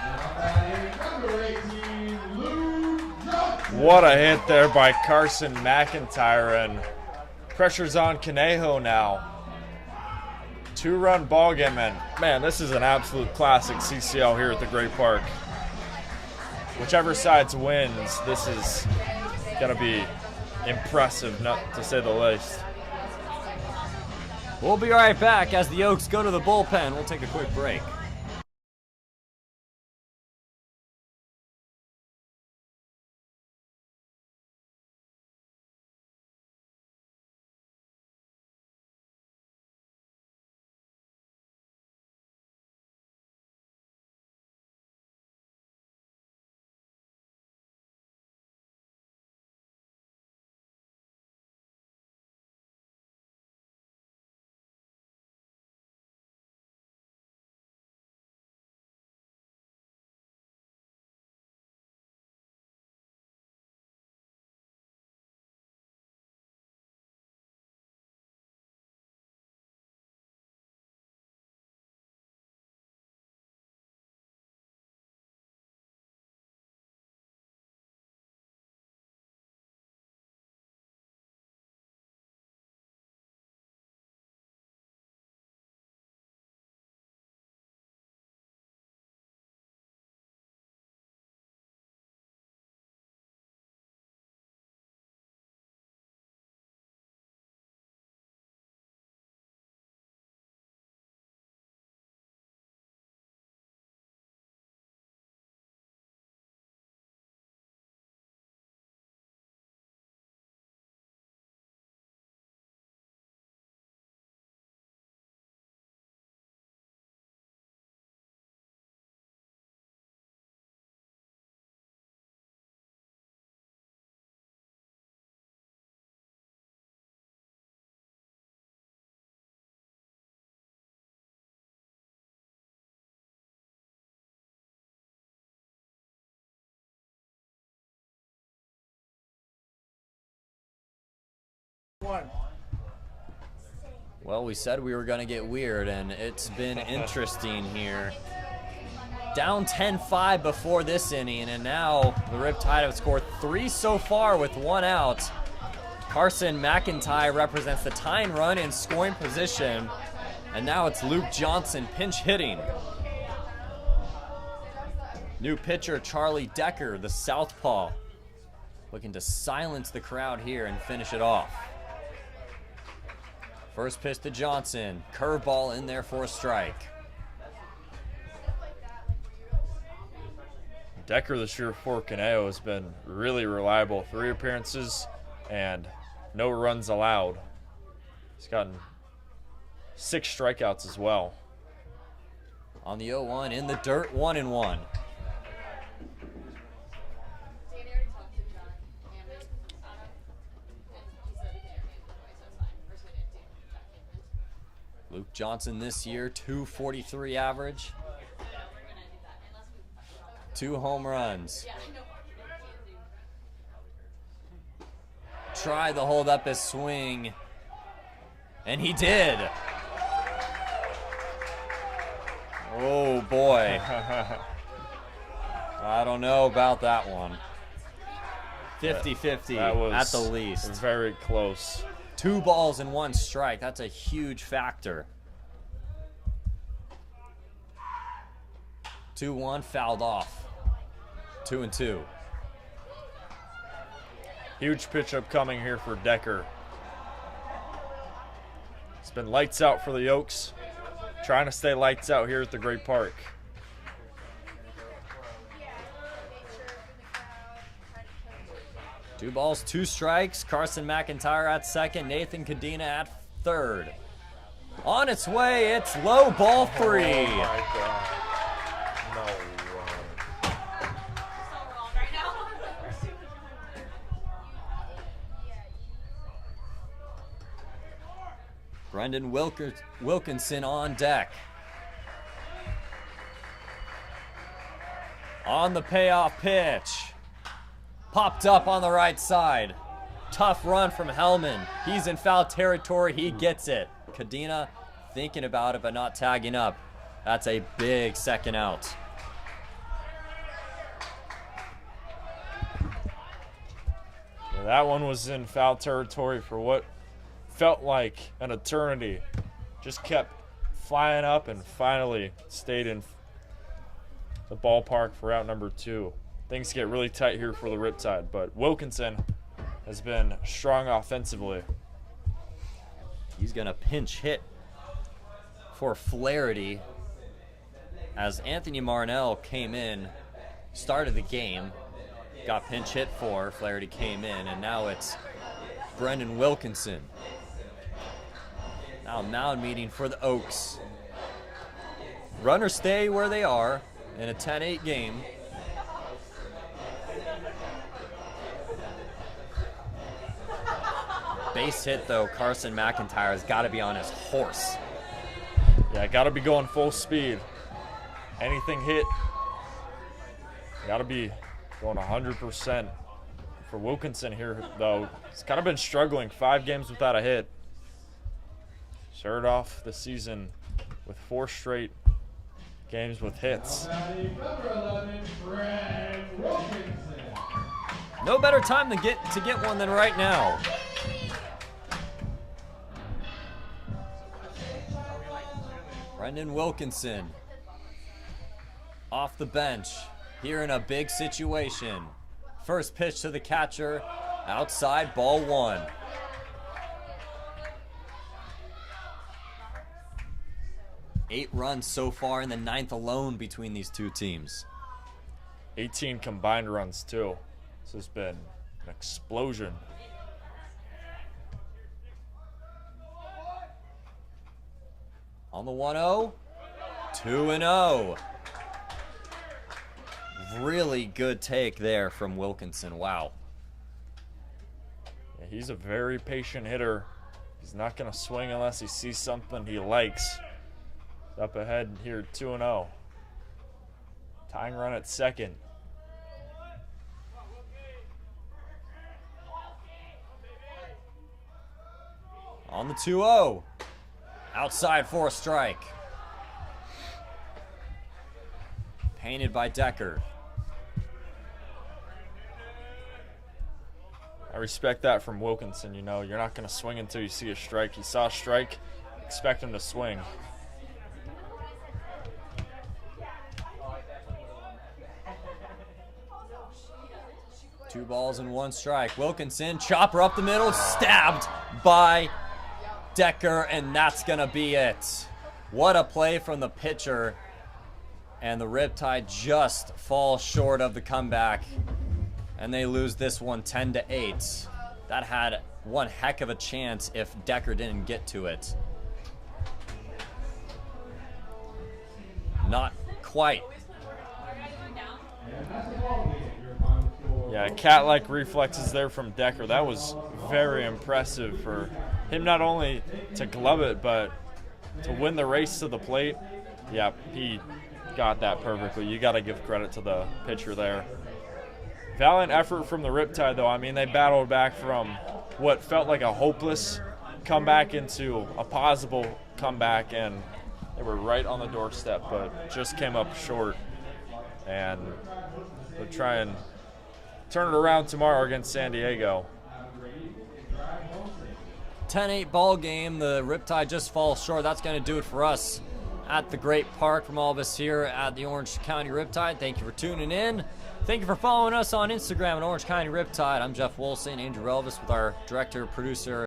What a hit there by Carson McIntyre, and pressure's on Conejo now. 2-run ball game, and man, this is an absolute classic CCL here at the Great Park. Whichever side wins, this is gonna be impressive, not to say the least. We'll be right back as the Oaks go to the bullpen. We'll take a quick break. Well, we said we were going to get weird, and it's been interesting here. Down 10-5 before this inning, and now the Riptide have scored 3 so far with 1 out. Carson McIntyre represents the tying run in scoring position, and now it's Luke Johnson pinch hitting. New pitcher Charlie Decker, the southpaw, looking to silence the crowd here and finish it off. First pitch to Johnson. Curveball in there for a strike. Decker this year for Conejo has been really reliable. 3 appearances and no runs allowed. He's gotten 6 strikeouts as well. On the 0-1 in the dirt, 1-1. Luke Johnson this year, 243 average. 2 home runs. Tried to hold up his swing, and he did. Oh boy. I don't know about that one. 50-50 at the least. Very close. 2 balls and 1 strike. That's a huge factor. 2-1, fouled off. 2-2. Huge pitch up coming here for Decker. It's been lights out for the Oaks. Trying to stay lights out here at the Great Park. 2 balls, 2 strikes. Carson McIntyre at second. Nathan Cadena at third. On its way, it's low, ball 3. Oh my God. No way. So wrong right now. Brendan Wilkinson on deck. On the payoff pitch. Popped up on the right side. Tough run from Hammond. He's in foul territory. He gets it. Cadena thinking about it but not tagging up. That's a big second out. Yeah, that one was in foul territory for what felt like an eternity. Just kept flying up and finally stayed in the ballpark for out number 2. Things get really tight here for the Riptide, but Wilkinson has been strong offensively. He's going to pinch hit for Flaherty as Anthony Marnell came in, started the game, got pinch hit for, Flaherty came in, and now it's Brendan Wilkinson. Now mound meeting for the Oaks. Runners stay where they are in a 10-8 game. Base hit, though. Carson McIntyre has got to be on his horse. Yeah, got to be going full speed. Anything hit, got to be going 100%. For Wilkinson here, though, he's kind of been struggling. 5 games without a hit. Started off the season with 4 straight games with hits. Number 11, Brad Wilkinson. No better time to get one than right now. Brendan Wilkinson off the bench here in a big situation. First pitch to the catcher, outside, ball 1. Eight runs so far in the 9th alone between these two teams. 18 combined runs, too. This has been an explosion. On the 1-0, 2-0. Really good take there from Wilkinson. Wow. Yeah, he's a very patient hitter. He's not going to swing unless he sees something he likes. Up ahead here, 2-0. Tying run at second. On the 2-0. Outside for a strike. Painted by Decker. I respect that from Wilkinson. You know, you're not going to swing until you see a strike. He saw a strike, expect him to swing. Two balls and 1 strike. Wilkinson, chopper up the middle, stabbed by Decker, and that's going to be it. What a play from the pitcher. And the Riptide just fall short of the comeback. And they lose this one 10-8. That had one heck of a chance if Decker didn't get to it. Not quite. Yeah, cat-like reflexes there from Decker. That was very impressive for him, not only to glove it, but to win the race to the plate. Yeah, he got that perfectly. You got to give credit to the pitcher there. Valiant effort from the Riptide, though. I mean, they battled back from what felt like a hopeless comeback into a possible comeback, and they were right on the doorstep, but just came up short. And they'll try and turn it around tomorrow against San Diego. 10-8 ball game. The Riptide just falls short. That's going to do it for us at the great park from all of us here at the Orange County Riptide. Thank you for tuning in. Thank you for following us on Instagram at Orange County Riptide. I'm Jeff Wilson, Andrew Relvis with our director, producer,